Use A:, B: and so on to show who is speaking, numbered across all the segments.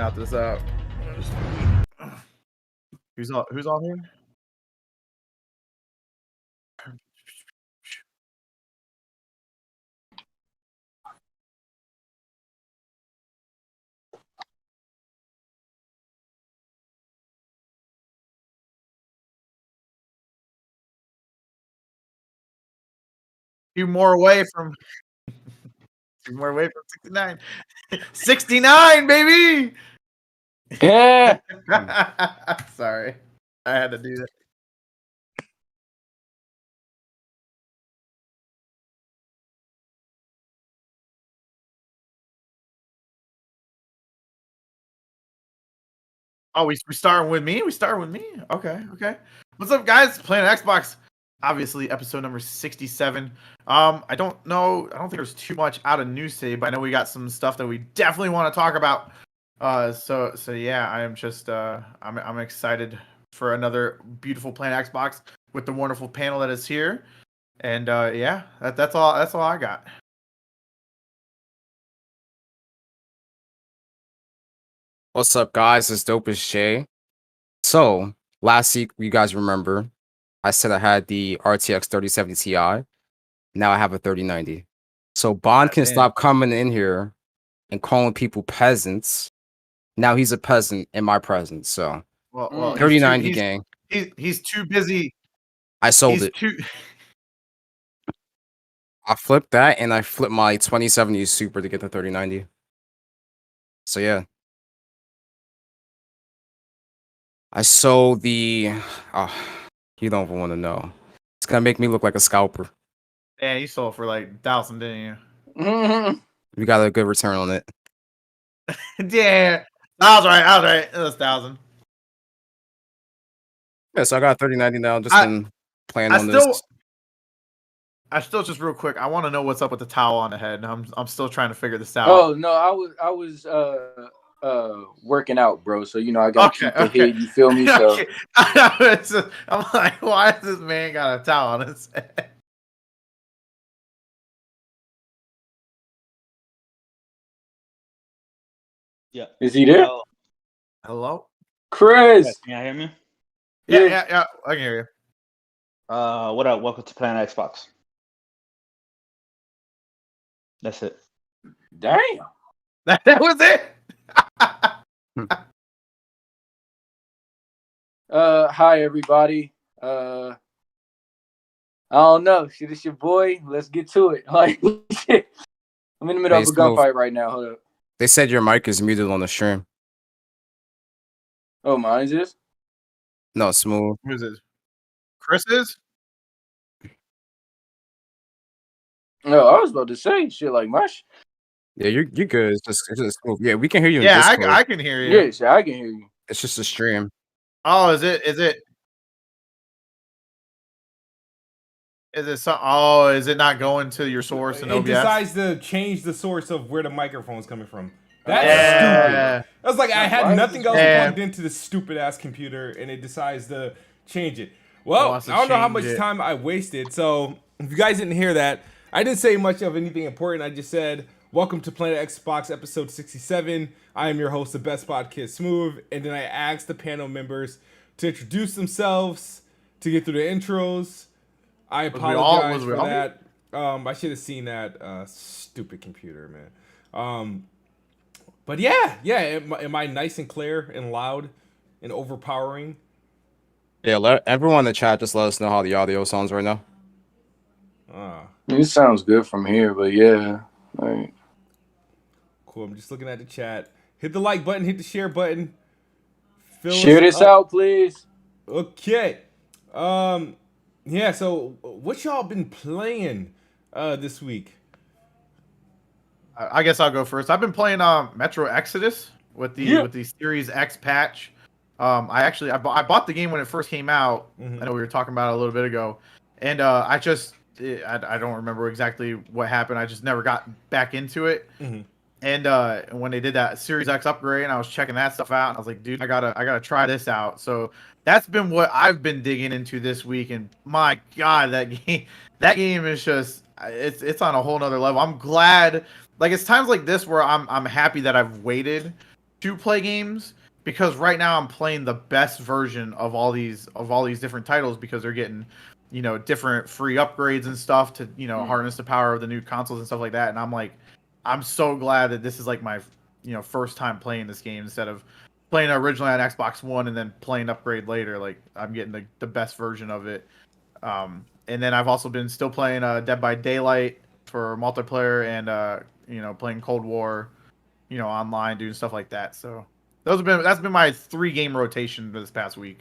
A: count this out. Who's on here? Few more away from 69. 69, baby.
B: Yeah.
A: Sorry. I had to do that. Oh, we starting with me? We starting with me? Okay. What's up, guys? Playing Xbox. Obviously, episode number 67. I don't know. I don't think there's too much out of news today, but I know we got some stuff that we definitely want to talk about. So yeah, I am just I'm excited for another beautiful Planet Xbox with the wonderful panel that is here. And yeah, that's all I got.
C: What's up, guys? It's Dope as Jay. So, last week, you guys remember, I said I had the RTX 3070 Ti. Now I have a 3090. So, Bond can stop coming in here and calling people peasants. Now he's a peasant in my presence. So,
A: Well
C: 3090 gang.
A: He's too busy.
C: I sold it. I flipped that and I flipped my 2070 Super to get the 3090. So, yeah. I sold the. You don't even want to know. It's gonna make me look like a scalper.
A: Yeah, you sold for like 1,000, didn't you?
C: We got a good return on it.
A: Yeah, I was right. It was 1,000.
C: Yeah, so I got 3090 now. Just been playing on this.
A: I still just real quick. I want to know what's up with the towel on the head. I'm still trying to figure this out.
B: Oh no, I was working out, bro. So you know I gotta keep the head. You feel me? So
A: I'm like, why has this man got a towel on his head?
D: Yeah.
B: Is he there?
A: Hello,
B: Chris.
D: Can you hear me?
A: Yeah. I can hear you.
D: What up? Welcome to Planet Xbox. That's it.
B: Damn.
A: That was it.
B: Hi everybody. I don't know. Shit, it's your boy. Let's get to it. Like, I'm in the middle of a gunfight right now. Hold up.
C: They said your mic is muted on the stream.
B: Oh, mine is this?
C: No, smooth.
A: Who's it? Chris is?
B: No, I was about to say shit like mush.
C: Yeah, you're good. It's just smooth. Yeah, we can hear you.
A: Yeah, I can hear you.
B: Yes, I can hear you.
C: It's just a stream.
A: Oh, is it? Is it not going to your source in OBS?
E: It decides to change the source of where the microphone's coming from. That's stupid. That's like I had nothing else plugged into this stupid ass computer, and it decides to change it. Well, I don't know how much time I wasted. So if you guys didn't hear that, I didn't say much of anything important. I just said, welcome to Planet Xbox episode 67. I am your host, the Best Pod Kid Smooth. And then I asked the panel members to introduce themselves, to get through the intros. I apologize for that. I should have seen that stupid computer, man. But yeah. Am I nice and clear and loud and overpowering?
C: Yeah, let everyone in the chat just let us know how the audio sounds right now.
B: It sounds good from here, but yeah. Like...
E: Cool. I'm just looking at the chat. Hit the like button, hit the share button.
B: Share this out, please.
E: Okay. Yeah, so what y'all been playing this week?
A: I guess I'll go first. I've been playing Metro Exodus with the Series X patch. I bought the game when it first came out. I know we were talking about it a little bit ago, and I don't remember exactly what happened. I just never got back into it. And when they did that Series X upgrade, and I was checking that stuff out, and I was like, dude, I gotta try this out. So that's been what I've been digging into this week, and my God, that game is just it's on a whole nother level. I'm glad, like, it's times like this where I'm happy that I've waited to play games because right now I'm playing the best version of all these different titles because they're getting, different free upgrades and stuff to, harness the power of the new consoles and stuff like that. And I'm like, I'm so glad that this is like my, first time playing this game instead of playing originally on Xbox One and then playing upgrade later. Like I'm getting the best version of it. And then I've also been still playing Dead by Daylight for multiplayer and playing Cold War, online, doing stuff like that. So that's been my 3-game rotation for this past week.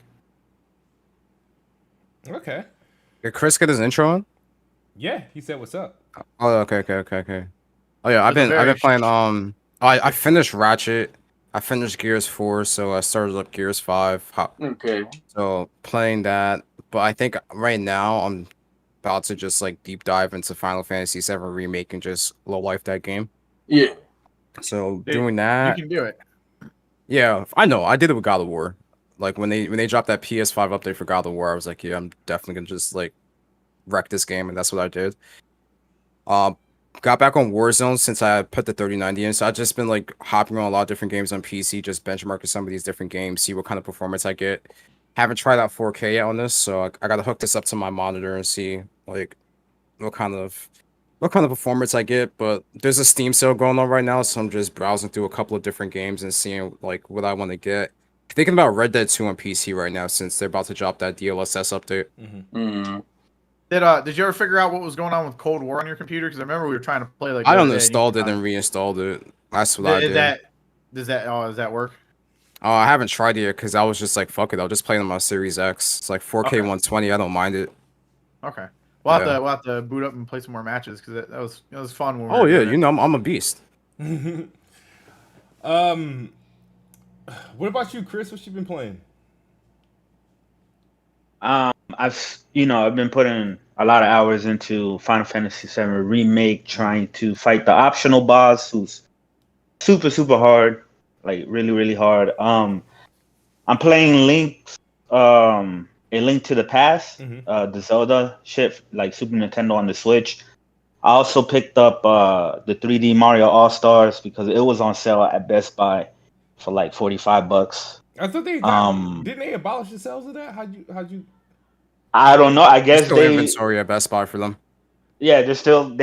E: Okay.
C: Did Chris get his intro on?
E: Yeah, he said what's up.
C: Oh, okay. Oh yeah, I've been playing I finished Ratchet. I finished Gears 4, so I started up Gears 5.
B: Okay.
C: So playing that, but I think right now I'm about to just like deep dive into Final Fantasy VII Remake and just low life that game.
B: Yeah.
C: So doing that,
A: you can do it.
C: Yeah, I know. I did it with God of War. Like when they dropped that PS5 update for God of War, I was like, yeah, I'm definitely gonna just like wreck this game, and that's what I did. Got back on Warzone since I put the 3090 in, so I've just been like hopping on a lot of different games on PC, just benchmarking some of these different games, see what kind of performance I get. Haven't tried out 4K yet on this, so I gotta hook this up to my monitor and see like what kind of performance I get. But there's a Steam sale going on right now, so I'm just browsing through a couple of different games and seeing like what I want to get. Thinking about Red Dead 2 on PC right now since they're about to drop that DLSS update.
B: Mm-hmm.
A: Did you ever figure out what was going on with Cold War on your computer? Because I remember we were trying to play like.
C: I uninstalled it and reinstalled it. That's what I did.
A: Does that work?
C: Oh, I haven't tried it yet because I was just like, fuck it. I'll just play it on my Series X. It's like 4K 120. I don't mind it.
A: Okay. We'll have to boot up and play some more matches because that was fun. When
C: we were doing it. I'm a beast.
E: What about you, Chris? What you been playing?
D: I've been putting a lot of hours into Final Fantasy VII Remake, trying to fight the optional boss, who's super hard, like really really hard. I'm playing A Link to the Past, the Zelda shit, like Super Nintendo on the Switch. I also picked up the 3D Mario All Stars because it was on sale at Best Buy for like $45.
E: I thought they didn't they abolish the sales of that? How'd you?
D: I don't know. I guess
C: still inventory at Best Buy for them.
D: Yeah, there's still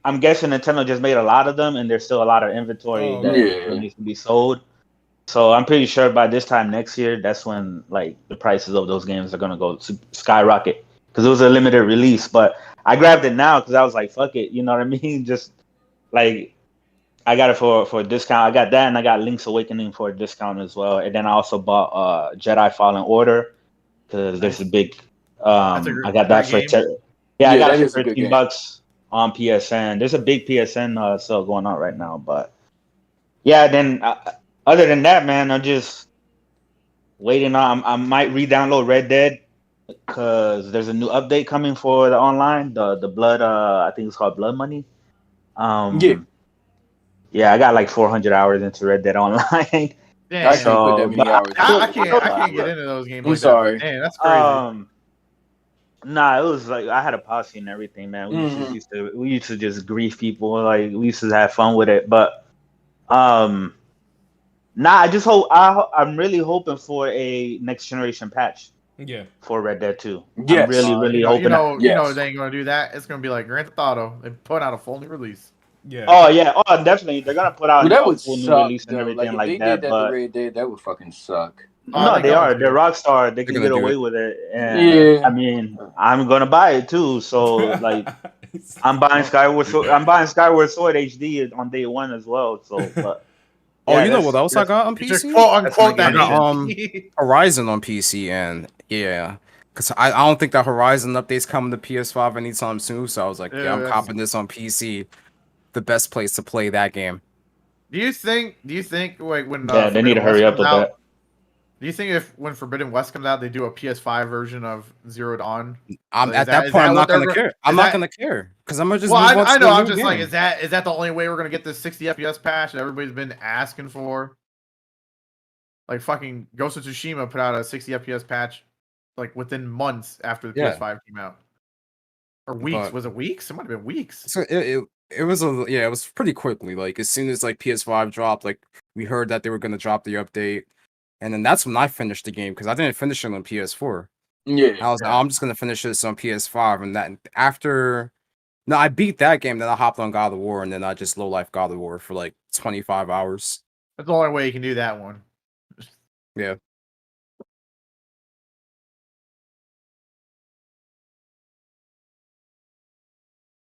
D: I'm guessing Nintendo just made a lot of them, and there's still a lot of inventory that needs to be sold. So I'm pretty sure by this time next year, that's when like the prices of those games are gonna go skyrocket because it was a limited release. But I grabbed it now because I was like, fuck it, you know what I mean? Just like I got it for a discount. I got that, and I got Link's Awakening for a discount as well. And then I also bought Jedi Fallen Order because there's a big. I got that for I got it for $13 on PSN. There's a big PSN sale going on right now, but yeah. Then other than that, man, I'm just waiting on. I might re-download Red Dead because there's a new update coming for the online. The Blood. I think it's called Blood Money. Yeah, I got like 400 hours into Red Dead Online.
A: Damn, I can't get into those games.
B: I'm sorry.
A: Damn, that's crazy.
D: Nah, it was like I had a posse and everything, man. We used to just grief people, like we used to have fun with it. But I just hope I'm really hoping for a next generation patch.
E: Yeah. For
D: Red Dead 2. Yeah. I'm really hoping.
A: You know they ain't gonna do that. It's gonna be like Grand Theft Auto. They put out a full new release.
E: Yeah.
D: Oh yeah. Oh, definitely. They're gonna put out
B: a
D: full new release and everything like that.
B: But Red Dead, that would fucking suck.
D: No, they are. They're Rockstar. They can get away with it. And I mean, I'm gonna buy it too. So like, I'm buying Skyward Sword HD on day one as well. So, but
C: you know what else I got on PC? I got Horizon on PC, and because I don't think the Horizon update's coming to PS5 anytime soon. So I was like, I'm copping this on PC. The best place to play that game.
A: Do you think like when
D: they need to hurry up with that?
A: Do you think when Forbidden West comes out, they do a PS5 version of Zero Dawn?
C: At that point, I'm not gonna care. I'm not gonna care because I'm gonna just.
A: Well, I know. I'm just like, is that the only way we're gonna get this 60 FPS patch that everybody's been asking for? Like fucking Ghost of Tsushima put out a 60 FPS patch, like within months after the PS5 came out, or weeks. Was it weeks? It might have been weeks.
C: So it was it was pretty quickly. Like as soon as like PS5 dropped, like we heard that they were gonna drop the update, and then that's when I finished the game because I didn't finish it on PS4.
B: Yeah,
C: I was like, oh, I'm just gonna finish this on PS5, and that after. No, I beat that game, then I hopped on God of War, and then I just low life God of War for like 25 hours.
A: That's the only way you can do that one.
C: Yeah.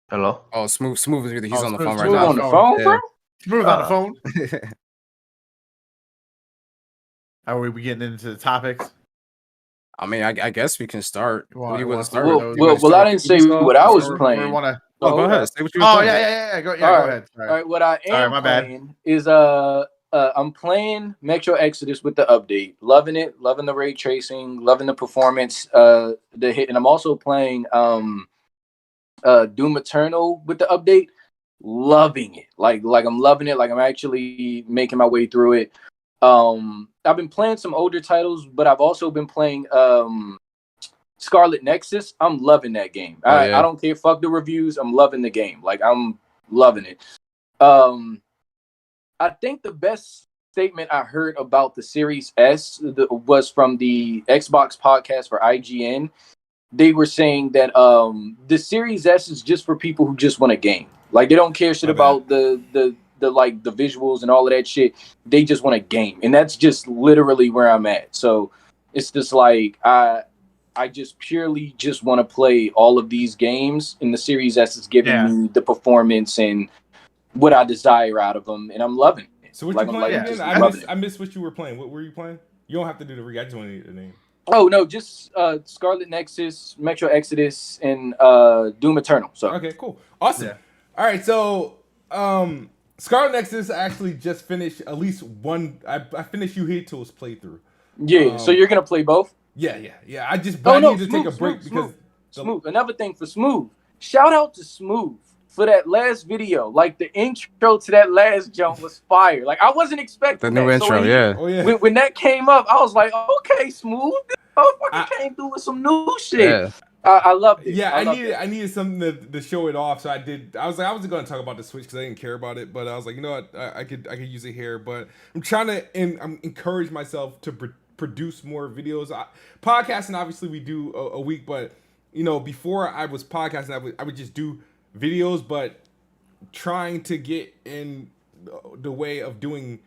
D: Hello.
C: Oh, smooth is he's on the phone right
B: Smooth
C: now.
B: on the phone, bro.
A: Smooth on the phone. Are we getting into the topics?
C: I mean, I guess we can start. What do you want to start?
B: Well, I didn't say what I was playing.
C: Oh, go ahead. Say what you were
A: playing.
C: Yeah.
A: Go ahead. Sorry.
B: All right, what I am playing is I'm playing Metro Exodus with the update. Loving it, loving the ray tracing, loving the performance, the hit, and I'm also playing Doom Eternal with the update. Loving it. Like I'm loving it. Like I'm actually making my way through it. I've been playing some older titles, but I've also been playing Scarlet Nexus. I'm loving that game. I don't care. Fuck the reviews. I'm loving the game. Like I'm loving it. I think the best statement I heard about the Series S was from the Xbox podcast for IGN. They were saying that the Series S is just for people who just want a game. Like they don't care shit about the like the visuals and all of that shit. They just want a game, and that's just literally where I'm at. So it's just like I just purely just want to play all of these games, and the Series S is giving me the performance and what I desire out of them, and I'm loving it.
E: So what you playing again? I missed what you were playing. What were you playing? You don't have to do the I just want to get the name.
B: Oh no, just Scarlet Nexus, Metro Exodus, and Doom Eternal. So
E: okay, cool, awesome. Yeah. All right, so Scarlet Nexus actually just finished at least one. I finished Yuhito's playthrough.
B: Yeah, so you're gonna play both?
E: Yeah. I need to take a break because
B: Smooth. Another thing for Smooth. Shout out to Smooth for that last video. Like the intro to that last jump was fire. Like I wasn't expecting
C: the new intro.
B: When that came up, I was like, okay, Smooth. This motherfucker came through with some new shit. Yeah. I loved it.
E: Yeah, I needed something to show it off, so I did. I was going to talk about the Switch because I didn't care about it, but I was like, you know what, I could use it here. But I'm trying to encourage myself to produce more videos. Podcasting, obviously, we do a week, but you know, before I was podcasting, I would just do videos, but trying to get in the way of doing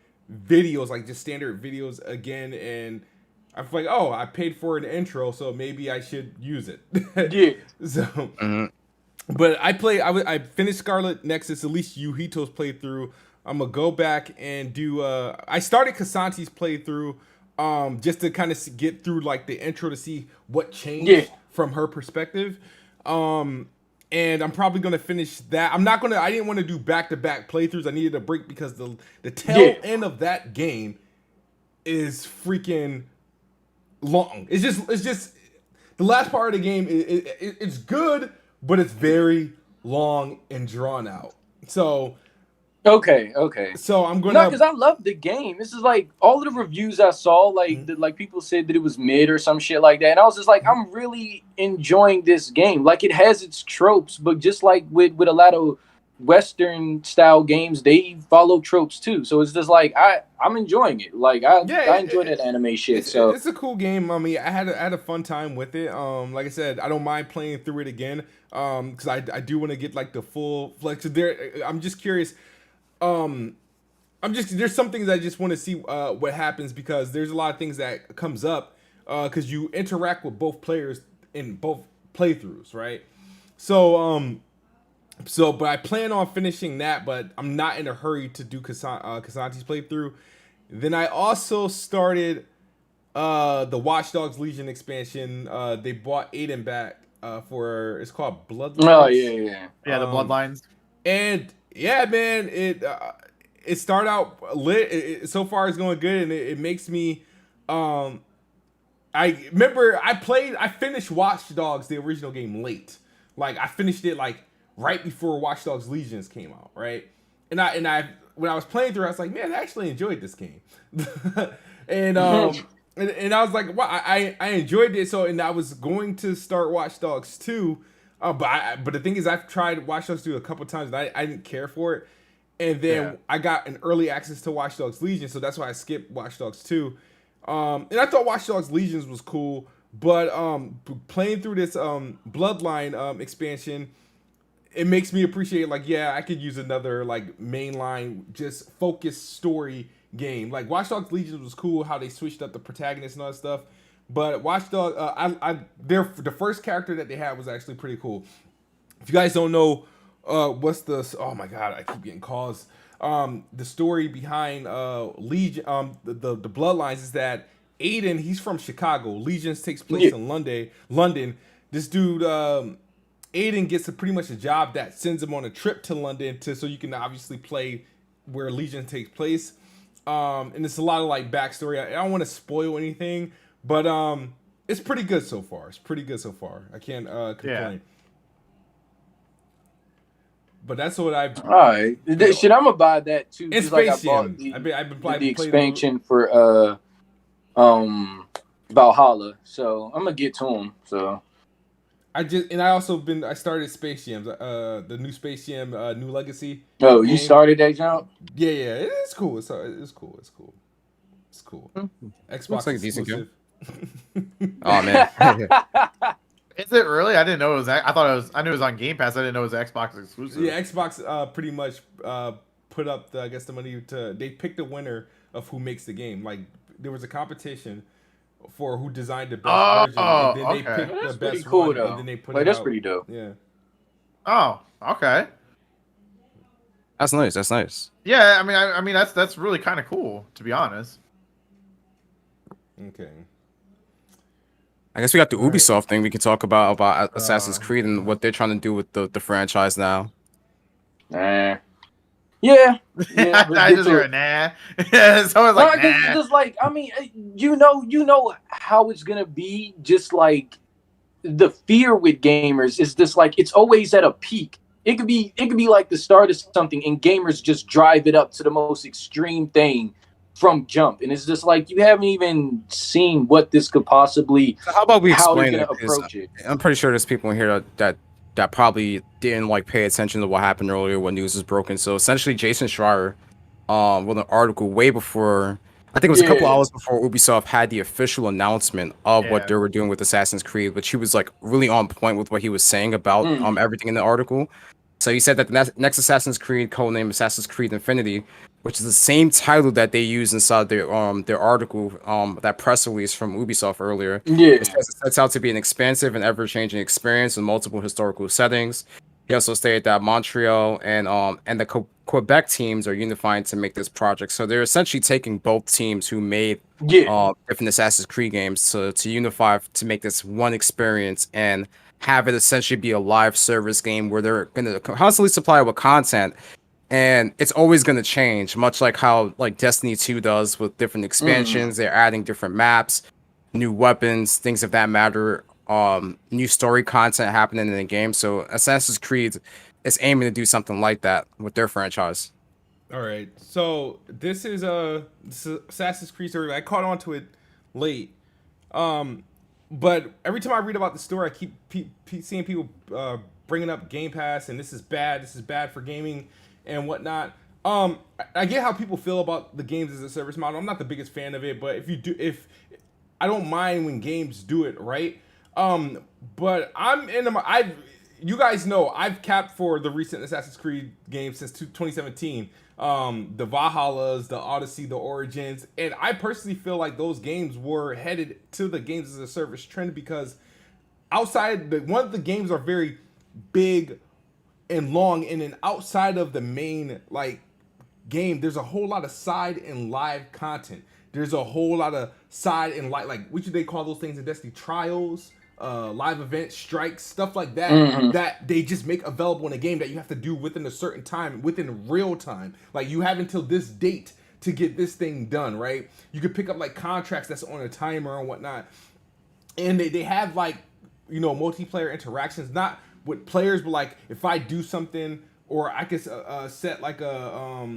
E: videos, like just standard videos again, and I feel like, oh, I paid for an intro, so maybe I should use it.
B: Yeah.
E: So, but I finished Scarlet Nexus, at least Yuhito's playthrough. I'm gonna go back and do. I started Kasanti's playthrough, just to kind of get through like the intro to see what changed from her perspective. And I'm probably gonna finish that. I didn't want to do back-to-back playthroughs. I needed a break because the tail end of that game is freaking long. It's just the last part of the game. It's good, but it's very long and drawn out. So
B: okay.
E: So I'm gonna
B: because I love the game. This is like all of the reviews I saw, like people said that it was mid or some shit like that, and I was just like, I'm really enjoying this game. Like it has its tropes, but just like with a lot of Western style games, they follow tropes too. So it's just like I'm enjoying it. Like I enjoy that anime shit. So
E: it's a cool game. I mean, I had a fun time with it. Like I said, I don't mind playing through it again. Because I do want to get like the full flex. I'm just curious. There's some things I just want to see what happens because there's a lot of things that comes up because you interact with both players in both playthroughs, right? But I plan on finishing that, but I'm not in a hurry to do Kasanti's playthrough. Then I also started the Watch Dogs Legion expansion. They bought Aiden back it's called Bloodlines.
B: Oh yeah,
A: the Bloodlines.
E: And yeah, man, it started out lit. So far, it's going good, and it makes me. I remember I finished Watch Dogs the original game late. Like I finished it like right before Watch Dogs Legions came out, right? And I when I was playing through, I was like, man, I actually enjoyed this game, and I was like, wow, I enjoyed it. So and I was going to start Watch Dogs 2, but the thing is, I've tried Watch Dogs 2 a couple times, and I didn't care for it. And then I got an early access to Watch Dogs Legion, so that's why I skipped Watch Dogs 2. And I thought Watch Dogs Legions was cool, but playing through this Bloodline expansion, it makes me appreciate, like, yeah, I could use another, like, mainline, just focused story game. Like, Watch Dogs Legions was cool, how they switched up the protagonist and all that stuff. But Watch Dogs, the first character that they had was actually pretty cool. If you guys don't know, what's the, oh my god, I keep getting calls. The story behind Legion, the Bloodlines is that Aiden, he's from Chicago. Legions takes place in London. This dude, Aiden gets pretty much a job that sends him on a trip to London so you can obviously play where Legion takes place. And it's a lot of like backstory. I don't want to spoil anything, but it's pretty good so far. I can't complain. Yeah. But that's what I've.
B: All right, shit, I'm gonna buy that too.
E: And Space Jam. I've been
B: the expansion for Valhalla, so I'm gonna get to them. So
E: I started Space Jam, the new Space Jam, New Legacy.
B: Oh, you started that jump?
E: Yeah, it's cool. It's cool. Xbox
C: looks like a decent
E: exclusive.
C: game. Oh man.
A: Is it really? I didn't know it was. I knew it was on Game Pass. I didn't know it was Xbox exclusive.
E: Yeah, Xbox pretty much put up the money to. They picked the winner of who makes the game. Like there was a competition for who designed the best version, and then they picked the best
B: cool,
E: one,
B: though.
E: and then they put
B: it
E: that's
B: out. Pretty dope.
E: Yeah.
A: Oh, okay.
C: That's nice.
A: Yeah, I mean that's really kind of cool, to be honest.
E: Okay.
C: I guess we got the Ubisoft thing we can talk about Assassin's Creed and what they're trying to do with the franchise now.
B: Yeah.
A: I just hear nah. Someone's like, nah.
B: Just like, I mean, you know how it's gonna be. Just like the fear with gamers is just like it's always at a peak. It could be like the start of something, and gamers just drive it up to the most extreme thing from jump, and it's just like you haven't even seen what this could possibly.
C: So how about we explain it?
B: Approach it?
C: I'm pretty sure there's people in here that probably didn't like pay attention to what happened earlier when news was broken. So essentially, Jason Schreier, wrote an article way before. I think it was a couple hours before Ubisoft had the official announcement of what they were doing with Assassin's Creed, but he was like really on point with what he was saying about everything in the article. So he said that the next Assassin's Creed, codenamed Assassin's Creed Infinity, which is the same title that they used inside their article, that press release from Ubisoft earlier.
B: Yeah.
C: It sets out to be an expansive and ever-changing experience in multiple historical settings. He also stated that Montreal and the Quebec teams are unifying to make this project. So they're essentially taking both teams who made different Assassin's Creed games to unify to make this one experience and have it essentially be a live service game where they're going to constantly supply with content. And it's always going to change, much like how like Destiny 2 does with different expansions. They're adding different maps, new weapons, things of that matter, new story content happening in the game. So Assassin's Creed is aiming to do something like that with their franchise.
E: All right. So this is Assassin's Creed story. I caught on to it late. But every time I read about the story, I keep seeing people bringing up Game Pass and this is bad for gaming and whatnot. I get how people feel about the games as a service model. I'm not the biggest fan of it, but if I don't mind when games do it right. But you guys know I've capped for the recent Assassin's Creed games since 2017. The Valhallas, the Odyssey, the Origins, and I personally feel like those games were headed to the games as a service trend because one of the games are very big and long, and then outside of the main like game, there's a whole lot of side and live content. There's a whole lot of side and like what do they call those things in Destiny? Trials, live events, strikes, stuff like that, that they just make available in a game that you have to do within a certain time, within real time. Like you have until this date to get this thing done, right? You could pick up like contracts that's on a timer and whatnot. And they have like, multiplayer interactions, not with players, but like if I do something or I could set like a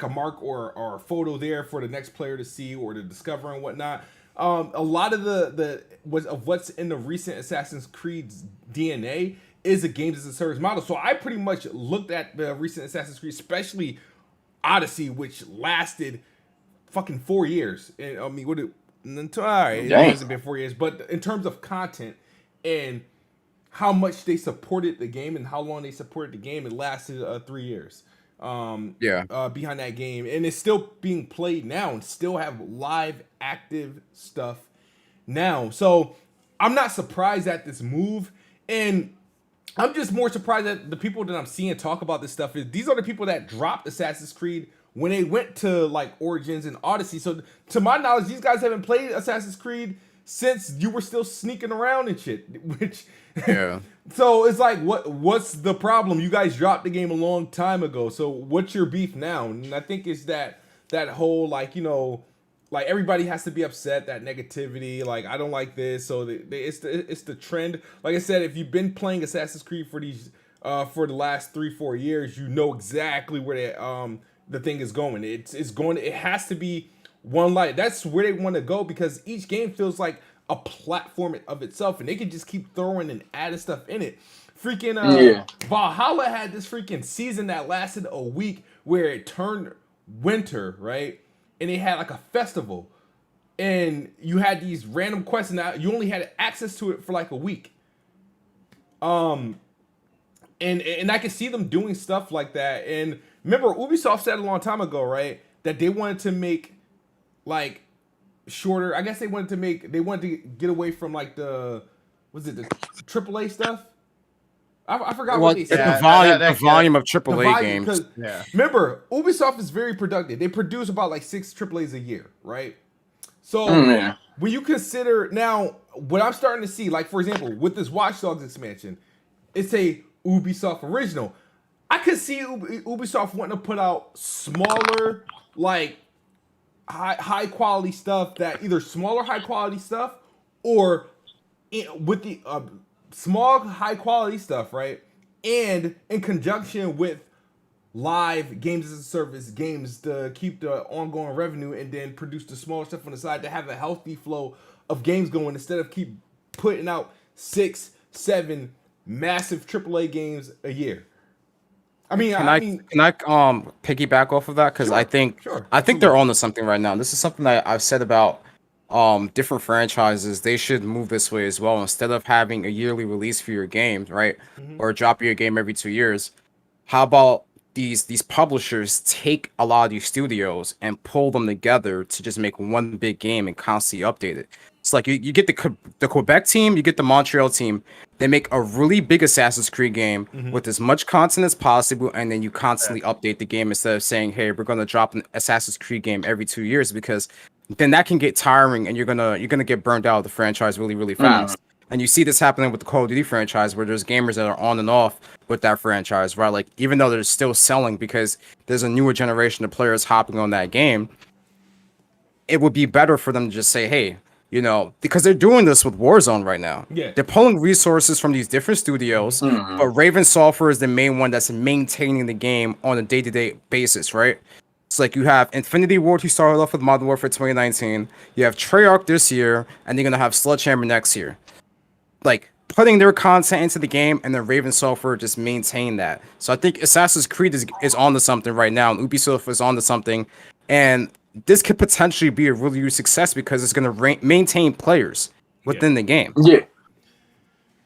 E: mark or a photo there for the next player to see or to discover and whatnot. A lot of what's in the recent Assassin's Creed's DNA is a games as a service model. So I pretty much looked at the recent Assassin's Creed, especially Odyssey, which lasted fucking 4 years. And I mean, all right, it hasn't been 4 years, but in terms of content and how much they supported the game and how long they supported the game, it lasted 3 years. Behind that game, and it's still being played now, and still have live active stuff now. So I'm not surprised at this move, and I'm just more surprised that the people that I'm seeing talk about this stuff is these are the people that dropped Assassin's Creed when they went to like Origins and Odyssey. So to my knowledge, these guys haven't played Assassin's Creed since you were still sneaking around and shit. Which so it's like, what's the problem? You guys dropped the game a long time ago. So what's your beef now? And I think it's that whole like, you know, like everybody has to be upset, that negativity. Like, I don't like this. So it's the trend. Like I said, if you've been playing Assassin's Creed for the last 3-4 years, you know exactly where the thing is going. It has to be one light. That's where they want to go, because each game feels like a platform of itself, and they can just keep throwing and adding stuff in it. Freaking Valhalla had this freaking season that lasted a week where it turned winter, right? And they had like a festival, and you had these random quests, and you only had access to it for like a week. And I can see them doing stuff like that. And remember, Ubisoft said a long time ago, right, that they wanted to make like shorter. I guess they wanted to get away from like the AAA stuff. I forgot what they said.
C: The volume of AAA games.
E: Remember, Ubisoft is very productive. They produce about like 6 AAAs a year, right? So when you consider now what I'm starting to see, like for example, with this Watch Dogs expansion, it's a Ubisoft original. I could see Ubisoft wanting to put out smaller, like high quality stuff, that either smaller high quality stuff or with the small high quality stuff, right? And in conjunction with live games as a service games to keep the ongoing revenue, and then produce the smaller stuff on the side to have a healthy flow of games going, instead of keep putting out 6-7 massive AAA games a year. I mean, can I
C: piggyback off of that? Because I think they're onto something right now. This is something that I've said about different franchises. They should move this way as well. Instead of having a yearly release for your game, right, or drop your game every 2 years, how about these publishers take a lot of these studios and pull them together to just make one big game and constantly update it? It's like you get the Quebec team, you get the Montreal team. They make a really big Assassin's Creed game with as much content as possible, and then you constantly update the game instead of saying, "Hey, we're gonna drop an Assassin's Creed game every 2 years," because then that can get tiring, and you're gonna get burned out of the franchise really, really fast. And you see this happening with the Call of Duty franchise, where there's gamers that are on and off with that franchise, right? Like, even though they're still selling because there's a newer generation of players hopping on that game, it would be better for them to just say, hey, you know, because they're doing this with Warzone right now.
E: Yeah.
C: They're pulling resources from these different studios, but Raven Software is the main one that's maintaining the game on a day-to-day basis, right? It's like you have Infinity Ward, who started off with Modern Warfare 2019. You have Treyarch this year, and you're going to have Sledgehammer next year. Like, putting their content into the game, and then Raven Software just maintain that. So I think Assassin's Creed is onto something right now, and Ubisoft is onto something. And this could potentially be a really huge success because it's going to maintain players within the game.
B: Yeah.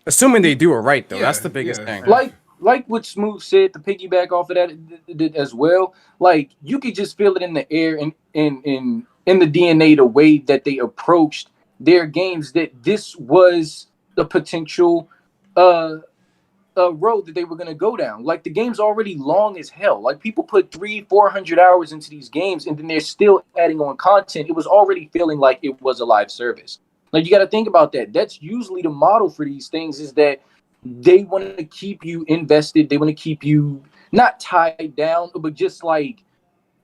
C: Assuming they do it right, though. That's the biggest thing.
B: Like what Smooth said, to piggyback off of that as well, like, you could just feel it in the air and in the DNA, the way that they approached their games, that this was the potential road that they were going to go down. Like, the game's already long as hell. Like, people put 300-400 hours into these games, and then they're still adding on content. It was already feeling like it was a live service. Like, you got to think about that. That's usually the model for these things, is that they want to keep you invested. They want to keep you not tied down, but just like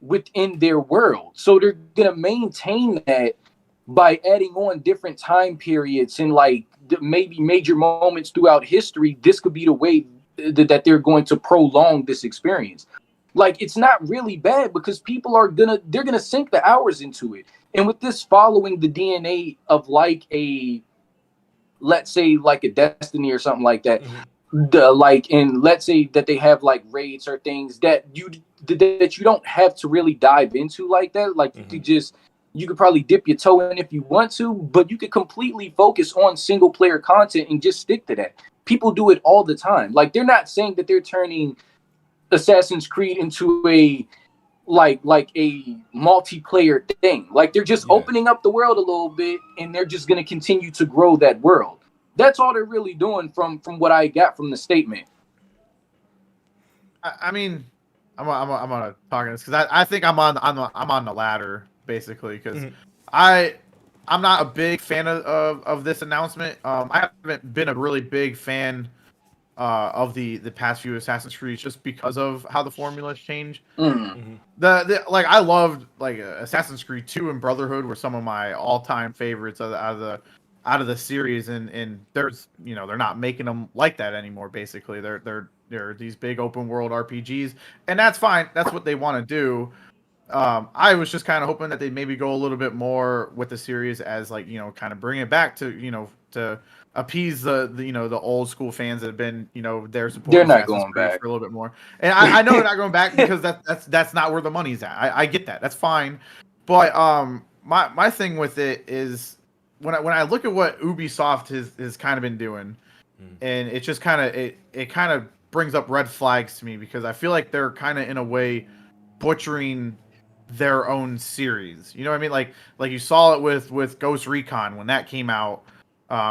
B: within their world. So they're going to maintain that by adding on different time periods and like maybe major moments throughout history. This could be the way that they're going to prolong this experience. Like, it's not really bad, because people they're gonna sink the hours into it. And with this following the DNA of like let's say like a Destiny or something like that, let's say that they have like raids or things that you don't have to really dive into like that. Like you could probably dip your toe in if you want to, but you could completely focus on single player content and just stick to that. People do it all the time. Like, they're not saying that they're turning Assassin's Creed into a multiplayer thing. Like, they're just opening up the world a little bit, and they're just going to continue to grow that world. That's all they're really doing from what I got from the statement.
A: I mean, I'm gonna talk on this because I think I'm on the ladder basically, because I'm not a big fan of this announcement. I haven't been a really big fan of the past few Assassin's Creed just because of how the formulas change. Like, I loved like Assassin's Creed 2 and Brotherhood were some of my all-time favorites out of the series, and there's, you know, they're not making them like that anymore. Basically, they're these big open world RPGs, and that's fine. That's what they want to do. I was just kind of hoping that they'd maybe go a little bit more with the series, as like, you know, kind of bring it back to, you know, to appease the you know, the old school fans that have been, you know, they're supporting
B: They're not
A: Assassin's
B: going
A: Creed
B: back
A: for a little bit more. And I know they're not going back because that's not where the money's at. I get that. That's fine. But my thing with it is when I look at what Ubisoft has kind of been doing, and it just kind of it kind of brings up red flags to me, because I feel like they're kind of in a way butchering their own series. You know what I mean? Like you saw it with Ghost Recon when that came out,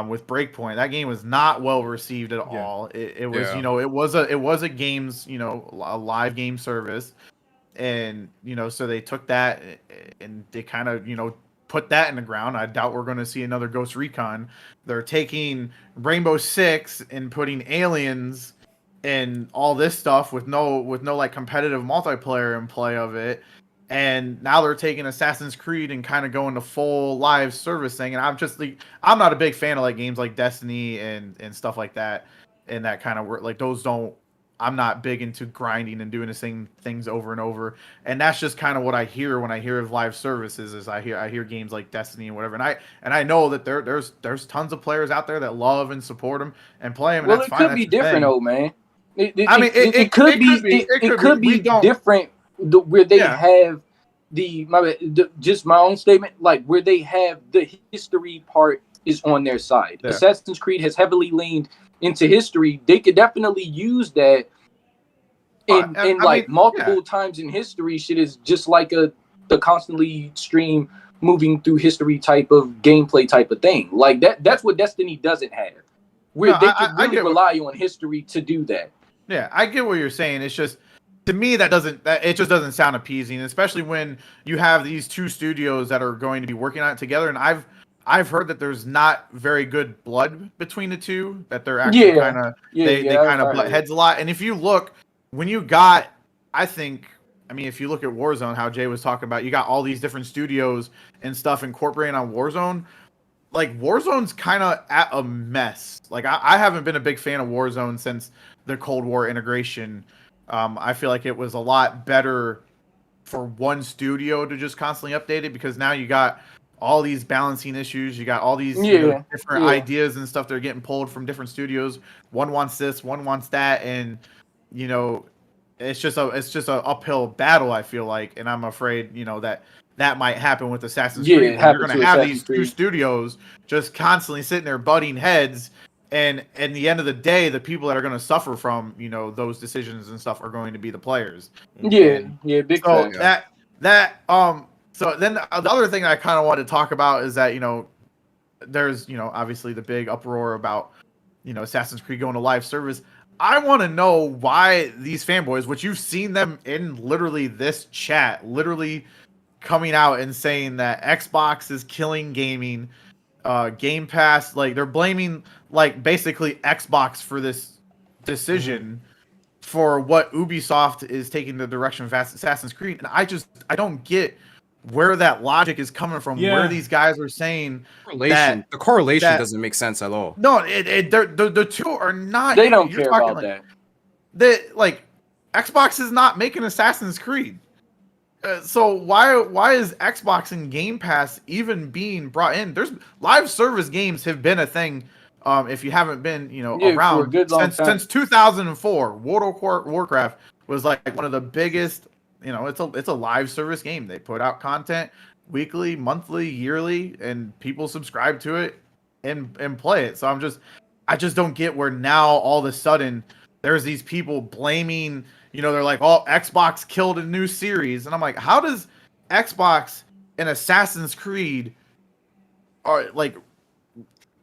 A: with Breakpoint. That game was not well received at all. It was, you know, it was a games, you know, a live game service, and, you know, so they took that and they kind of, you know, put that in the ground. I doubt we're going to see another Ghost Recon. They're taking Rainbow Six and putting aliens and all this stuff with no like competitive multiplayer in play of it. And now they're taking Assassin's Creed and kind of going to full live service thing. And I'm just like, I'm not a big fan of like games like Destiny and stuff like that, and that kind of work. Like, those don't, I'm not big into grinding and doing the same things over and over. And that's just kind of what I hear when I hear of live services, is I hear games like Destiny and whatever. And I know that there's tons of players out there that love and support them and play them. And
B: well,
A: that's
B: it
A: fine.
B: could
A: That's
B: be
A: the
B: different,
A: thing.
B: old man.
A: It
B: could be different where they have just my own statement, like where they have the history part is on their side. Yeah. Assassin's Creed has heavily leaned into history. They could definitely use that in multiple times in history. Shit is just like the constantly stream moving through history type of gameplay type of thing. Like that's what Destiny doesn't have, where they can really rely on history to do that.
A: Yeah, I get what you're saying. It's just, to me, it just doesn't sound appeasing, especially when you have these two studios that are going to be working on it together. And I've heard that there's not very good blood between the two, that they're actually they kind of butt heads a lot. And if you look, when you got, if you look at Warzone, how Jay was talking about, you got all these different studios and stuff incorporating on Warzone. Like, Warzone's kind of at a mess. Like, I haven't been a big fan of Warzone since the Cold War integration. I feel like it was a lot better for one studio to just constantly update it, because now you got all these balancing issues. You got all these different ideas and stuff that are getting pulled from different studios. One wants this, one wants that, and, you know, it's just a uphill battle, I feel like. And I'm afraid, you know, that might happen with Assassin's Creed. You're going to have these two studios just constantly sitting there butting heads. And at the end of the day, the people that are going to suffer from, you know, those decisions and stuff are going to be the players.
B: Big
A: so so then the other thing I kind of wanted to talk about is that, you know, there's, you know, obviously the big uproar about, you know, Assassin's Creed going to live service. I want to know why these fanboys, which you've seen them in literally this chat, literally coming out and saying that Xbox is killing gaming, Game Pass, like they're blaming like basically Xbox for this decision for what Ubisoft is taking the direction of Assassin's Creed. And I don't get where that logic is coming from, where these guys are saying
C: the correlation doesn't make sense at all.
A: No, the two are not.
B: They don't care about that.
A: Like, Xbox is not making Assassin's Creed. So why is Xbox and Game Pass even being brought in? There's live service games have been a thing If you haven't been, around since 2004, World of Warcraft was like one of the biggest. It's a live service game. They put out content weekly, monthly, yearly, and people subscribe to it and play it. So I just don't get where now all of a sudden there's these people blaming. They're like, "Oh, Xbox killed a new series," and I'm like, "How does Xbox and Assassin's Creed are like?"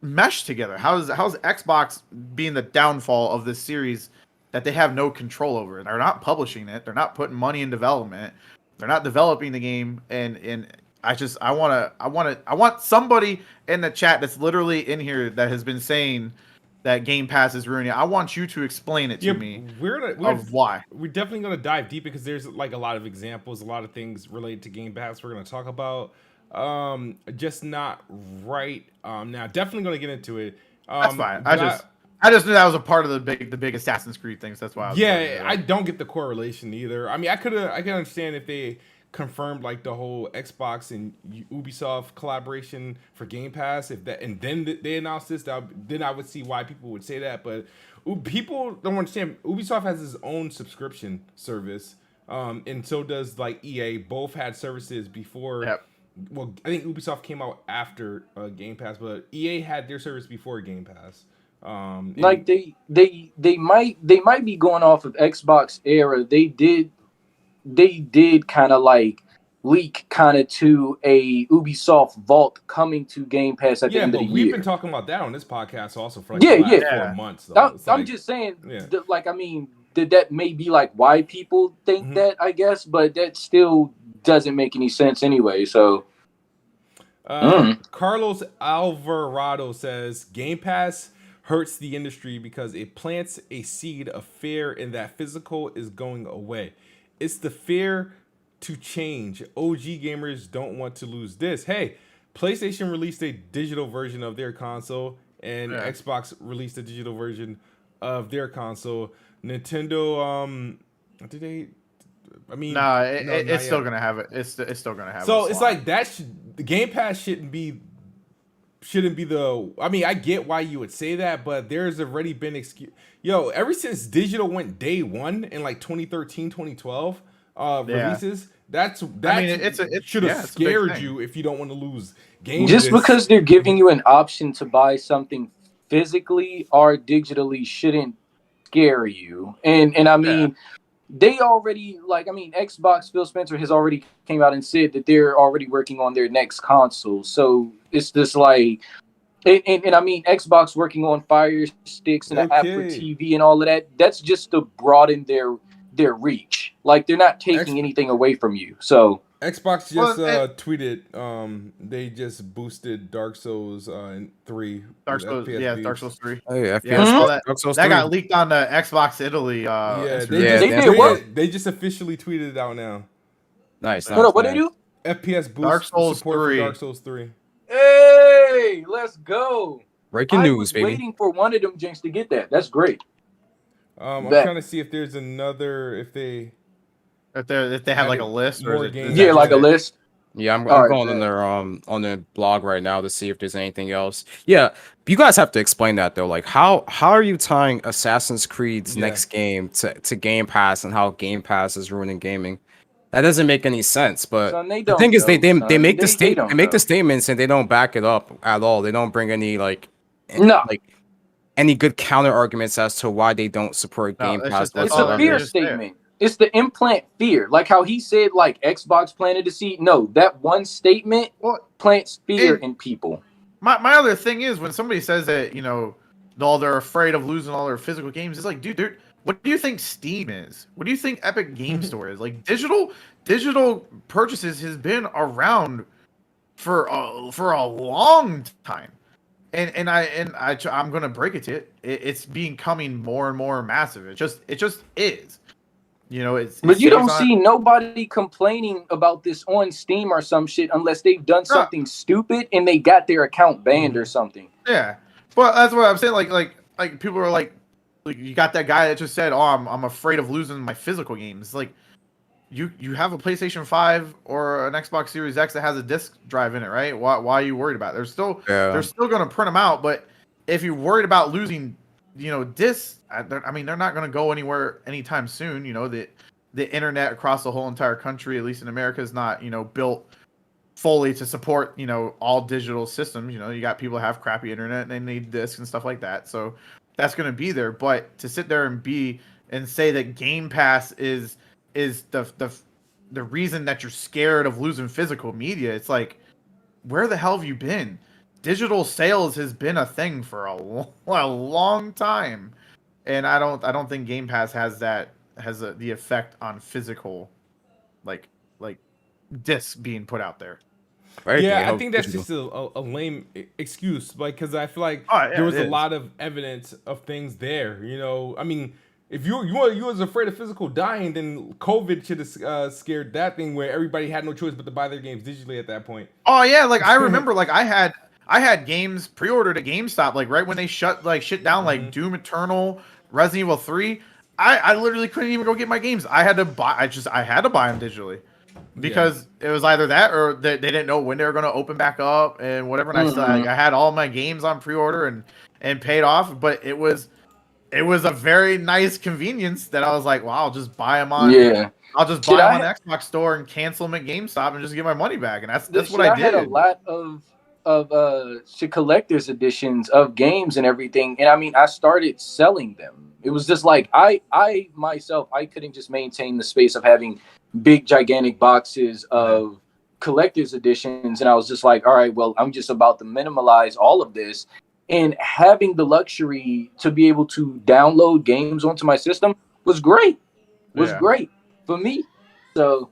A: mesh together? How's Xbox being the downfall of this series that they have no control over? They're not publishing it. They're not putting money in development. They're not developing the game. And I want somebody in the chat that's literally in here that has been saying that Game Pass is ruining it. I want you to explain it to me. Why.
E: We're definitely gonna dive deep because there's like a lot of examples, a lot of things related to Game Pass we're gonna talk about. Just not right now. Definitely gonna get into it.
A: That's fine. I just knew that was a part of the big Assassin's Creed things. That's why.
E: I don't get the correlation either. I mean, I can understand if they confirmed like the whole Xbox and Ubisoft collaboration for Game Pass. And then they announced this, then I would see why people would say that. But people don't understand. Ubisoft has its own subscription service, and so does like EA. Both had services before.
A: Yep.
E: Well, I think Ubisoft came out after Game Pass, but EA had their service before Game Pass.
B: Like they might be going off of Xbox era. They did kind of like leak kind of to a Ubisoft Vault coming to Game Pass at the end of the year.
E: We've been talking about that on this podcast also for like the last 4 months. Though.
B: I'm just saying, like, I mean, that may be like why people think that, I guess, but that still doesn't make any sense anyway. So
E: Carlos Alvarado says Game Pass hurts the industry because it plants a seed of fear in that physical is going away. It's the fear to change. OG gamers don't want to lose this. Hey, PlayStation released a digital version of their console and Xbox released a digital version of their console. Nintendo did they
A: it's still gonna have it. It's still gonna have it.
E: So it's like that. The Game Pass shouldn't be the. I mean, I get why you would say that, but there's already been excuse. Ever since digital went day one in like 2013, 2012 releases, it should have scared you if you don't want to lose games.
B: Just because they're giving you an option to buy something physically or digitally shouldn't scare you. And I mean. They already Xbox, Phil Spencer has already came out and said that they're already working on their next console. So it's just like, and I mean, Xbox working on Fire Sticks and an app for TV and all of that. That's just to broaden their reach. Like they're not taking anything away from you. So
E: Xbox just tweeted they just boosted Dark Souls 3.
A: Dark Souls 3.
C: Oh yeah,
A: Dark Souls 3. That got leaked on the Xbox Italy.
E: They just officially tweeted it out now.
C: Nice.
B: Hold up, what they do?
E: FPS boost
A: Dark Souls
E: support
A: 3.
E: For Dark Souls 3.
B: Hey, let's go!
C: Breaking news, baby.
B: Waiting for one of them jinx to get that. That's great.
E: I'm trying to see if there's another if they
A: have like a list or
B: like a list.
C: Yeah, I'm going on their blog right now to see if there's anything else. Yeah, you guys have to explain that though. Like how are you tying Assassin's Creed's next game to Game Pass and how Game Pass is ruining gaming? That doesn't make any sense. But the thing is, they make the statements and they don't back it up at all. They don't bring any any good counter arguments as to why they don't support Game Pass.
B: It's a fear statement. It's the implant fear. Like how he said, like Xbox planted a seed. No, that one statement plants fear in people.
A: My other thing is when somebody says that, they're afraid of losing all their physical games, it's like, dude, what do you think Steam is? What do you think Epic Game Store is? Like digital purchases has been around for a long time. And I'm gonna break it to it. It's becoming more and more massive. It just is.
B: But you don't see nobody complaining about this on Steam or some shit unless they've done something stupid and they got their account banned or something.
A: Yeah, but that's what I'm saying. Like people are like you got that guy that just said, "Oh, I'm afraid of losing my physical games." Like you have a PlayStation 5 or an Xbox Series X that has a disc drive in it, right? Why are you worried about it? They're still gonna print them out, but if you're worried about losing, discs, I mean, they're not going to go anywhere anytime soon. The internet across the whole entire country, at least in America, is not, built fully to support, all digital systems. You got people that have crappy internet and they need discs and stuff like that. So that's going to be there. But to sit there and say that Game Pass is the reason that you're scared of losing physical media, it's like, where the hell have you been? Digital sales has been a thing for a long time, and I don't think Game Pass has the effect on physical, like discs being put out there.
E: Right? Yeah, I think that's just a lame excuse, because I feel like there was a lot of evidence of things there. I mean, if you was afraid of physical dying, then COVID should have scared that thing where everybody had no choice but to buy their games digitally at that point.
A: Oh yeah, like I remember, like I had games pre-ordered at GameStop, like right when they shut shit down, like Doom Eternal, Resident Evil 3. I literally couldn't even go get my games. I had to buy them digitally because it was either that or they didn't know when they were going to open back up and whatever. And I had all my games on pre-order and paid off, but it was a very nice convenience that I was like, well, I'll just buy them on. Yeah. I'll just buy them on the Xbox store and cancel them at GameStop and just get my money back. And that's what I did.
B: I had a lot of collector's editions of games and everything. And I mean, I started selling them. It was just like, I myself, I couldn't just maintain the space of having big, gigantic boxes of collector's editions. And I was just like, all right, well, I'm just about to minimalize all of this. And having the luxury to be able to download games onto my system was great. Great for me. So,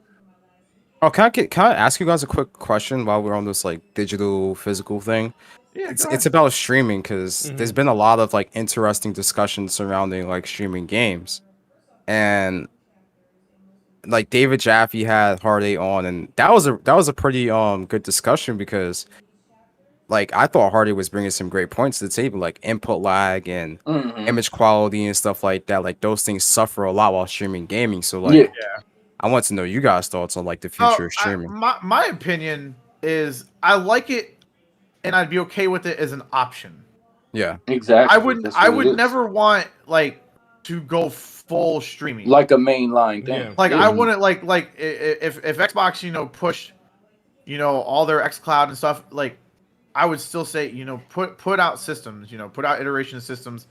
C: can I ask you guys a quick question while we're on this like digital physical thing? Yeah, it's about streaming, because there's been a lot of like interesting discussions surrounding like streaming games, and like David Jaffe had Hard 8 on, and that was a pretty good discussion, because like I thought Hard 8 was bringing some great points to the table, like input lag and image quality and stuff like that. Like those things suffer a lot while streaming gaming. So like, I want to know you guys' thoughts on like the future of streaming.
A: My opinion is I like it, and I'd be okay with it as an option.
C: Yeah,
A: exactly. I would never want like to go full streaming,
B: like a mainline thing.
A: Yeah. Like I wouldn't like if Xbox pushed all their xCloud and stuff, like I would still say put out systems, put out iteration systems.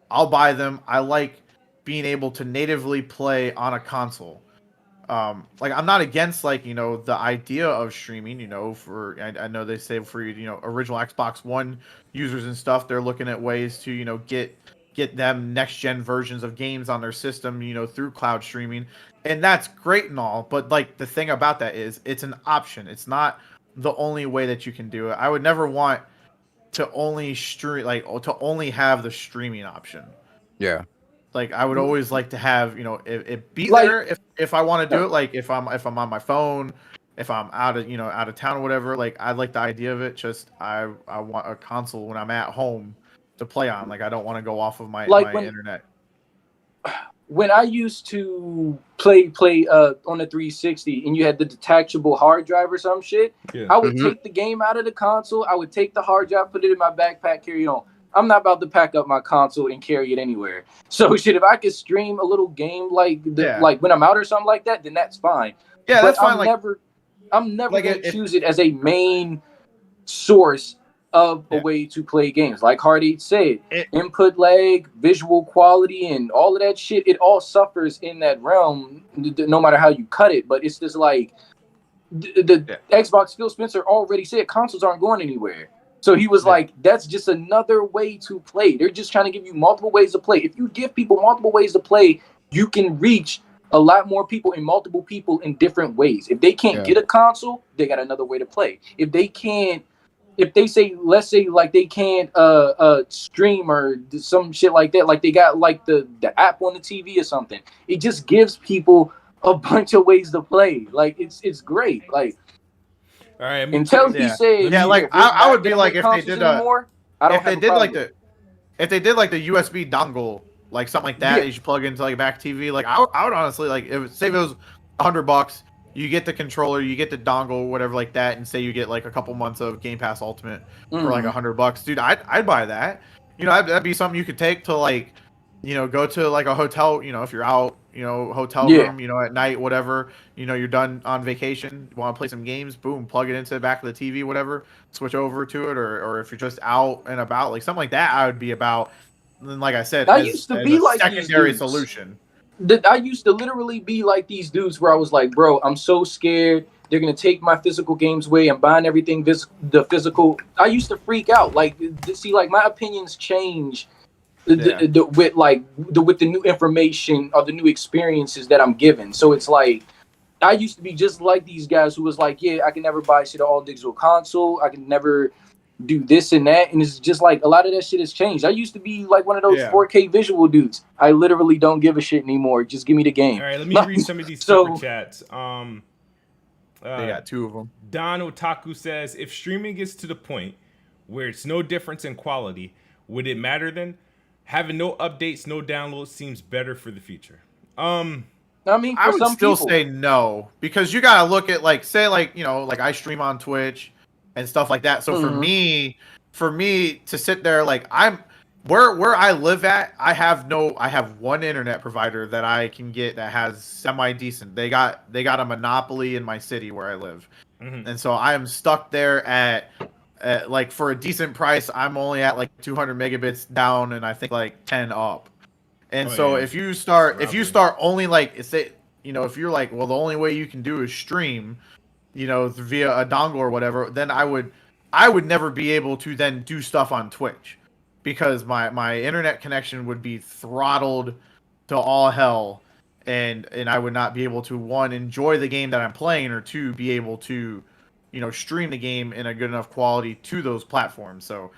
A: I'll buy them. I like being able to natively play on a console. Like I'm not against like the idea of streaming. For I know they say for original Xbox One users and stuff, they're looking at ways to get them next gen versions of games on their system through cloud streaming, and that's great and all. But like the thing about that is it's an option. It's not the only way that you can do it. I would never want to only only have the streaming option.
C: Yeah.
A: Like I would always like to have, it be like, there if I want to do it. Like if I'm on my phone, if I'm out of town or whatever. Like I like the idea of it. Just I want a console when I'm at home to play on. Like I don't want to go off of my internet.
B: When I used to play on the 360 and you had the detachable hard drive or some shit, I would take the game out of the console. I would take the hard drive, put it in my backpack, carry it on. I'm not about to pack up my console and carry it anywhere. So shit, if I could stream a little game like when I'm out or something like that, then that's fine.
A: Yeah, that's fine.
B: I'm never gonna choose it as a main source of a way to play games. Like Hard 8 said, input lag, visual quality, and all of that shit, it all suffers in that realm, no matter how you cut it. But it's just like the Xbox, Phil Spencer already said consoles aren't going anywhere. So he was like, that's just another way to play. They're just trying to give you multiple ways to play. If you give people multiple ways to play, you can reach a lot more people and multiple people in different ways. If they can't get a console, they got another way to play. If they can't, let's say like they can't stream or some shit like that, like they got like the app on the TV or something, it just gives people a bunch of ways to play. Like it's great. Like,
E: all right,
B: until he said,
A: like I would be like if they did if they did like the USB dongle, like something like that, you should plug into like a back TV. Like I would honestly like say if it was $100, you get the controller, you get the dongle, whatever like that, and say you get like a couple months of Game Pass Ultimate for like $100, dude. I'd buy that, you know, that'd be something you could take to like, you know, go to like a hotel, you know, if you're out, you know, hotel room, you know, at night, whatever, you know, you're done on vacation, you want to play some games, boom, plug it into the back of the TV, whatever, switch over to it, or if you're just out and about, like something like that, I would be about. And then, like I said,
B: I
A: as
B: used to
A: a
B: be like
A: secondary
B: these dudes.
A: solution.
B: I used to literally be like these dudes where I was like, bro, I'm so scared. They're going to take my physical games away and buying everything the physical. I used to freak out. Like, see, like my opinions change with the new information or the new experiences that I'm given. So it's like, I used to be just like these guys who was like, yeah, I can never buy shit all digital console. I can never do this and that. And it's just like a lot of that shit has changed. I used to be like one of those 4K visual dudes. I literally don't give a shit anymore. Just give me the game.
E: All right, let me read some of these super chats.
A: They got 2 of them.
E: Don Otaku says, if streaming gets to the point where it's no difference in quality, would it matter then? Having no updates, no downloads seems better for the future.
B: I mean,
A: I would still say no, because you gotta look at like, say like, you know, like I stream on Twitch and stuff like that. So for me to sit there, like I'm where I live at, I have one internet provider that I can get that has semi decent. They got a monopoly in my city where I live, and so I am stuck there at like for a decent price. I'm only at like 200 megabits down, and I think like 10 up. And if you start only like you know, if you're like, well, the only way you can do is stream, you know, via a dongle or whatever, then I would never be able to then do stuff on Twitch, because my internet connection would be throttled to all hell, and I would not be able to, one, enjoy the game that I'm playing, or two, be able to, you know, stream the game in a good enough quality to those platforms. So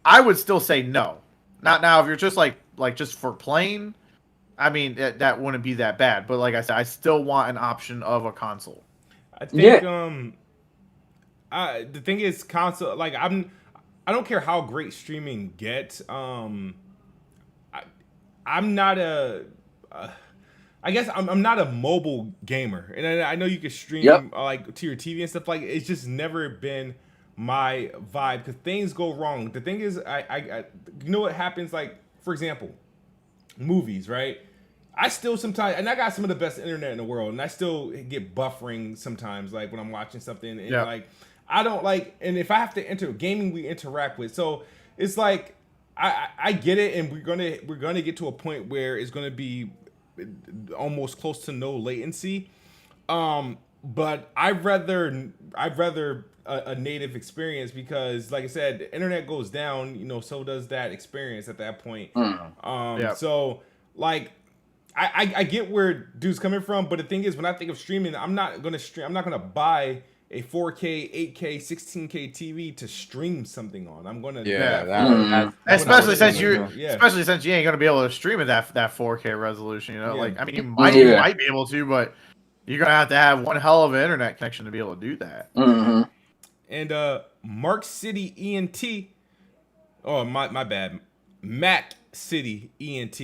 A: I would still say no. Not now, if you're just like just for playing, I mean, that wouldn't be that bad. But like I said, I still want an option of a console.
E: I think the thing is, console, like I don't care how great streaming gets. I'm not I guess I'm not a mobile gamer, and I know you can stream like to your TV and stuff. Like, it's just never been my vibe, because things go wrong. The thing is, I you know what happens? Like, for example, movies, right? I still sometimes, and I got some of the best internet in the world, and I still get buffering sometimes, like when I'm watching something, and like I don't like, and if I have to enter gaming, we interact with, so it's like I get it, and we're gonna get to a point where it's gonna be almost close to no latency, but I'd rather a native experience, because like I said, the internet goes down, you know, so does that experience at that point. So like I get where dude's coming from, but the thing is, when I think of streaming, I'm not gonna buy a 4K, 8K, 16K TV to stream something on. I'm gonna
A: especially since you ain't gonna be able to stream at that 4K resolution. You know, like, I mean, you might be able to, but you're gonna have to have one hell of an internet connection to be able to do that.
E: And Mark City ENT, oh my bad, Mac City ENT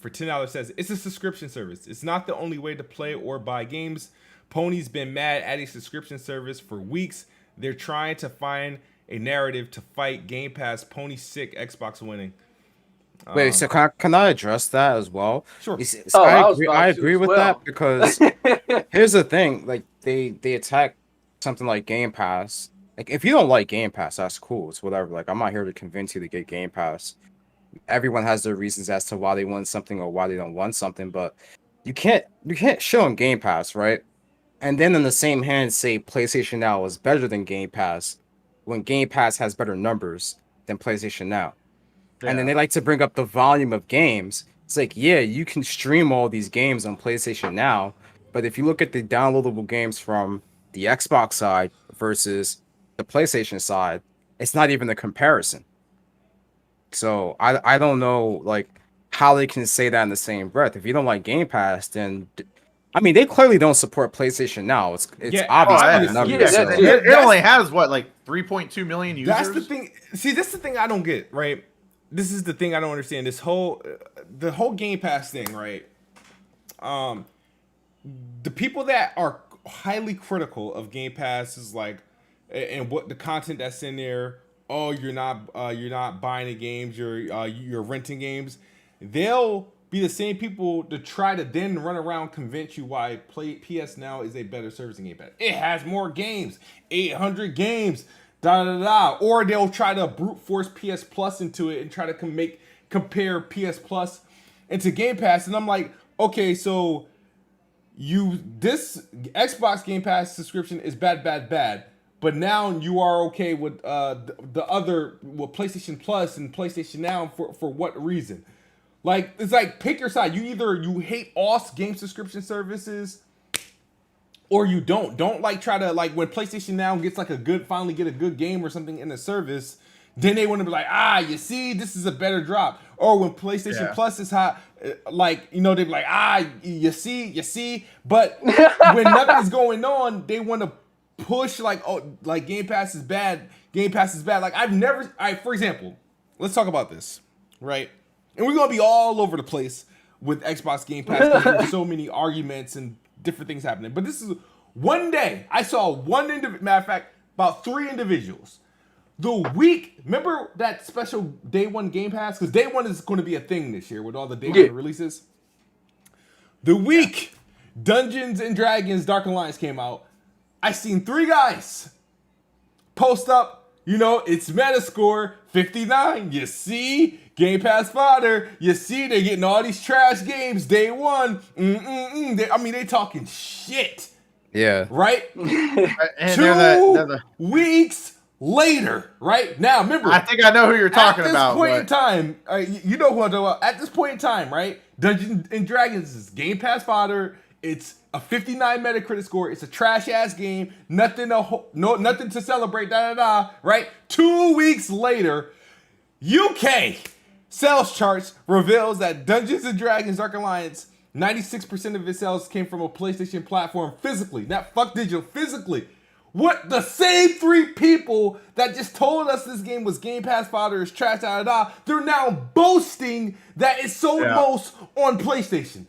E: for $10 says, it's a subscription service. It's not the only way to play or buy games. Pony's been mad at a subscription service for weeks. They're trying to find a narrative to fight Game Pass. Pony's sick, Xbox winning.
C: Wait, so can I address that as well?
E: Sure.
C: I agree with that, because here's the thing: like they attack something like Game Pass. Like, if you don't like Game Pass, that's cool. It's whatever. Like, I'm not here to convince you to get Game Pass. Everyone has their reasons as to why they want something or why they don't want something, but you can't show on Game Pass, right? And then in the same hand say PlayStation Now is better than Game Pass, when Game Pass has better numbers than PlayStation Now. And then they like to bring up the volume of games. It's like, yeah, you can stream all these games on PlayStation Now, but if you look at the downloadable games from the Xbox side versus the PlayStation side, it's not even a comparison. So I don't know, like, how they can say that in the same breath. If you don't like Game Pass, then I mean, they clearly don't support PlayStation Now. It's obvious.
A: It only has what, like 3.2 million users.
E: That's the thing. See, this is the thing I don't get, right? This is the thing I don't understand. The whole Game Pass thing, right? The people that are highly critical of Game Pass is like, and what the content that's in there, oh, you're not buying the games, you're renting games, they'll be the same people to try to then run around convince you why PS Now is a better service than Game Pass. It has more games, 800 games, da da da. Or they'll try to brute force PS Plus into it and try to compare PS Plus into Game Pass. And I'm like, okay, so this Xbox Game Pass subscription is bad. But now you are okay with the other, with PlayStation Plus and PlayStation Now for what reason? Like, it's like, pick your side. You hate all game subscription services, or you don't. Don't like try to, like, when PlayStation Now gets like finally get a good game or something in the service, then they want to be like, you see, this is a better drop. Or when PlayStation Plus is hot, like, you know, they're like, you see. But when nothing's going on, they want to push like, oh, like Game Pass is bad. Like, for example, let's talk about this, right? And we're going to be all over the place with Xbox Game Pass because there's so many arguments and different things happening. But this is one day. I saw matter of fact, about 3 individuals. Remember that special Day 1 Game Pass? Because Day 1 is going to be a thing this year with all the Day 1 releases. The week Dungeons & Dragons Dark Alliance came out, I seen 3 guys post up, it's Metascore 59. You see? Game Pass fodder. You see, they're getting all these trash games Day 1. They talking shit.
C: Yeah.
E: Right?
A: And
E: 2 weeks later, right? Now, remember.
A: I think I know who you're talking about.
E: At this point in time, you know who I'm talking about. At this point in time, right? Dungeons & Dragons is Game Pass fodder. It's a 59 Metacritic score. It's a trash-ass game. Nothing to celebrate, right? 2 weeks later, UK sales charts reveals that Dungeons & Dragons Dark Alliance, 96% of its sales came from a PlayStation platform physically. Not fuck digital, physically. What? The same 3 people that just told us this game was Game Pass fodder, is trash, they're now boasting that it's sold most on PlayStation.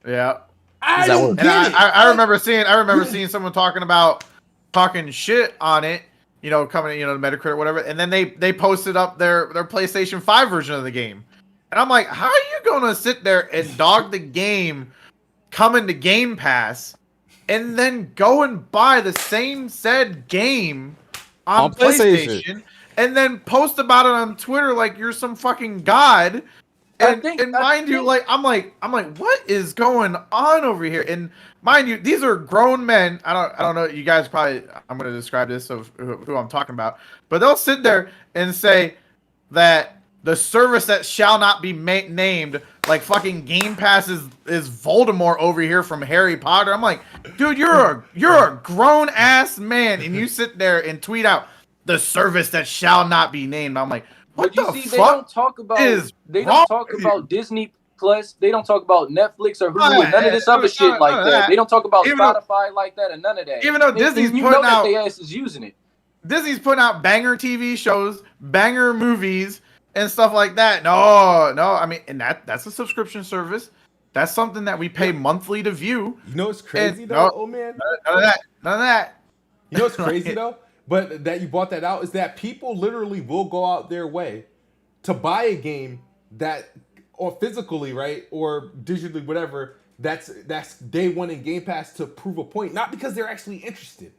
A: Yeah.
E: I don't get it.
A: I remember seeing someone talking shit on it, coming, the Metacritic or whatever, and then they posted up their PlayStation 5 version of the game. And I'm like, how are you gonna sit there and dog the game coming to Game Pass and then go and buy the same said game on PlayStation and then post about it on Twitter like you're some fucking god? And mind you, I'm like, what is going on over here? And mind you, these are grown men. I don't know. You guys probably, I'm going to describe this of who I'm talking about, but they'll sit there and say that the service that shall not be named, like fucking Game Pass is Voldemort over here from Harry Potter. I'm like, dude, you're a grown ass man, and you sit there and tweet out the service that shall not be named. I'm like, what the fuck?
B: They don't talk about Disney Plus. They don't talk about Netflix or Hulu. None of this other shit like that. They don't talk about Spotify like that and none of that.
A: Even though Disney's putting out,
B: their ass is using it.
A: Disney's putting out banger TV shows, banger movies, and stuff like that. No. I mean, and that's a subscription service. That's something that we pay monthly to view.
E: You know what's crazy though, oh man?
A: None of that.
E: You know what's crazy though? But that you bought that out is that people literally will go out their way to buy a game that, or physically, right, or digitally, whatever. That's Day 1 in Game Pass to prove a point, not because they're actually interested.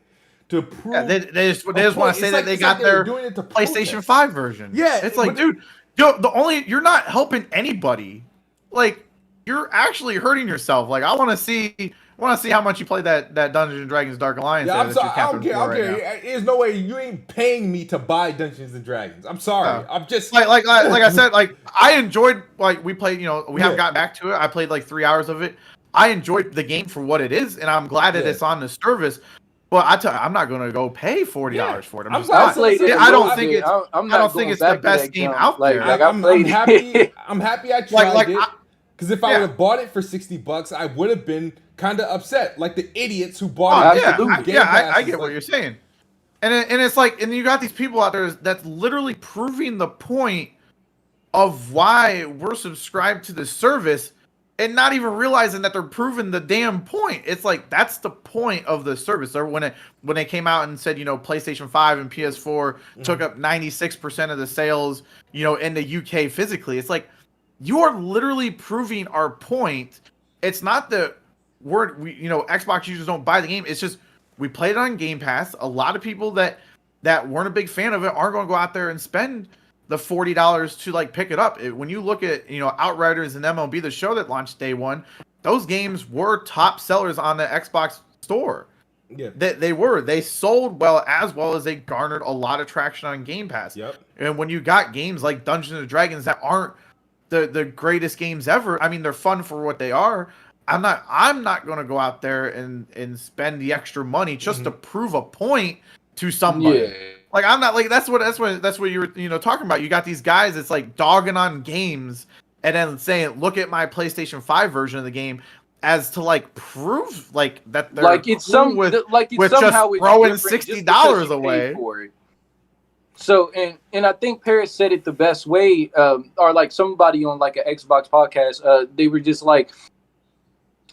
E: To prove,
A: they just want to say that they got their PlayStation 5 version.
E: Yeah,
A: it's like, dude, you're not helping anybody. Like, you're actually hurting yourself. Like, I want to see how much you play that Dungeons and Dragons Dark Alliance.
E: Yeah, I'm sorry. I don't care. There's no way you ain't paying me to buy Dungeons and Dragons. I'm sorry. I'm just
A: like I said. Like, I enjoyed, like, we played. We haven't gotten back to it. I played like 3 hours of it. I enjoyed the game for what it is, and I'm glad that it's on the service. But I'm not going to go pay $40 for it. I don't think it's the best game out there.
E: I'm happy I tried it. Because if I would have bought it for $60, I would have been kind of upset, like the idiots who bought it.
A: I get what you're saying, and it's like, and you got these people out there that's literally proving the point of why we're subscribed to the service and not even realizing that they're proving the damn point. It's like that's the point of the service. So when they came out and said, PlayStation 5 and PS4 took up 96% of the sales, in the UK physically, it's like you are literally proving our point. It's not that Xbox users don't buy the game. It's just we played it on Game Pass. A lot of people that weren't a big fan of it aren't going to go out there and spend the $40 to pick it up. When you look at Outriders and MLB The Show that launched day one, those games were top sellers on the Xbox store.
E: Yeah,
A: they sold well as they garnered a lot of traction on Game Pass.
E: Yep.
A: And when you got games like Dungeons and Dragons that aren't the greatest games ever, I mean they're fun for what they are. I'm not going to go out there and spend the extra money just to prove a point to somebody.
B: Yeah.
A: I'm not that's what you were talking about. You got these guys that's dogging on games and then saying, "Look at my PlayStation 5 version of the game," as to prove that they're
B: it's somehow
A: just throwing $60 away.
B: For it. So and I think Paris said it the best way, or somebody on an Xbox podcast, they were just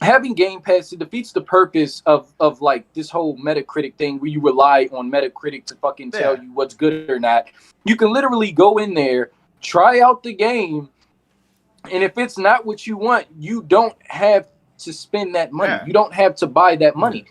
B: having Game Pass, it defeats the purpose of this whole Metacritic thing where you rely on Metacritic to fucking tell you what's good or not. You can literally go in there, try out the game, and if it's not what you want, you don't have to spend that money. You don't have to buy that money.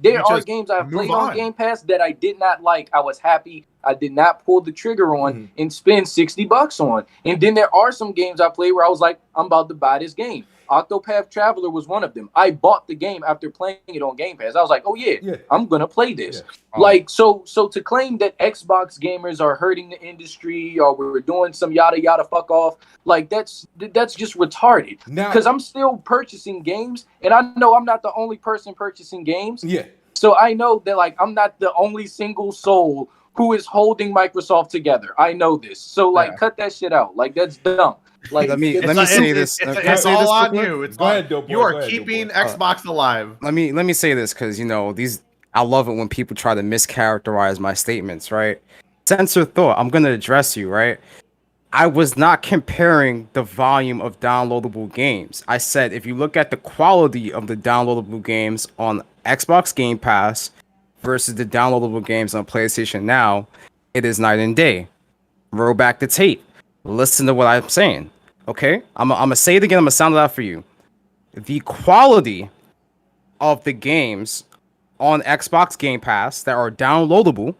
B: There are games I've played on Game Pass that I did not like. I was happy I did not pull the trigger on and spend $60 on. And then there are some games I play where I was like, I'm about to buy this game. Octopath Traveler was one of them. I bought the game after playing it on Game Pass. I was like, oh yeah. I'm gonna play this. Yeah. So to claim that Xbox gamers are hurting the industry or we're doing some yada yada fuck off, that's just retarded. Because I'm still purchasing games, and I know I'm not the only person purchasing games.
E: Yeah.
B: So I know that I'm not the only single soul who is holding Microsoft together. I know this. So cut that shit out. That's dumb.
C: Let me say this.
A: It's all on you. It's you are keeping
E: Xbox
A: Xbox alive.
C: Let me say this because I love it when people try to mischaracterize my statements, right? Censor thought. I'm gonna address you, right? I was not comparing the volume of downloadable games. I said if you look at the quality of the downloadable games on Xbox Game Pass versus the downloadable games on PlayStation Now, it is night and day. Roll back the tape. Listen to what I'm saying, okay? I'm gonna say it again. I'm gonna sound it out for you. The quality of the games on Xbox Game Pass that are downloadable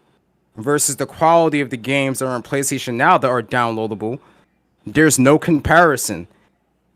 C: versus the quality of the games that are on PlayStation Now that are downloadable, there's no comparison.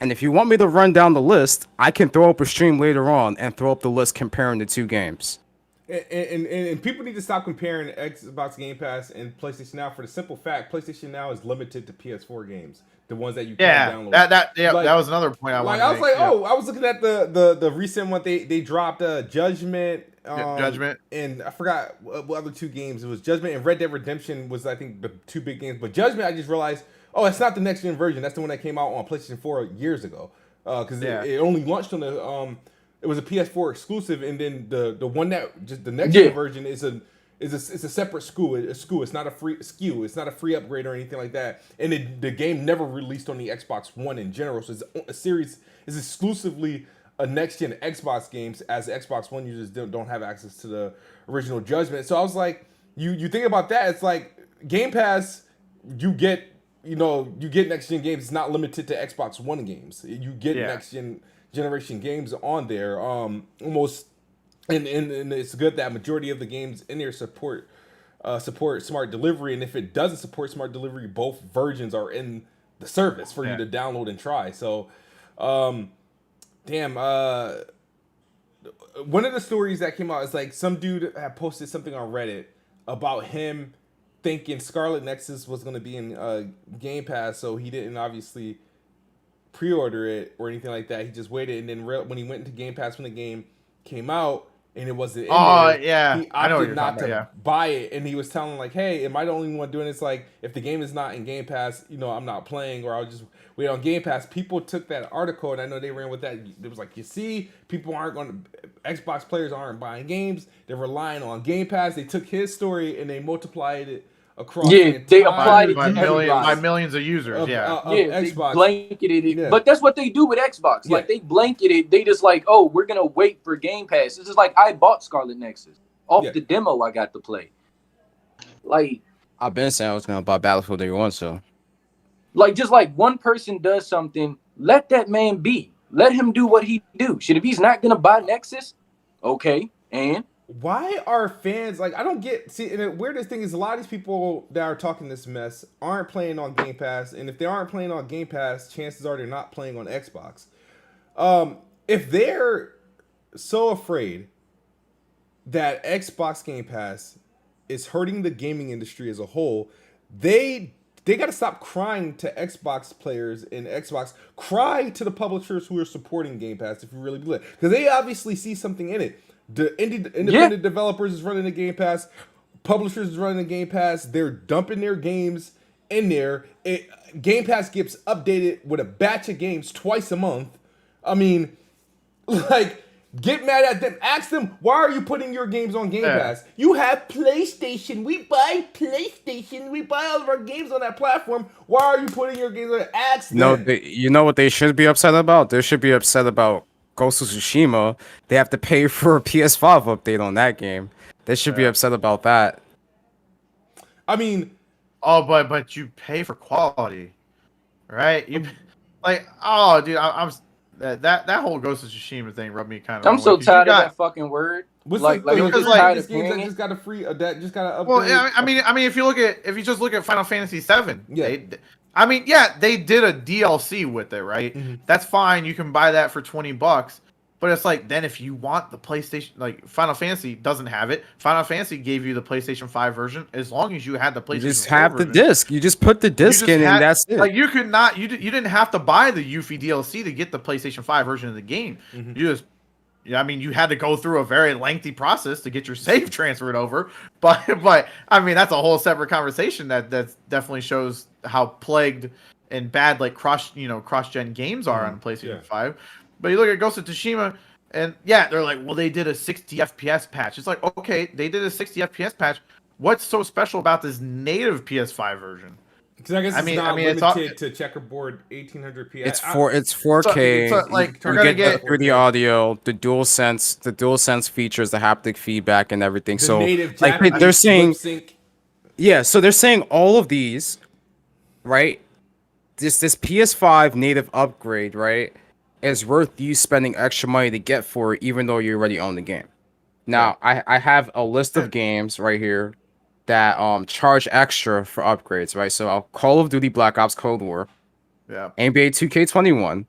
C: And if you want me to run down the list, I can throw up a stream later on and throw up the list comparing the two games.
E: And people need to stop comparing Xbox Game Pass and PlayStation Now for the simple fact PlayStation Now is limited to PS4 games, the ones that you can download.
A: That was another point I wanted to make.
E: I was looking at the recent one they dropped Judgment.
A: Judgment,
E: and I forgot what other two games it was. Judgment and Red Dead Redemption was I think the two big games. But Judgment, I just realized, it's not the next gen version. That's the one that came out on PlayStation 4 years ago. Because it only launched on the it was a PS4 exclusive, and then the one that just the next gen version is a separate SKU. It's not a free SKU. It's not a free upgrade or anything like that. And the game never released on the Xbox One in general. So it's a series is exclusively a next gen Xbox games, as Xbox One users don't have access to the original Judgment. So I was like, you think about that, it's like Game Pass, you get next gen games. It's not limited to Xbox One games. You get next generation games on there. Almost, and it's good that majority of the games in there support smart delivery. And if it doesn't support smart delivery, both versions are in the service for you to download and try. So, one of the stories that came out is some dude had posted something on Reddit about him thinking Scarlet Nexus was going to be in Game Pass, so he didn't obviously pre-order it or anything like that. He just waited, and then when he went into Game Pass when the game came out and it wasn't in there, he opted not to buy it. And he was telling hey, am I the only one doing this? If the game is not in Game Pass, I'm not playing, or I'll just wait on Game Pass. People took that article, and I know they ran with that. It was you see, Xbox players aren't buying games. They're relying on Game Pass. They took his story and they multiplied it across.
B: Yeah, they applied it
A: by
B: to everybody.
A: by millions of users.
E: Of
B: They
E: Xbox.
B: blanketed it.
E: Yeah.
B: But that's what they do with Xbox. Like they blanketed. They just like, oh, we're gonna wait for Game Pass. It's just like I bought Scarlet Nexus off the demo I got to play. Like
C: I've been saying I was gonna buy Battlefield Day 1, so
B: like just like one person does something, let that man be. Let him do what he do. Shit, if he's not gonna buy Nexus, okay, and
E: why are fans like I don't get see and the weirdest thing is a lot of these people that are talking this mess aren't playing on Game Pass, and if they aren't playing on Game Pass, chances are they're not playing on Xbox. If they're so afraid that Xbox Game Pass is hurting the gaming industry as a whole, they got to stop crying to Xbox players and Xbox. Cry to the publishers who are supporting Game Pass if you really believe it, because they obviously see something in it. The independent developers is running the Game Pass, publishers is running the Game Pass. They're dumping their games in there. Game Pass gets updated with a batch of games twice a month. I mean, like, get mad at them. Ask them, why are you putting your games on Game Pass? You have PlayStation. We buy PlayStation. We buy all of our games on that platform. Why are you putting your games on it? Ask them.
C: No, you know what they should be upset about? They should be upset about Ghost of Tsushima. They have to pay for a PS5 update on that game. They should be upset about that.
E: I mean,
A: but you pay for quality, right? You like, oh, dude, I'm that whole Ghost of Tsushima thing rubbed me kind of.
B: I'm so tired of that fucking word.
E: What's
B: like
E: because
B: tired
E: this
B: of
E: game that just got a free that just got an upgrade.
A: Well, I mean, if you just look at Final Fantasy VII, they did a DLC with it, right?
E: Mm-hmm.
A: That's fine. You can buy that for $20, but it's like then if you want the PlayStation, like Final Fantasy doesn't have it. Final Fantasy gave you the PlayStation 5 version. As long as you had the PlayStation,
C: You just have the disc. You just put the disc in, and that's it.
A: Like you could not, you didn't have to buy the Yuffie DLC to get the PlayStation 5 version of the game.
E: Mm-hmm.
A: You just. I mean, you had to go through a very lengthy process to get your save transferred over, but I mean, that's a whole separate conversation that definitely shows how plagued and bad like cross-gen games are on PlayStation 5. But you look at Ghost of Tsushima, and they're like, well, they did a 60 FPS patch. It's like, okay, they did a 60 FPS patch. What's so special about this native PS5 version?
E: Because I guess it's not limited to checkerboard 1800 p.
C: It's 4K.
A: So, like,
C: you get the 3D audio, the DualSense features, the haptic feedback, and everything.
E: The
C: so,
E: native
C: like,
E: Japanese
C: they're saying,
E: lip-sync.
C: so they're saying all of these, right? This PS5 native upgrade, right, is worth you spending extra money to get for it, even though you already own the game. Now, I have a list of games right here that charge extra for upgrades, right? So Call of Duty Black Ops Cold War, NBA 2K21,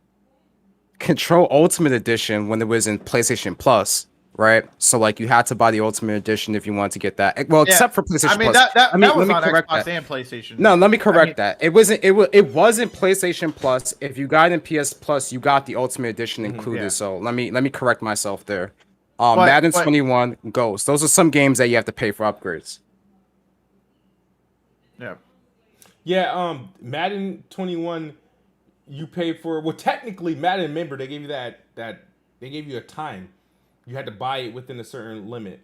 C: Control Ultimate Edition when it was in PlayStation Plus, right? So like you had to buy the Ultimate Edition if you wanted to get that. Well, except for PlayStation Plus.
A: That was on Xbox and PlayStation.
C: No, let me correct that. It wasn't PlayStation Plus. If you got in PS Plus, you got the Ultimate Edition included. So let me correct myself there. Madden 21, Ghost. Those are some games that you have to pay for upgrades.
E: Madden 21 you pay for. Well, technically Madden, remember they gave you that they gave you a time. You had to buy it within a certain limit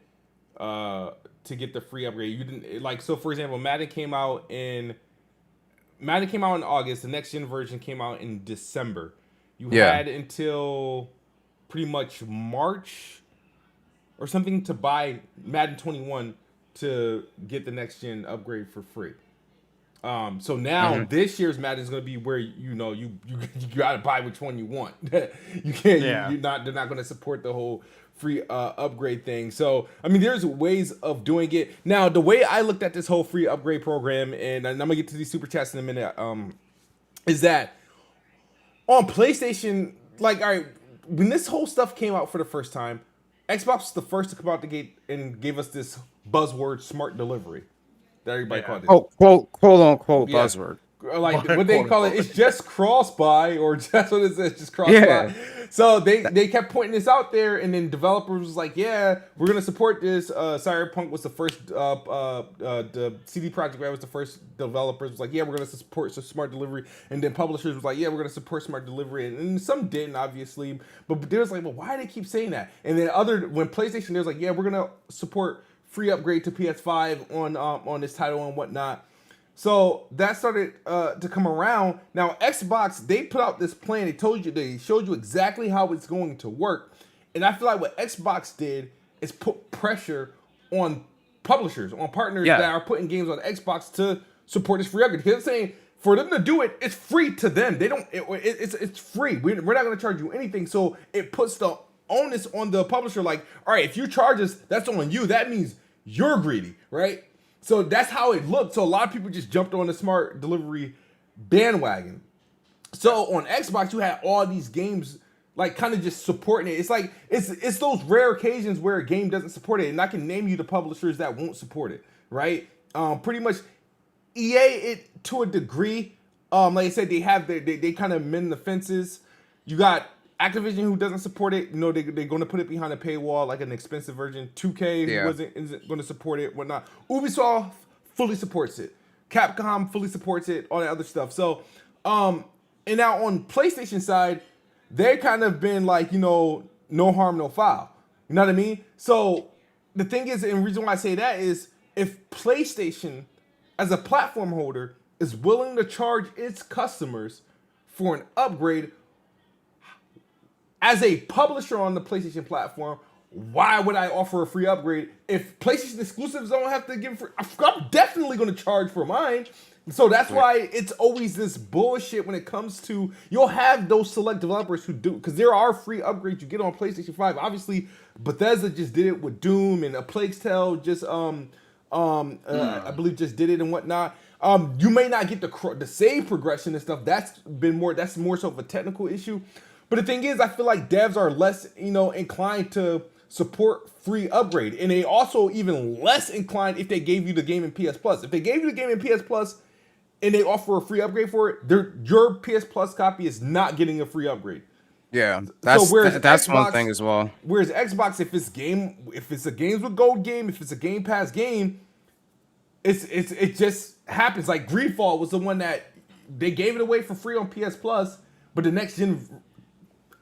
E: to get the free upgrade. You didn't like, so for example, Madden came out in August. The next gen version came out in December. You had until pretty much March or something to buy Madden 21 to get the next gen upgrade for free. So now this year's Madden is going to be where you got to buy which one you want. You can't. They're not going to support the whole free upgrade thing. So I mean, there's ways of doing it. Now, the way I looked at this whole free upgrade program, and I'm gonna get to these super chats in a minute, is that on PlayStation, like, all right, when this whole stuff came out for the first time, Xbox was the first to come out the gate and gave us this buzzword, smart delivery. That everybody called it.
C: Oh, quote unquote buzzword.
E: Like what they call it, it's just cross-buy, or just what it says, just cross-buy. So they kept pointing this out there, and then developers was like, "Yeah, we're gonna support this." Cyberpunk was the first. The CD Projekt Red was the first. Developers was like, "Yeah, we're gonna support smart delivery," and then publishers was like, "Yeah, we're gonna support smart delivery," and some didn't, obviously. But they was like, "Well, why do they keep saying that?" And then when PlayStation, they was like, "Yeah, we're gonna support free upgrade to PS5 on this title and whatnot. So that started to come around. Now Xbox, they put out this plan. They showed you exactly how it's going to work. And I feel like what Xbox did is put pressure on publishers, on partners that are putting games on Xbox to support this free upgrade. Because I'm saying for them to do it, it's free to them. They don't. It's free. We're not going to charge you anything. So it puts the onus on the publisher. Like, all right, if you charge us, that's on you. That means you're greedy, right? So that's how it looked. So a lot of people just jumped on the smart delivery bandwagon. So on Xbox, you had all these games like kind of just supporting it. It's like it's those rare occasions where a game doesn't support it, and I can name you the publishers that won't support it, right? Pretty much EA it to a degree. Like I said, they kind of mend the fences. You got Activision who doesn't support it. You know, they're going to put it behind a paywall, like an expensive version. 2K who isn't going to support it, whatnot. Ubisoft fully supports it. Capcom fully supports it. All that other stuff. So, and now on PlayStation side, they kind of been like, you know, no harm, no foul. You know what I mean? So the thing is, and the reason why I say that is, if PlayStation, as a platform holder, is willing to charge its customers for an upgrade, as a publisher on the PlayStation platform, why would I offer a free upgrade? If PlayStation exclusives don't have to give free, I'm definitely going to charge for mine. So that's why it's always this bullshit when it comes to, you'll have those select developers who do, because there are free upgrades you get on PlayStation 5. Obviously, Bethesda just did it with Doom, and A Plague's Tale just, I believe just did it and whatnot. You may not get the save progression and stuff. That's more so of a technical issue. But the thing is, I feel like devs are less, you know, inclined to support free upgrade, and they also even less inclined if they gave you the game in PS Plus. If they gave you the game in PS Plus and they offer a free upgrade for it, your PS Plus copy is not getting a free upgrade.
C: Yeah, that's Xbox, one thing as well.
E: Whereas Xbox, if it's a Games with Gold game, if it's a Game Pass game, it just happens. Like Greedfall was the one that they gave it away for free on PS Plus, but the next gen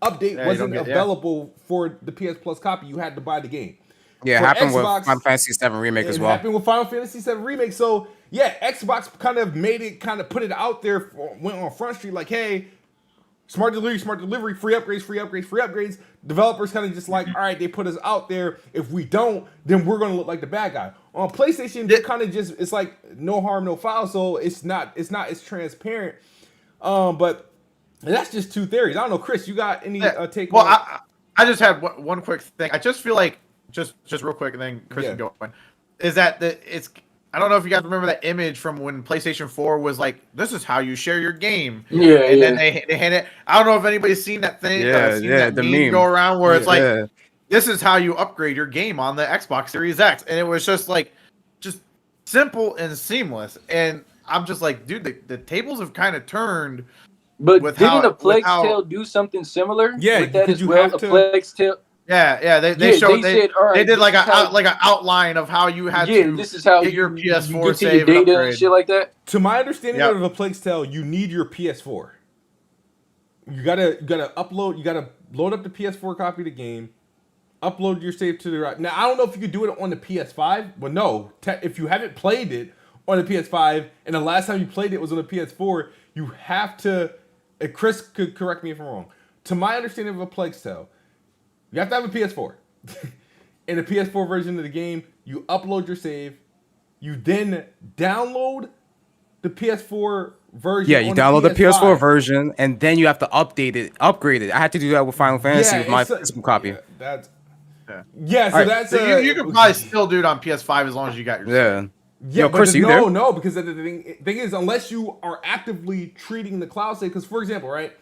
E: update wasn't available for the PS Plus copy. You had to buy the game.
C: Yeah, it happened with Final Fantasy VII Remake as well.
E: It happened with Final Fantasy VII Remake. So yeah, Xbox kind of put it out there, went on Front Street like, hey, smart delivery, free upgrades. Developers kind of just like, all right, they put us out there. If we don't, then we're gonna look like the bad guy. On PlayStation, they kind of just, it's like no harm, no foul. So it's not as transparent. But that's just two theories. I don't know, Chris, you got any take?
A: Well, I just had one quick thing. I just feel like just real quick, and then Chris can go on. Is that it's? I don't know if you guys remember that image from when PlayStation 4 was like, "This is how you share your game." Then they hand it. I don't know if anybody's seen that thing. That the meme go around where it's like, "This is how you upgrade your game on the Xbox Series X," and it was just like, just simple and seamless. And I'm just like, dude, the tables have kind of turned.
B: But didn't A Plague's Tale do something similar?
E: Yeah,
B: with that as well. A Plague's Tale.
A: Yeah, they showed they did like an outline of how you had to
B: this is how
A: get your PS4
B: save your data
A: upgrade.
B: And shit like that.
E: To my understanding of A Plague's Tale, you need your PS4. You gotta upload. You gotta load up the PS4 copy of the game, upload your save to the right. Now I don't know if you could do it on the PS5, but no, if you haven't played it on the PS5 and the last time you played it was on the PS4, you have to. And Chris could correct me if I'm wrong. To my understanding of A Plague's Tale, you have to have a PS4. In the PS4 version of the game, you upload your save. You then download the PS4 version.
C: Yeah, you download the PS4 version, and then you have to upgrade it. I had to do that with Final Fantasy with my physical copy.
E: So that's
A: you can probably still do it on PS5 as long as you got your save.
E: Yeah,
C: Yo, Chris,
E: no, because the thing is, unless you are actively treating the cloud save, because for example, right,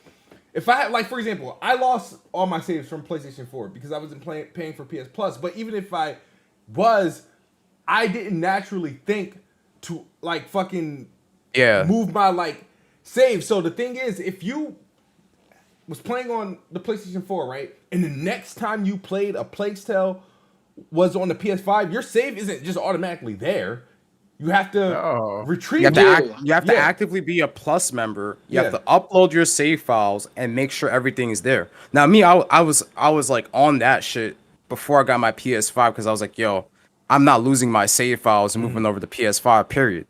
E: if I had, for example, I lost all my saves from PlayStation 4 because I wasn't paying for PS Plus, but even if I didn't naturally think to move my save. So the thing is, if you was playing on the PlayStation 4, right, and the next time you played A Plague's Tale was on the PS5, your save isn't just automatically there. You have to retrieve.
C: You have to actively be a Plus member. You have to upload your save files and make sure everything is there. Now, me, I was like on that shit before I got my PS5 because I was like, yo, I'm not losing my save files and moving over to PS5. Period.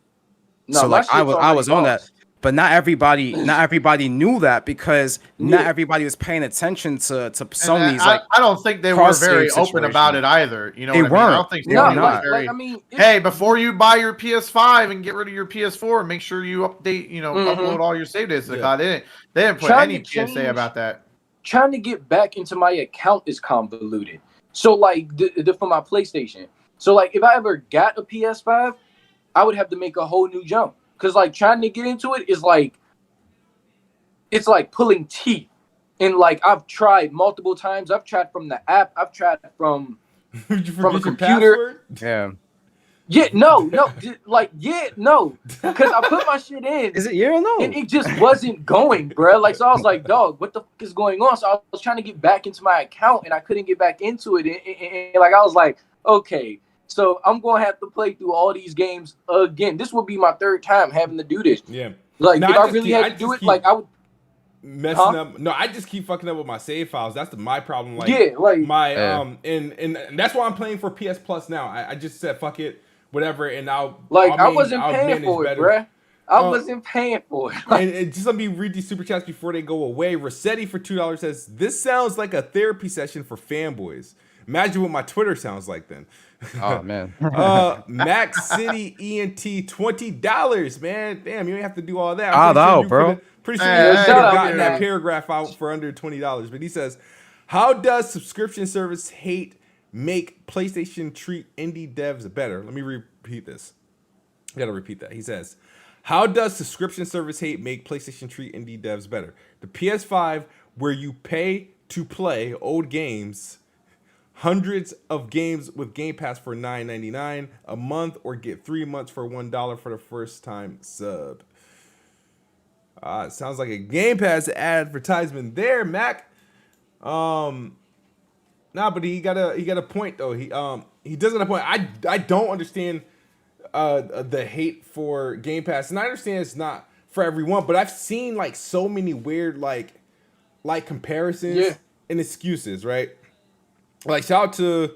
B: No,
C: So like I was on that. But not everybody knew that because not everybody was paying attention to Sony's
A: I don't think they were very open about it either. You know,
C: they
A: what
C: weren't.
A: I don't think Sony was very.
B: Like, I mean,
A: hey, before you buy your PS5 and get rid of your PS4, make sure you update. You know, upload all your save data. They didn't put any PSA about that.
B: Trying to get back into my account is convoluted. So like for my PlayStation. So like if I ever got a PS5, I would have to make a whole new jump. Cause like trying to get into it is like, it's like pulling teeth, and like I've tried multiple times. I've tried from the app. I've tried from a computer.
C: Yeah.
B: No. Cause I put my shit in.
C: Is it or no?
B: And it just wasn't going, bro. Like so, I was like, dog, what the fuck is going on? So I was trying to get back into my account, and I couldn't get back into it. And like I was like, okay. So I'm gonna have to play through all these games again. This will be my third time having to do this.
E: Yeah.
B: Like if I really had to do it, like I would
E: messing up. No, I just keep fucking up with my save files. That's my problem. Like my and that's why I'm playing for PS Plus now. I just said fuck it, whatever, and I
B: wasn't paying for it, bruh. I wasn't paying for it.
E: And just let me read these super chats before they go away. Rossetti for $2 says, "This sounds like a therapy session for fanboys. Imagine what my Twitter sounds like then."
C: Oh man.
E: Max City ENT $20, man. Damn, you don't have to do all that.
C: Bro.
E: Pretty sure you could have gotten that paragraph out for under $20. But he says, "How does subscription service hate make PlayStation treat indie devs better?" Let me repeat this. I gotta repeat that. He says, "How does subscription service hate make PlayStation treat indie devs better? The PS5, where you pay to play old games, hundreds of games with Game Pass for $9.99 a month, or get 3 months for $1 for the first time sub." It sounds like a Game Pass advertisement there, Mac. But he got a point though. He does got a point. I don't understand the hate for Game Pass, and I understand it's not for everyone, but I've seen like so many weird like comparisons and excuses, right? Like shout out to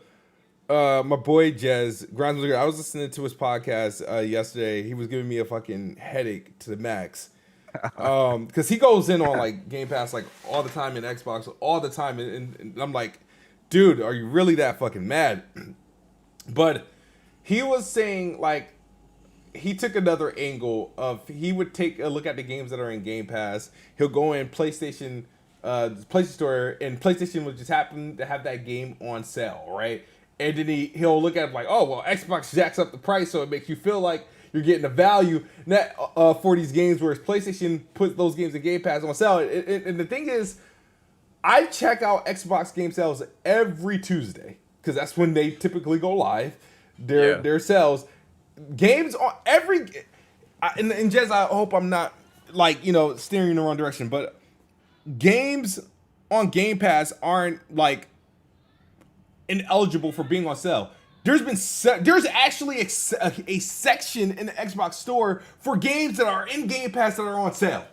E: my boy Jez Grimes. I was listening to his podcast yesterday. He was giving me a fucking headache to the max, because he goes in on like Game Pass like all the time in Xbox all the time, and I'm like, dude, are you really that fucking mad? But he was saying like he took another angle of he would take a look at the games that are in Game Pass. He'll go in PlayStation Store, and PlayStation would just happen to have that game on sale, right? And then he'll look at it like, oh well, Xbox jacks up the price, so it makes you feel like you're getting a value net for these games, whereas PlayStation puts those games in Game Pass on sale. And the thing is, I check out Xbox game sales every Tuesday because that's when they typically go live. Their sales games on every. And Jez, I hope I'm not like steering in the wrong direction, but games on Game Pass aren't like ineligible for being on sale. There's actually a section in the Xbox store for games that are in Game Pass that are on sale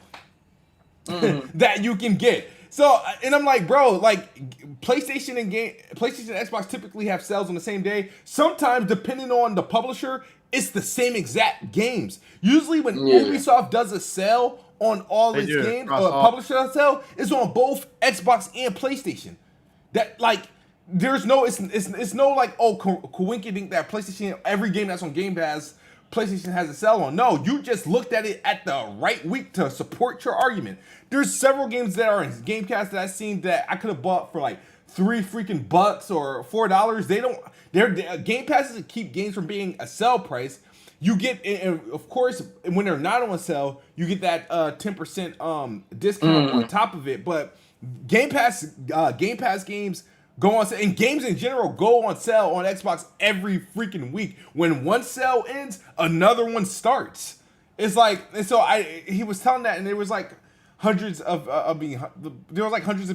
E: that you can get. So, and I'm like, bro, like PlayStation and Xbox typically have sales on the same day. Sometimes, depending on the publisher, it's the same exact games. Usually, when Ubisoft does a sale on all its games, publisher sale is on both Xbox and PlayStation. That like, there's no, it's no like, oh, coincidence that PlayStation, every game that's on Game Pass, PlayStation has a sell on. No, you just looked at it at the right week to support your argument. There's several games that are in Game Pass that I've seen that I could have bought for like $3 freaking bucks or $4. They don't. Their Game Passes keep games from being a sell price. You get, and of course, when they're not on sale, you get that 10% discount on top of it. But Game Pass games go on sale, and games in general go on sale on Xbox every freaking week. When one sale ends, another one starts. It's like, and so he was telling that, and there was like hundreds of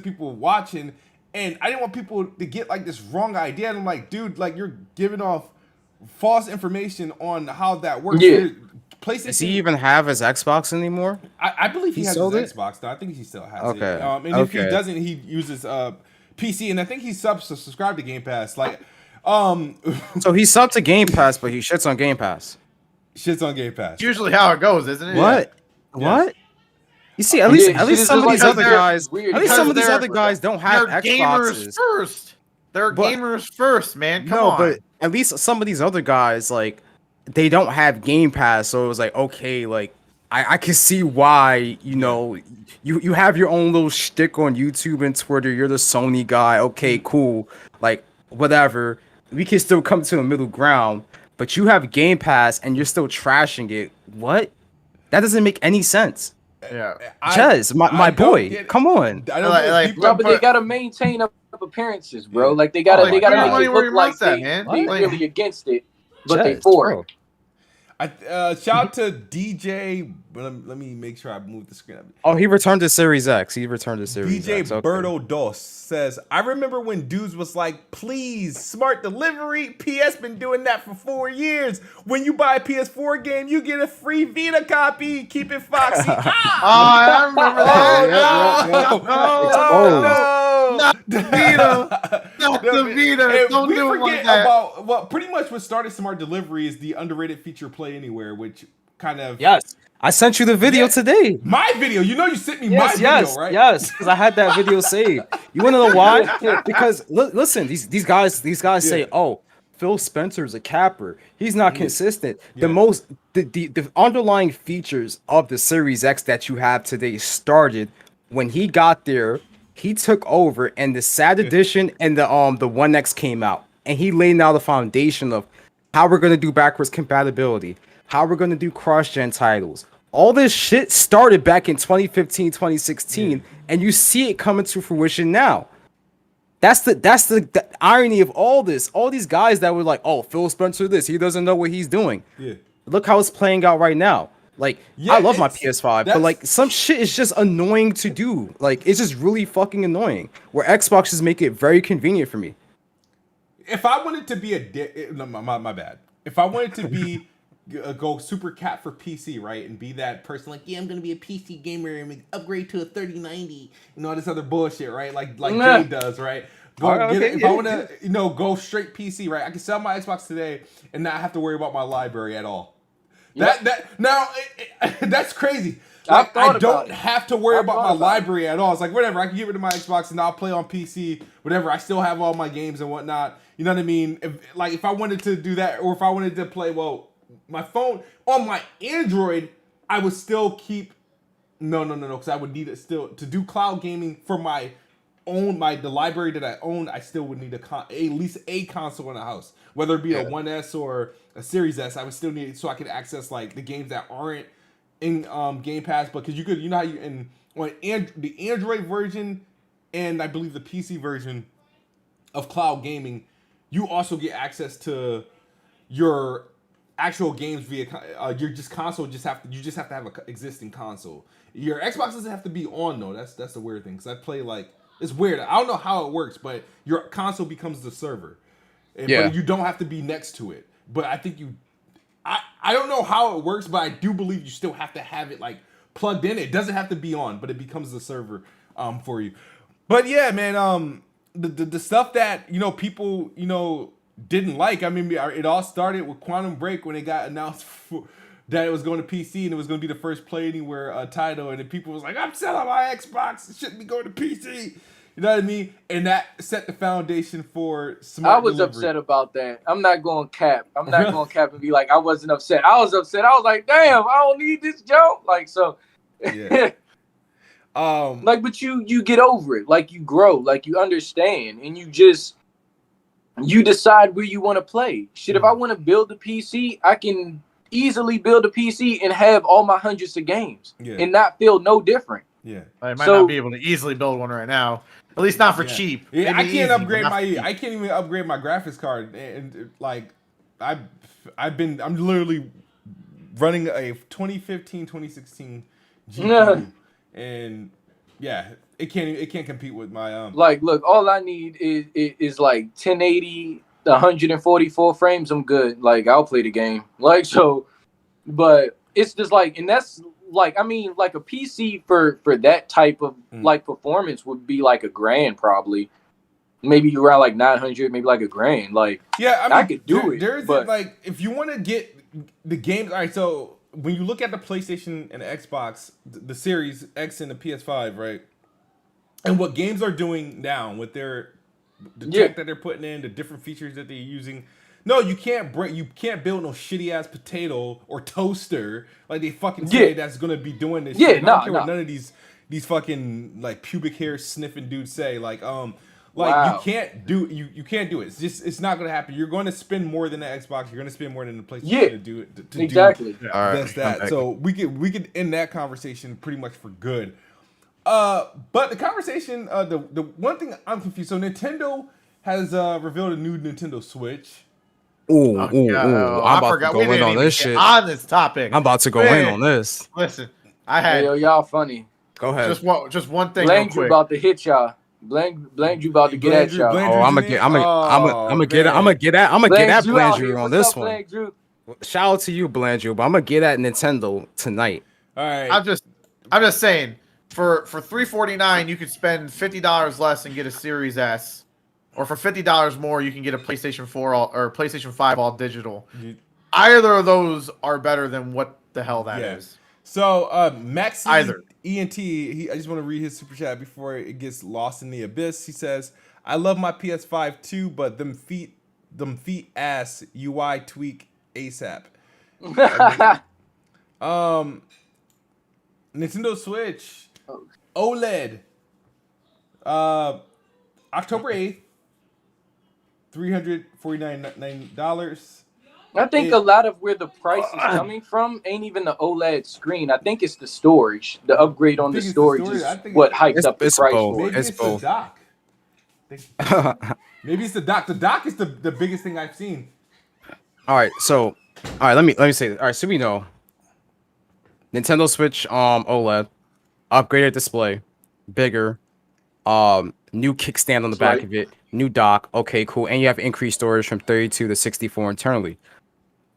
E: people watching, and I didn't want people to get like this wrong idea. And I'm like, dude, like you're giving off false information on how that works.
B: Yeah.
E: PlayStation.
C: Does he even have his Xbox anymore?
E: I believe he has his Xbox now. I think he still has it. And if he doesn't, he uses PC, and I think he's subscribed to Game Pass. Like,
C: So he's subbed to Game Pass, but he shits on Game Pass.
E: Shits on Game Pass.
A: It's usually how it goes, isn't it?
C: What?
A: Yeah.
C: What? You see, at least some of these other guys, don't have
A: they're
C: Xboxes.
A: Gamers first. They're gamers first, man. Come on.
C: But at least some of these other guys, like, they don't have Game Pass, so it was like, okay, like, I can see why, you know, you have your own little shtick on YouTube and Twitter. You're the Sony guy. Okay, cool. Like, whatever. We can still come to a middle ground, but you have Game Pass and you're still trashing it. What? That doesn't make any sense.
A: Yeah.
C: Ches, my boy, come on.
E: I don't
B: but they gotta maintain up appearances, bro. Like they gotta make it look like they really against it, but they for it.
E: Shout out to DJ. Let me make sure I move the screen up.
C: Oh, he returned to Series X. DJ
E: X. Berto Dos says, I remember when dudes was like, please, smart delivery. PS been doing that for 4 years. When you buy a PS4 game, you get a free Vita copy. Keep it foxy.
A: I remember that.
E: No.
A: Not the Vita. Not the Vita. Don't do it like that.
E: About what pretty much what started smart delivery is the underrated feature Play Anywhere, which kind of
C: I sent you the video today.
E: My video. You know you sent me my video, right?
C: Yes, because I had that video saved. You want to know why? Because listen, these guys say, oh, Phil Spencer's a capper. He's not consistent. The underlying features of the Series X that you have today started when he got there. He took over, and the SAT edition and the One X came out, and he laid out the foundation of how we're gonna do backwards compatibility, how we're gonna do cross-gen titles. All this shit started back in 2015, 2016, and you see it coming to fruition now. That's the irony of all this. All these guys that were like, oh, Phil Spencer this, he doesn't know what he's doing. Yeah. Look how it's playing out right now. Like, I love my PS5, but like some shit is just annoying to do. Like, it's just really fucking annoying. Where Xbox just make it very convenient for me.
E: If I wanted to be my bad. If I wanted to be go super cat for PC, right, and be that person like, yeah, I'm gonna be a PC gamer and upgrade to a 3090 and all this other bullshit, right? Like Jay does, right? If I want to, go straight PC, right? I can sell my Xbox today and not have to worry about my library at all. That's crazy. Like, I don't have to worry about my library at all. It's like, whatever, I can get rid of my Xbox and I'll play on PC, whatever. I still have all my games and whatnot. You know what I mean? If I wanted to do that, or if I wanted to play, my phone on my Android, I would still keep. No, because I would need it still to do cloud gaming for my own, the library that I own. I still would need at least a console in the house, whether it be a 1S or a Series S. I would still need it so I could access like the games that aren't in Game Pass. Because you could, how you the Android version and I believe the PC version of cloud gaming, you also get access to your actual games via your console. You just have to have an existing console. Your Xbox doesn't have to be on though. That's the weird thing, because I play it's weird. I don't know how it works, but your console becomes the server, but you don't have to be next to it. But I think I don't know how it works, but I do believe you still have to have it plugged in. It doesn't have to be on, but it becomes the server for you. But yeah, man, the stuff that people didn't like. I mean, it all started with Quantum Break when it got announced that it was going to PC and it was going to be the first Play Anywhere title, and then people was like, "I'm selling my Xbox. It shouldn't be going to PC." You know what I mean? And that set the foundation for smart delivery.
B: Upset about that. I'm not going cap. I'm not going cap and be like, I wasn't upset. I was upset. I was like, damn, I don't need this jump. Yeah. But you get over it. You grow. You understand, and you decide where you want to play. Shit, if I want to build a PC, I can easily build a PC and have all my hundreds of games and not feel no different.
A: Yeah, I might not be able to easily build one right now. At least not for cheap.
E: Yeah, I can't I can't even upgrade my graphics card, and I'm literally running a 2015, 2016 GPU, and it can't compete with my
B: look, all I need is 1080, 144 frames. I'm good. I'll play the game. But it's just and that's a PC for that type of performance would be $1,000 probably. maybe around like 900, maybe like $1,000. Like,
E: yeah, I mean,
B: I could do it.
E: There's
B: but
E: like, if you want to get the games, all right. So when you look at the PlayStation and the Xbox, the Series X and the PS5, right, and what games are doing now with the tech that they're putting in, the different features that they're using. No, you can't build no shitty ass potato or toaster like they fucking say that's gonna be doing this. Shit. I don't care what none of these fucking like pubic hair sniffing dudes say. Like you can't do it. It's not gonna happen. You're going to spend more than the Xbox. You're gonna spend more than the PlayStation to do it.
B: Exactly.
E: That. So we could end that conversation pretty much for good. But the conversation, the one thing I'm confused. So Nintendo has revealed a new Nintendo Switch.
C: I forgot
A: we didn't even get on this topic.
C: I'm about to go in on this.
A: Listen, I had
B: y'all funny.
C: Go ahead.
A: Just one thing.
B: Blank Drew about to hit y'all. Blank Drew about to get at y'all.
C: I'm gonna get at Bland Drew on this one. Shout out to you, Bland Drew, but I'm gonna get at Nintendo tonight.
E: All right.
A: I'm just saying, for $349, you could spend $50 less and get a Series S. Or for $50 more, you can get a PlayStation 4 or PlayStation 5 all digital. Either of those are better than what the hell that is.
E: So Max ENT, I just want to read his super chat before it gets lost in the abyss. He says, "I love my PS5 too, but them feet ass UI tweak ASAP." Nintendo Switch OLED, October 8th. $349.
B: I think a lot of where the price is coming from ain't even the OLED screen. I think it's the storage. The upgrade on the storage is what hyped up the price for it.
E: Maybe it's the dock. Maybe it's the dock. The dock is the biggest thing I've seen.
C: All right, let me say this. All right, so we know Nintendo Switch OLED, upgraded display, bigger, new kickstand on the back of it. New dock, okay, cool, and you have increased storage from 32 to 64 internally.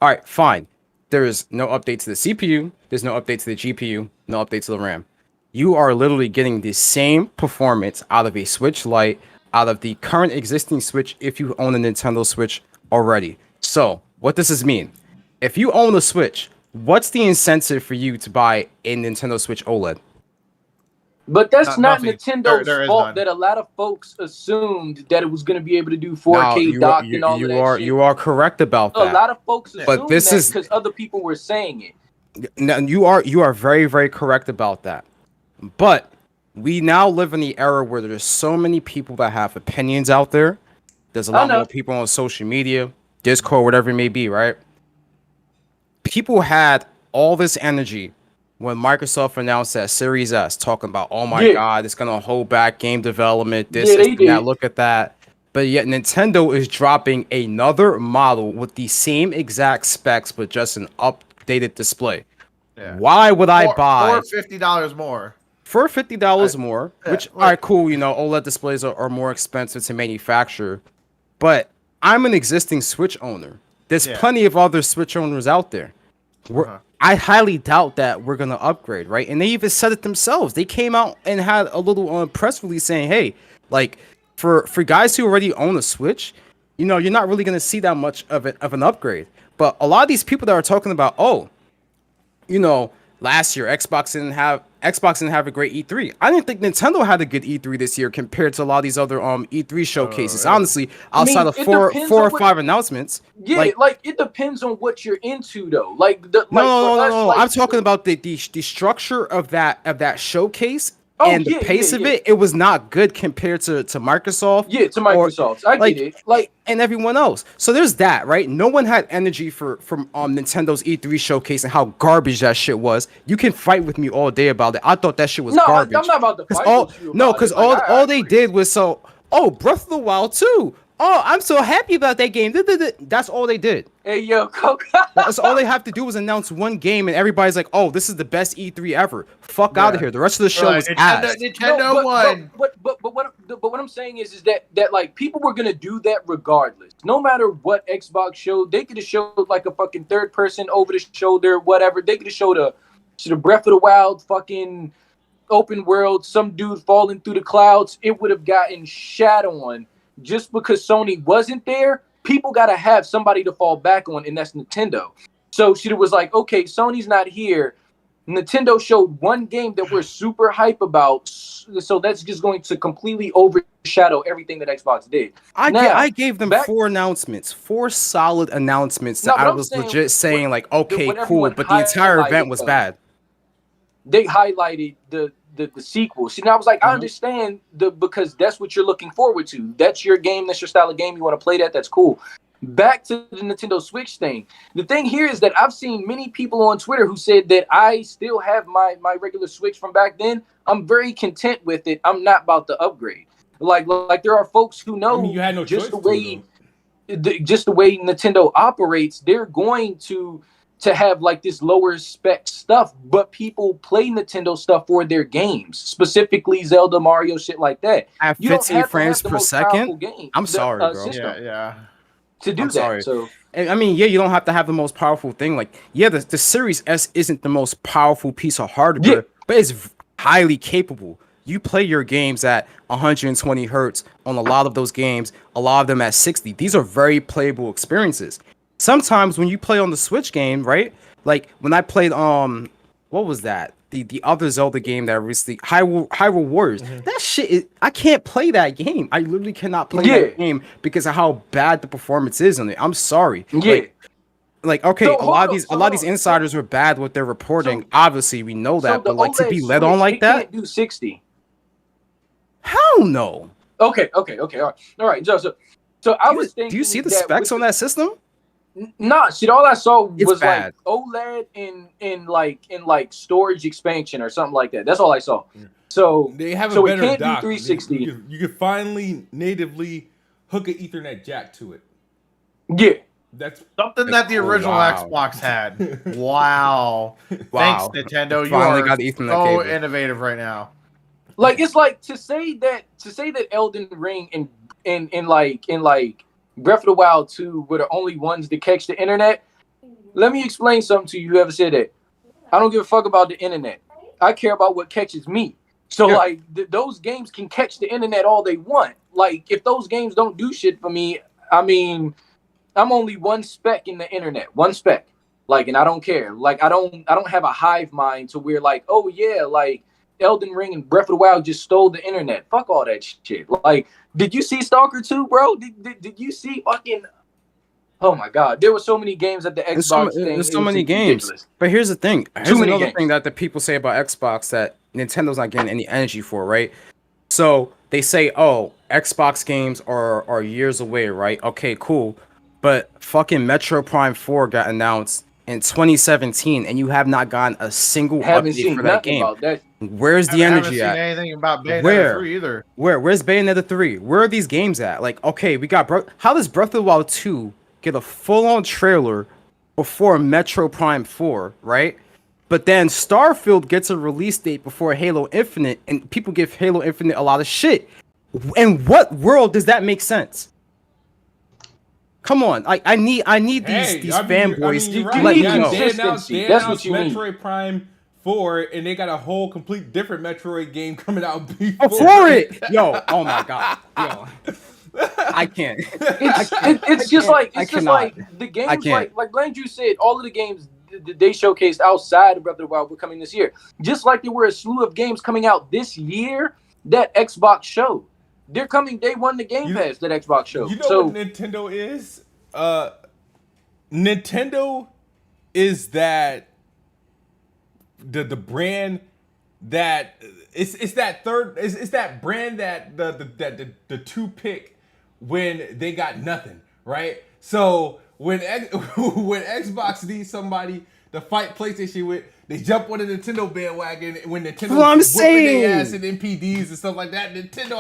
C: All right, fine. There is no update to the CPU. There's no update to the GPU. No update to the RAM. You are literally getting the same performance out of a Switch Lite, out of the current existing Switch if you own a Nintendo Switch already. So, what does this mean? If you own a Switch, what's the incentive for you to buy a Nintendo Switch OLED?
B: But that's not Nintendo's fault that a lot of folks assumed that it was going to be able to do 4K dock and all of that shit.
C: You are correct about that.
B: A lot of folks assumed that because other people were saying it.
C: Now, you are very, very correct about that. But we now live in the era where there's so many people that have opinions out there. There's a lot more people on social media, Discord, whatever it may be, right? People had all this energy when Microsoft announced that Series S, talking about, oh my God, it's going to hold back game development, that, look at that. But yet Nintendo is dropping another model with the same exact specs, but just an updated display. Yeah. Why would I buy...
A: For $50 more.
C: For $50 more, which, all right, cool, you know, OLED displays are more expensive to manufacture. But I'm an existing Switch owner. There's plenty of other Switch owners out there. I highly doubt that we're going to upgrade, right? And they even said it themselves. They came out and had a little press release saying, hey, like, for guys who already own a Switch, you know, you're not really going to see that much of an upgrade. But a lot of these people that are talking about, oh, you know, last year Xbox didn't have a great E3. I didn't think Nintendo had a good E3 this year compared to a lot of these other E3 showcases. Honestly, outside of four or five announcements.
B: Yeah, like it depends on what you're into though.
C: No. I'm talking about the structure of that showcase. And the pace of it was not good compared to Microsoft.
B: Yeah, to Microsoft. I get it.
C: And everyone else. So there's that, right? No one had energy from Nintendo's E3 showcase and how garbage that shit was. You can fight with me all day about it. I thought that shit was garbage.
B: I'm not about to fight with you.
C: No, because all they did was Breath of the Wild 2. Oh, I'm so happy about that game. That's all they did.
B: Hey, yo, Coco.
C: That's all they have to do was announce one game, and everybody's like, "Oh, this is the best E3 ever." Fuck out of here. The rest of the show was ass.
B: Nintendo won. But what I'm saying is that like people were gonna do that regardless. No matter what Xbox showed, they could have showed like a fucking third person over the shoulder, whatever. They could have showed a Breath of the Wild fucking open world, some dude falling through the clouds. It would have gotten shat on. just because Sony wasn't there, people got to have somebody to fall back on, and that's Nintendo. So she was like, okay, Sony's not here. Nintendo showed one game that we're super hype about, so that's just going to completely overshadow everything that Xbox did.
C: I gave them 4 announcements, 4 solid announcements that I was legit saying like, okay, cool, but the entire event was bad.
B: They highlighted the sequel. See, now I was like, I understand because that's what you're looking forward to. That's your game. That's your style of game. You want to play that. That's cool. Back to the Nintendo Switch thing. The thing here is that I've seen many people on Twitter who said that I still have my regular Switch from back then. I'm very content with it. I'm not about to upgrade. Like there are folks who know
E: you had no
B: just
E: choice
B: just the way Nintendo operates. They're going to have like this lower spec stuff, but people play Nintendo stuff for their games, specifically Zelda, Mario, shit like that.
C: At 15 frames per second. I'm sorry, bro.
A: Yeah.
B: To do
C: I'm
B: that.
C: sorry.
B: So
C: I mean, yeah, you don't have to have the most powerful thing. Like, yeah, the Series S isn't the most powerful piece of hardware, but it's highly capable. You play your games at 120 hertz on a lot of those games, a lot of them at 60. These are very playable experiences. Sometimes when you play on the Switch game, right? Like when I played what was that? The other Zelda game that recently Hyrule Warriors. That shit is, I can't play that game. I literally cannot play that game because of how bad the performance is on it. I'm sorry. Like okay,
B: So,
C: a lot of these insiders were bad with their reporting. Obviously, we know that, but like to be led on like that,
B: can't do 60.
C: Hell no.
B: Okay. All right. So I was thinking.
C: Do you see the specs on that system?
B: Nah, shit. All I saw was
C: bad.
B: like OLED in like storage expansion or something like that. That's all I saw. So
E: they have
B: so
E: a better
B: it can't
E: dock.
B: do 360.
E: You can finally natively hook an Ethernet jack to it.
B: Yeah.
E: That's
A: something that the original Xbox had. Wow. Thanks, Nintendo. You are so innovative right now.
B: Like it's like to say that Elden Ring and like Breath of the Wild 2 were the only ones that catch the internet. Let me explain something to you. Whoever said that? I don't give a fuck about the internet. I care about what catches me. So like those games can catch the internet all they want. Like if those games don't do shit for me, I mean, I'm only one speck in the internet, one speck. Like, and I don't care. Like I don't have a hive mind to where like, oh yeah, like Elden Ring and Breath of the Wild just stole the internet. Fuck all that shit. Like, did you see Stalker 2, bro? Did you see fucking? Oh my God, there were so many games at the Xbox thing.
C: There's so many games. Ridiculous. But here's the thing. Here's another thing that the people say about Xbox that Nintendo's not getting any energy for, right? So they say, oh, Xbox games are years away, right? Okay, cool. But fucking Metro Prime 4 got announced in 2017, and you have not gotten a single update for that game. Where's the energy at?
A: I haven't seen anything about Bayonetta 3 either.
C: Where's Bayonetta 3? Where are these games at? Like, okay, we got how does Breath of the Wild 2 get a full-on trailer before Metro Prime 4, right? But then Starfield gets a release date before Halo Infinite, and people give Halo Infinite a lot of shit. In what world does that make sense? Come on, I need these fanboys to let me know.
E: They announced Metroid Prime 4, and they got a whole complete different Metroid game coming out
C: before it. Yo, oh my God, yo, I can't.
B: It's just like the games like Blandrew said, all of the games they showcased outside of Breath of the Wild were coming this year. Just like there were a slew of games coming out this year that Xbox showed. They're coming day one to Game Pass that Xbox showed.
E: You know what Nintendo is? Nintendo is that the brand that it's that brand that the two pick when they got nothing, right? So when Xbox needs somebody to fight PlayStation with, they jump on the Nintendo bandwagon. When Nintendo's whipping their ass in MPDs and stuff like that, Nintendo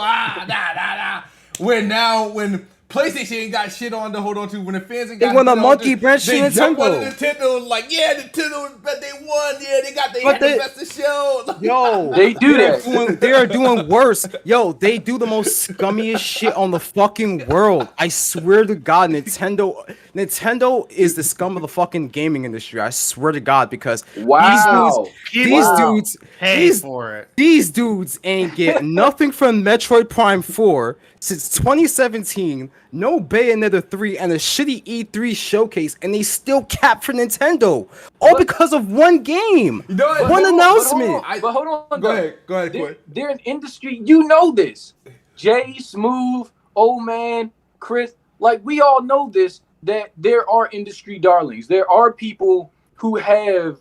E: When PlayStation ain't got shit on to hold on to, when the fans ain't got
C: shit on, they want a monkey branch to Nintendo.
E: They jump on Nintendo like, yeah, Nintendo, but they won. Yeah, they got the best of show.
C: Yo,
B: they do that.
C: They are doing worse. Yo, they do the most scummiest shit on the fucking world. I swear to God, Nintendo Nintendo is the scum of the fucking gaming industry. I swear to God, because these dudes ain't get nothing from Metroid Prime 4 since 2017. No Bayonetta 3 and a shitty E3 showcase, and they still cap for Nintendo, all because of one game, one announcement.
B: But hold on.
E: Go ahead.
B: They're an industry. You know this. Jay, Smooth, Ole Man, Chris. Like, we all know this, that there are industry darlings. There are people who have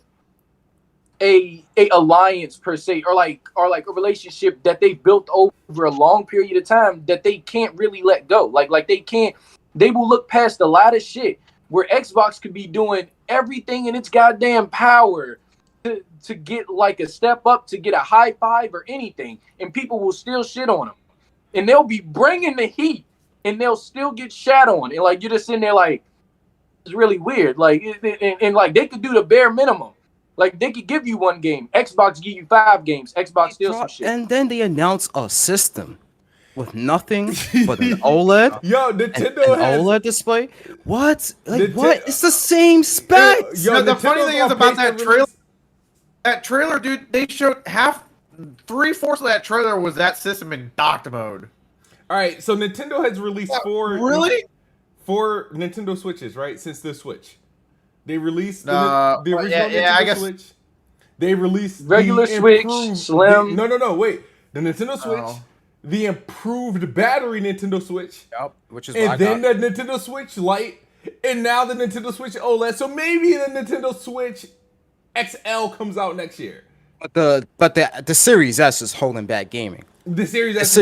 B: a alliance per se, or like a relationship that they've built over a long period of time that they can't really let go. Like they will look past a lot of shit where Xbox could be doing everything in its goddamn power to get like a step up, to get a high five or anything, and people will still shit on them. And they'll be bringing the heat, and they'll still get shat on. And like, you're just sitting there like, it's really weird. Like, and like, they could do the bare minimum. Like, they could give you one game. Xbox give you 5 games. Xbox steals some shit.
C: And then they announce a system with nothing but an OLED.
E: Yo, Nintendo
C: an OLED display. What? Like, what? It's the same specs.
A: The funny thing is about that trailer. That trailer, dude. They showed 3/4 of that trailer was that system in docked mode.
E: All right, so Nintendo has released four Nintendo Switches, right? Since the Switch, they released the original Nintendo Switch. They released
B: regular Switch, Slim.
E: Wait. The Nintendo Switch, the improved battery Nintendo Switch,
C: which is
E: and then the Nintendo Switch Lite, and now the Nintendo Switch OLED. So maybe the Nintendo Switch XL comes out next year.
C: But the Series S is holding back gaming.
E: The Series S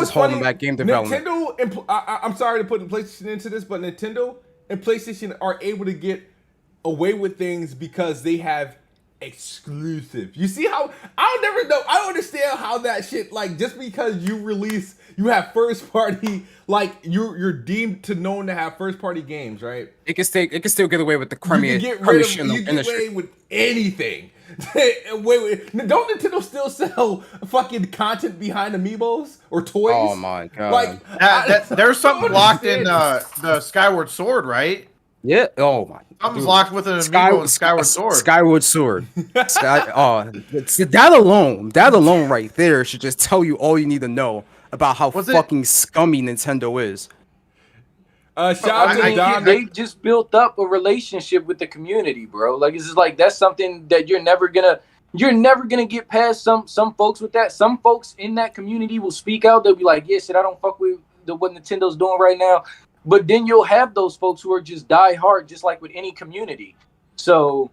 C: is holding back game development.
E: Nintendo, I'm sorry to put PlayStation into this, but Nintendo and PlayStation are able to get away with things because they have exclusive. You see how I don't understand how that shit, like, just because you have first party, like you're deemed to known to have first party games, right?
C: It can still get away with the crummy shit in the industry.
E: You get away with anything. Wait, don't Nintendo still sell fucking content behind amiibos or toys?
C: Oh my god!
E: Like
A: there's something locked in the Skyward Sword, right?
C: Yeah. Oh my.
A: Something's locked with an amiibo and Skyward Sword.
C: Skyward Sword. That alone right there should just tell you all you need to know about how fucking scummy Nintendo is.
E: Shout out to Don.
B: They just built up a relationship with the community, bro. Like, it's just like, that's something that you're never gonna get past. Some folks with that. Some folks in that community will speak out. They'll be like, yeah, shit, I don't fuck with what Nintendo's doing right now. But then you'll have those folks who are just die hard, just like with any community. So,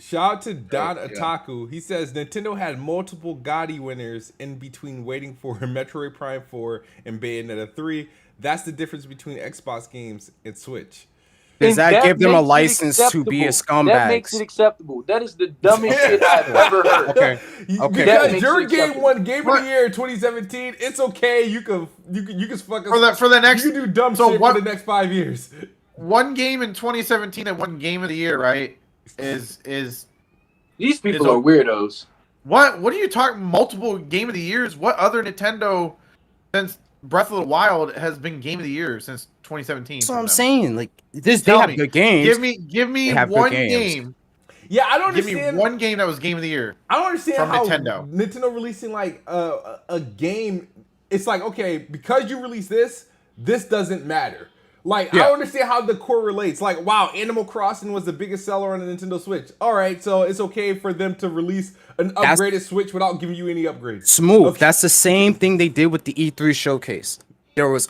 E: shout out to Don Otaku. He says Nintendo had multiple Gotti winners in between waiting for Metroid Prime 4 and Bayonetta 3. That's the difference between Xbox games and Switch.
C: Does that give them a license to be a scumbag?
B: That makes it acceptable. That is the dumbest shit I've ever heard.
C: Okay.
E: Because your game won Game of the Year in 2017, it's okay. You can fuck
A: for the next.
E: You can do dumb shit for the next 5 years.
A: One game in 2017 and one Game of the Year, right? Is
B: these people are weirdos.
A: What are you talking? Multiple Game of the Years? What other Nintendo since Breath of the Wild has been Game of the Year since 2017?
C: That's what I'm saying. Like, they have good games.
A: Give me one game.
E: Yeah, I don't understand.
A: Give me one game that was Game of the Year.
E: I don't understand
A: from
E: how
A: Nintendo
E: releasing like a game. It's like, okay, because you release this doesn't matter. Like, I don't understand how the core relates. Like, wow, Animal Crossing was the biggest seller on the Nintendo Switch. All right, so it's okay for them to release an upgraded Switch without giving you any upgrades.
C: Smooth.
E: Okay.
C: That's the same thing they did with the E3 showcase. There was,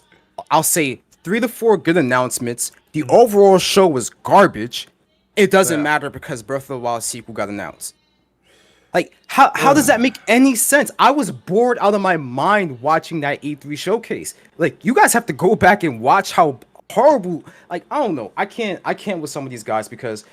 C: I'll say, 3 to 4 good announcements. The overall show was garbage. It doesn't matter because Breath of the Wild sequel got announced. Like, how does that make any sense? I was bored out of my mind watching that E3 showcase. Like, you guys have to go back and watch how horrible. Like, I don't know. I can't with some of these guys because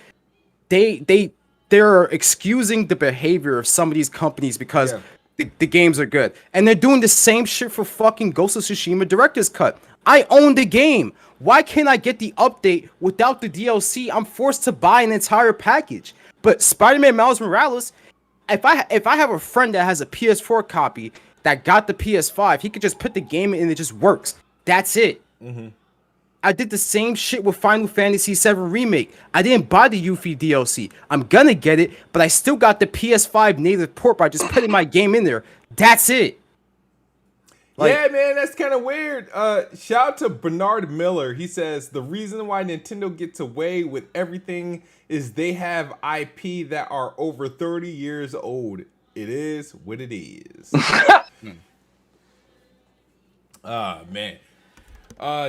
C: they're excusing the behavior of some of these companies because the games are good. And they're doing the same shit for fucking Ghost of Tsushima Director's Cut. I own the game. Why can't I get the update without the DLC? I'm forced to buy an entire package. But Spider-Man Miles Morales, if I have a friend that has a PS4 copy that got the PS5, he could just put the game in and it just works. That's it.
E: Mm-hmm.
C: I did the same shit with Final Fantasy VII Remake. I didn't buy the Yuffie DLC. I'm gonna get it, but I still got the PS5 native port by just putting my game in there. That's it.
E: Like, yeah, man, that's kind of weird. Shout out to Bernard Miller. He says the reason why Nintendo gets away with everything is they have IP that are over 30 years old. It is what it is. Man.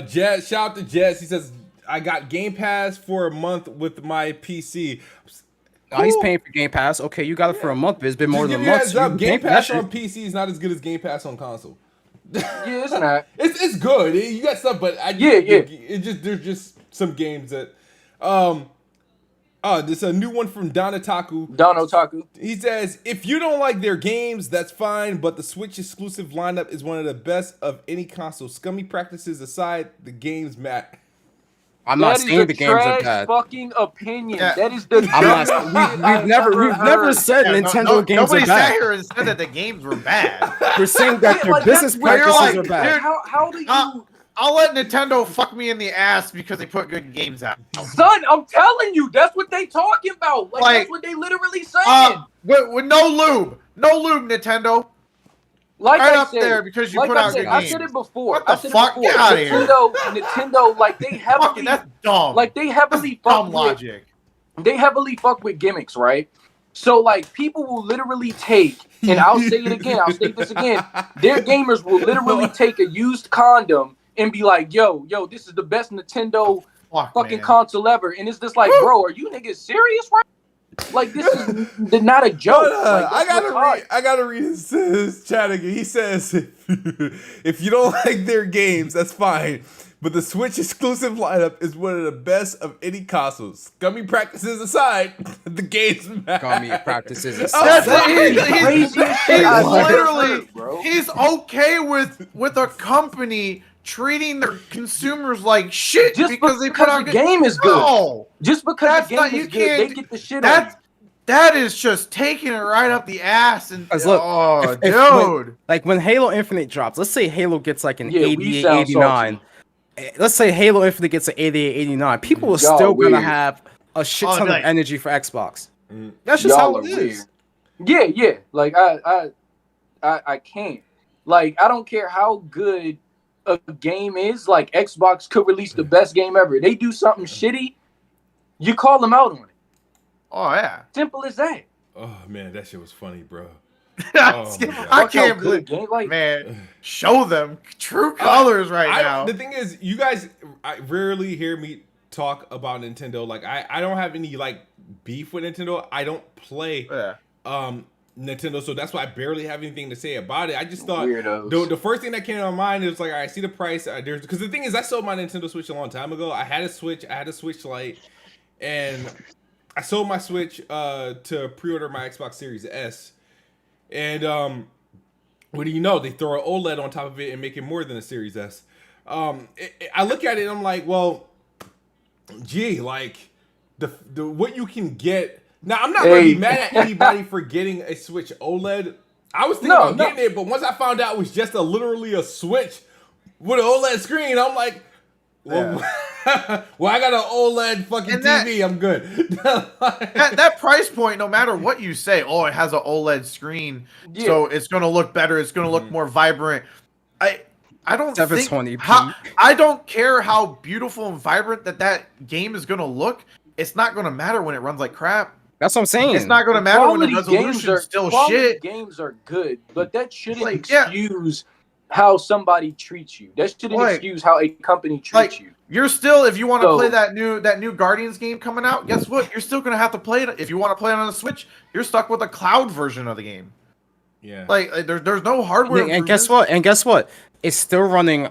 E: Jess, shout out to Jess. He says, I got Game Pass for a month with my PC.
C: Oh, he's paying for Game Pass. Okay, you got it for a month, but it's been more than a month.
E: Game Pass on PC is not as good as Game Pass on console.
B: Yeah, it's not.
E: It's good. You got stuff, but there's just some games that there's a new one from Don Otaku. He says, if you don't like their games, that's fine, but the Switch exclusive lineup is one of the best of any console. Scummy practices aside, the games matter.
C: I'm not saying the games are bad.
B: Fucking opinion. Yeah. That is the.
C: We've never said Nintendo games are bad.
A: Nobody sat here and said that the games were bad.
C: We're saying that their business practices are bad.
B: Dude, how do you?
A: I'll let Nintendo fuck me in the ass because they put good games out.
B: Son, I'm telling you, that's what they talking about. Like that's what they literally saying.
A: With no lube, Nintendo.
B: Like
A: right
B: I
A: up
B: said,
A: there because you put out good games.
B: I said it before.
A: What the fuck? Get out of here.
B: Nintendo, like they heavily,
A: that's dumb.
B: Like they heavily fuck with logic. They heavily fuck with gimmicks, right? So like people will literally take, and I'll say it again, I'll state this again. Their gamers will literally take a used condom and be like, yo, this is the best Nintendo fucking console ever. And it's just like, bro, are you niggas serious, right? Like this is not a joke.
E: I gotta read his chat again. He says, if you don't like their games, that's fine. But the Switch exclusive lineup is one of the best of any consoles. Scummy practices aside, the games matter.
C: Scummy practices aside.
A: He's okay with a company treating their consumers like shit
B: just because they put out
A: the
B: game is good. No, just because the game is good, they get the shit on.
A: That is just taking it right up the ass. And
C: look,
A: dude,
C: when Halo Infinite drops, let's say Halo gets like an 88, 89. Let's say Halo Infinite gets an 88, 89. People are still gonna have a shit ton of energy for Xbox. That's just how it is.
B: Yeah. Like I can't. Like I don't care how good a game is. Like Xbox could release the best game ever. They do something shitty, you call them out on it.
A: Oh yeah,
B: simple as that.
E: Oh man, that shit was funny, bro.
A: I can't believe, man. Show them true colors now.
E: The thing is, you guys rarely hear me talk about Nintendo. Like I don't have any like beef with Nintendo. I don't play Nintendo, so that's why I barely have anything to say about it. I just thought the first thing that came to my mind is like, I see the price. Because the thing is, I sold my Nintendo Switch a long time ago. I had a Switch Lite, and I sold my Switch to pre-order my Xbox Series S. And what do you know? They throw an OLED on top of it and make it more than a Series S. I look at it and I'm like, well, gee, like the what you can get. Now, I'm not going to be mad at anybody for getting a Switch OLED. I was thinking about getting it, but once I found out it was just literally a Switch with an OLED screen, I'm like, well, I got an OLED fucking TV. I'm good.
A: that price point, no matter what you say, it has an OLED screen, so it's going to look better. It's going to look more vibrant. I don't think I don't care how beautiful and vibrant that game is going to look. It's not going to matter when it runs like crap.
C: That's what I'm saying.
A: It's not going to matter when the resolution's still shit.
B: Games are good, but that shouldn't excuse how somebody treats you. That shouldn't excuse how a company treats you.
A: You're still, if you want to play that new Guardians game coming out, guess what? You're still going to have to play it. If you want to play it on the Switch, you're stuck with a cloud version of the game.
E: Yeah.
A: Like there's no hardware.
C: And guess what? It's still running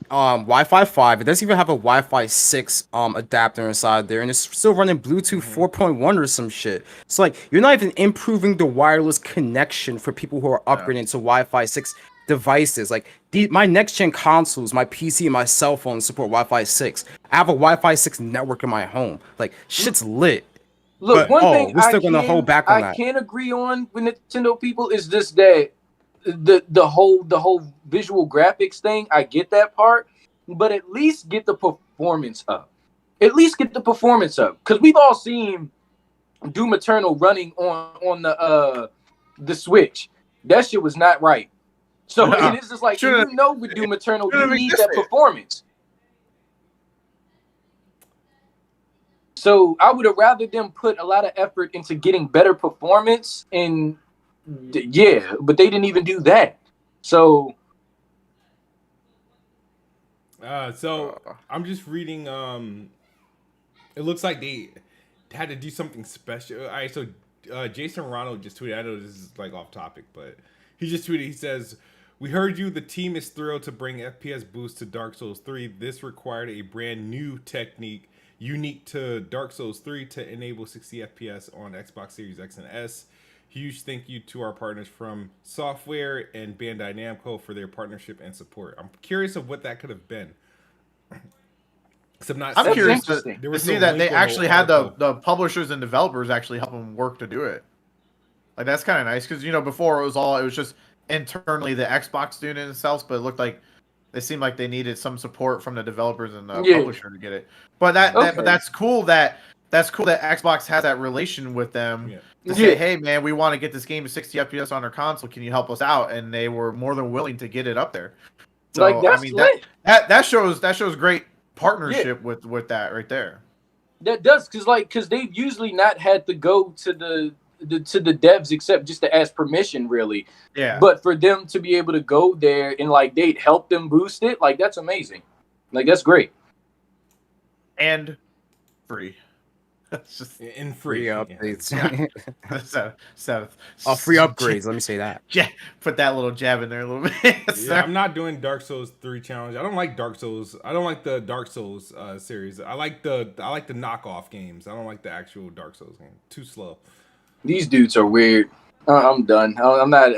C: Wi-Fi 5. It doesn't even have a Wi-Fi 6 adapter inside there, and it's still running Bluetooth 4.1 or some shit. It's like you're not even improving the wireless connection for people who are upgrading to Wi-Fi 6 devices. Like my next gen consoles, my PC and my cell phone support Wi-Fi 6. I have a Wi-Fi 6 network in my home. Like shit's lit.
B: Look, one thing
C: we're still gonna hold back on that.
B: I can't agree on with Nintendo people is this, that the whole visual graphics thing. I get that part, but at least get the performance up. At least get the performance up, because we've all seen Doom Eternal running on the Switch. That shit was not right. So it's just like, with Doom Eternal, you need that performance. So I would have rather them put a lot of effort into getting better performance, and but they didn't even do that. So
E: I'm just reading. It looks like they had to do something special. All right, so Jason Ronald just tweeted. I know this is like off topic, but he just tweeted. He says, "We heard you. The team is thrilled to bring FPS boost to Dark Souls 3. This required a brand new technique unique to Dark Souls 3 to enable 60 FPS on Xbox Series X and S. Huge thank you to our partners from Software and Bandai Namco for their partnership and support." I'm curious of what that could have been.
A: I'm curious to see that they actually had the publishers and developers actually help them work to do it. Like, that's kind of nice, because before it was just internally the Xbox doing it themselves, but it looked like they seemed like they needed some support from the developers and the publisher to get it. But but that's cool that Xbox has that relation with them to say, hey man, we want to get this game to 60 FPS on our console. Can you help us out? And they were more than willing to get it up there. So
B: like, that's
A: that shows great partnership with that right there.
B: That does, because they've usually not had to go to the devs except just to ask permission, really. Yeah. But for them to be able to go there and like they'd help them boost it, like, that's amazing. Like, that's great.
A: And free.
E: That's just free
C: updates.
A: Free upgrades. Let me say that. Yeah, put that little jab in there a little bit.
E: I'm not doing Dark Souls 3 challenge. I don't like Dark Souls. I don't like the Dark Souls series. I like the knockoff games. I don't like the actual Dark Souls game. Too slow.
B: These dudes are weird. I'm done. I'm not.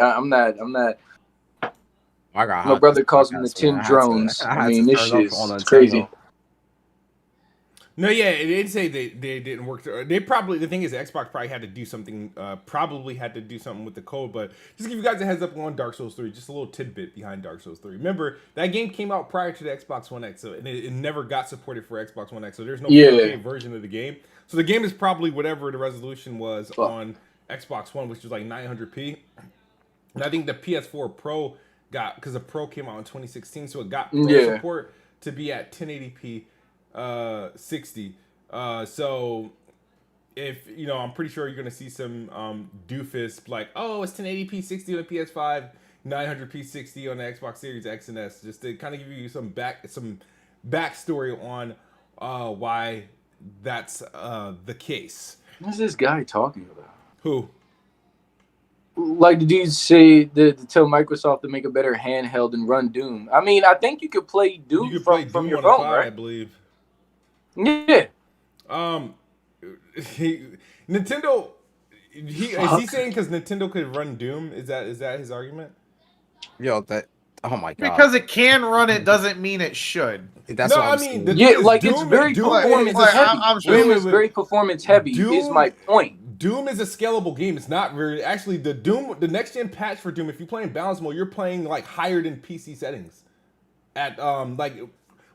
B: My brother calls me the 10 drones. I mean, this shit is crazy.
E: No, yeah, it did say they didn't work. They probably, the thing is, Xbox probably had to do something. With the code. But just give you guys a heads up on Dark Souls 3. Just a little tidbit behind Dark Souls 3. Remember, that game came out prior to the Xbox One X, and it never got supported for Xbox One X. So there's no 4K version of the game. So the game is probably whatever the resolution was on Xbox One, which was like 900p. And I think the PS4 Pro got, because the Pro came out in 2016, so it got Pro support to be at 1080p. 60. So if I'm pretty sure you're gonna see some doofus like, oh, it's 1080p 60 on the PS5, 900p 60 on the Xbox Series X and S, just to kind of give you some backstory on why that's the case.
B: What's this guy talking about?
E: Who?
B: Like, did you say to tell Microsoft to make a better handheld and run Doom? I mean, I think you could play Doom from your phone, right?
E: I believe.
B: Yeah.
E: Nintendo. Is he saying because Nintendo could run Doom? Is that his argument?
C: Yo, that. Oh my god.
A: Because it can run it doesn't mean it should.
C: That's what I'm saying.
B: It's very performance heavy. Doom is very performance heavy. Is my point.
E: Doom is a scalable game. It's not very actually the next gen patch for Doom. If you're playing balance mode, you're playing like higher than PC settings, at like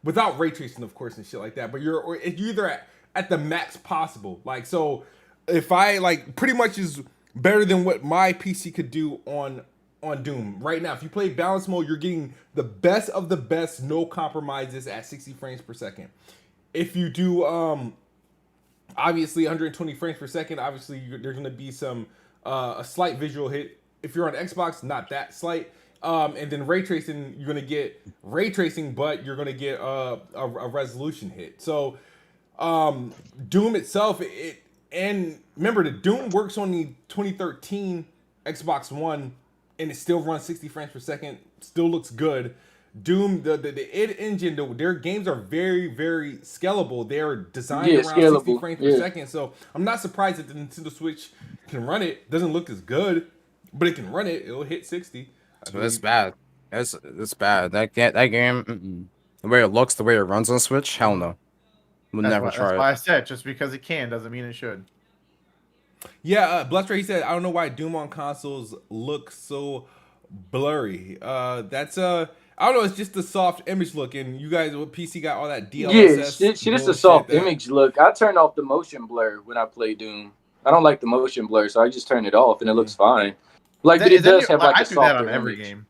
E: without ray tracing, of course, and shit like that. But you're either at the max possible. Like, so if I like pretty much is better than what my PC could do on Doom right now. If you play balance mode, you're getting the best of the best, no compromises at 60 frames per second. If you do obviously 120 frames per second, obviously there's going to be some a slight visual hit. If you're on Xbox, not that slight. And then ray tracing, you're going to get ray tracing, but you're going to get a resolution hit. So Doom itself, and remember, the Doom works on the 2013 Xbox One, and it still runs 60 frames per second, still looks good. Doom, the id Engine, their games are very, very scalable. They're designed around 60 frames per second. So I'm not surprised that the Nintendo Switch can run it. Doesn't look as good, but it can run it. It'll hit 60.
C: So that's bad. That's bad. That game, the way it looks, the way it runs on Switch, hell no. We'll never try it.
A: That's why I said, just because it can doesn't mean it should.
E: Yeah, Bluster, he said, I don't know why Doom on consoles look so blurry. I don't know. It's just the soft image look, and you guys with PC got all that DLSS.
B: Yeah, shit is a soft image look. I turn off the motion blur when I play Doom. I don't like the motion blur, so I just turn it off, and it looks fine. Like, but it does have like a softer
A: that on every game.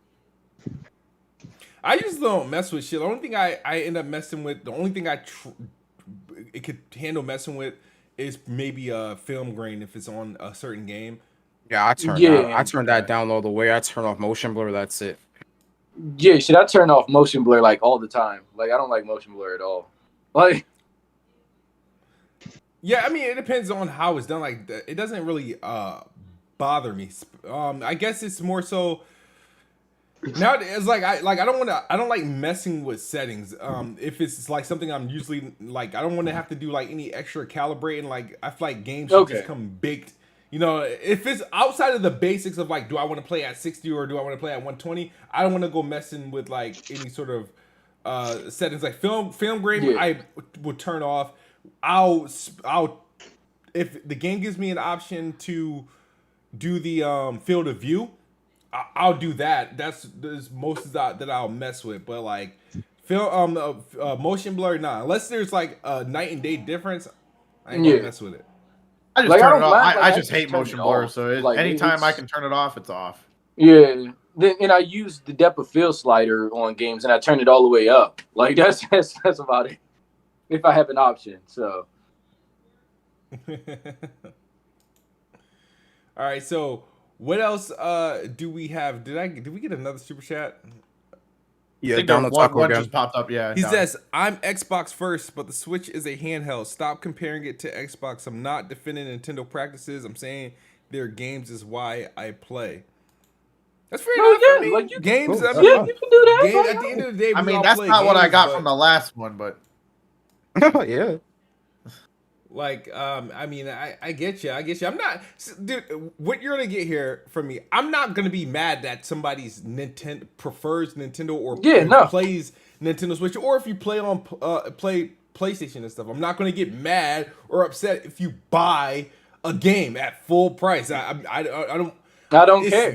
E: I just don't mess with shit. The only thing I end up messing with, the only thing it could handle messing with is maybe a film grain if it's on a certain game.
C: Yeah, I turn that down all the way. I turn off motion blur. That's it.
B: Yeah, should I turn off motion blur like all the time? Like, I don't like motion blur at all. Like,
E: yeah, I mean, it depends on how it's done. Like, it doesn't really bother me. I guess it's more so now. It's like I don't like messing with settings. If it's like something I'm usually like, I don't want to have to do like any extra calibrating. Like, I feel like games should just come baked. You know, if it's outside of the basics of like, do I want to play at 60 or do I want to play at 120? I don't want to go messing with like any sort of settings. Like film grain, I would turn off. I'll if the game gives me an option to do the field of view, I'll do that. There's most that I'll mess with. But like motion blur, nah. Unless there's like a night and day difference, I ain't gonna mess with it.
A: I just turn it off. I just hate motion blur, so anytime I can turn it off, it's off.
B: Yeah. And I use the depth of field slider on games, and I turn it all the way up. Like, that's about it. If I have an option, so.
E: All right, so what else do we have? Did we get another super chat?
C: Yeah, down the top
A: one just popped up. Yeah,
E: he says, "I'm Xbox first, but the Switch is a handheld. Stop comparing it to Xbox. I'm not defending Nintendo practices. I'm saying their games is why I play." That's very nice for me. Like, games,
B: you can do that.
E: At the end of the day,
A: I mean, that's not what I got from the last one, but
C: yeah.
E: Like, I mean, I get you. I'm not, dude. What you're gonna get here from me, I'm not gonna be mad that somebody's prefers Nintendo or plays Nintendo Switch, or if you play on play PlayStation and stuff. I'm not gonna get mad or upset if you buy a game at full price. I don't care.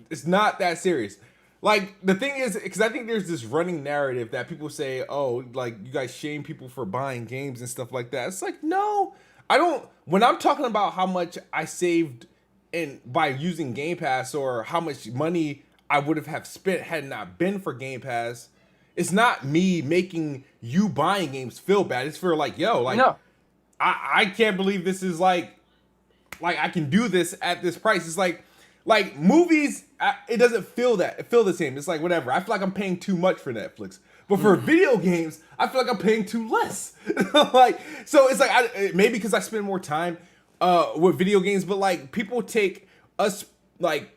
E: It's not that serious. Like, the thing is, because I think there's this running narrative that people say, oh, like, you guys shame people for buying games and stuff like that. It's like, no, I don't. When I'm talking about how much I saved by using Game Pass, or how much money I would have spent had it not been for Game Pass, it's not me making you buying games feel bad. It's for like, yo, like, no. I can't believe this is like I can do this at this price. It's like movies, it doesn't feel the same. It's like, whatever. I feel like I'm paying too much for Netflix. But for video games, I feel like I'm paying too less. Like, so it's like, maybe because I spend more time with video games, but like, people take us like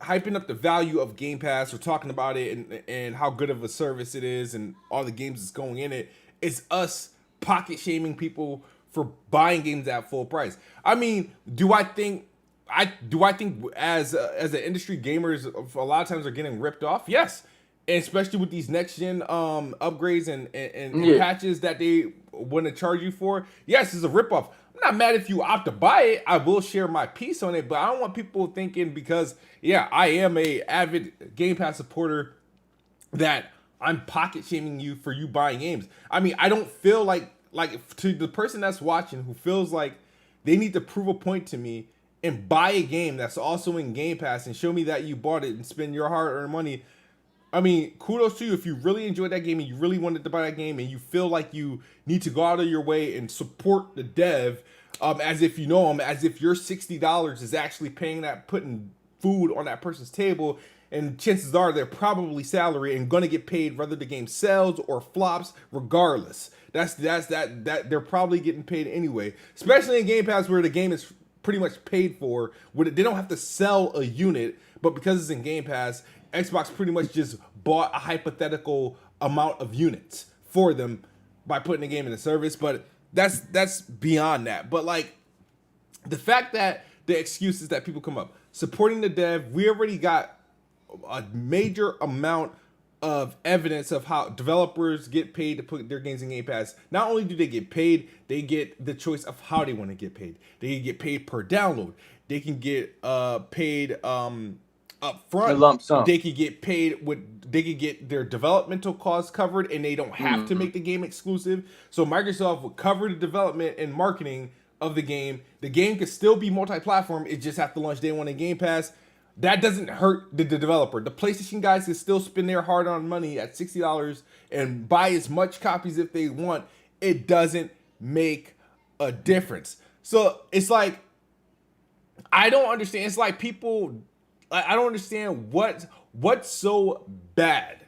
E: hyping up the value of Game Pass or talking about it and how good of a service it is and all the games that's going in it. It's us pocket shaming people for buying games at full price. I mean, do I think as an industry, gamers a lot of times are getting ripped off? Yes, and especially with these next gen upgrades and patches that they want to charge you for. Yes, it's a rip off. I'm not mad if you opt to buy it. I will share my piece on it, but I don't want people thinking because I am a avid Game Pass supporter that I'm pocket shaming you for you buying games. I mean, I don't feel like to the person that's watching who feels like they need to prove a point to me and buy a game that's also in Game Pass and show me that you bought it and spend your hard-earned money. I mean, kudos to you if you really enjoyed that game and you really wanted to buy that game and you feel like you need to go out of your way and support the dev as if you know them, as if your $60 is actually putting food on that person's table, and chances are they're probably salary and going to get paid whether the game sells or flops regardless. That's they're probably getting paid anyway, especially in Game Pass where the game is pretty much paid for. They don't have to sell a unit, but because it's in Game Pass, Xbox pretty much just bought a hypothetical amount of units for them by putting the game in the service. But that's beyond that. But like, the fact that the excuses that people come up supporting the dev, we already got a major amount of evidence of how developers get paid to put their games in Game Pass. Not only do they get paid, they get the choice of how they want to get paid. They can get paid per download. They can get paid up front.
B: A lump sum.
E: They could get paid they could get their developmental costs covered, and they don't have to make the game exclusive. So Microsoft would cover the development and marketing of the game. The game could still be multi-platform. It just have to launch day one in Game Pass. That doesn't hurt the developer. The PlayStation guys can still spend their hard-earned money at $60 and buy as much copies if they want. It doesn't make a difference. So it's like, I don't understand. It's like people, I don't understand what's so bad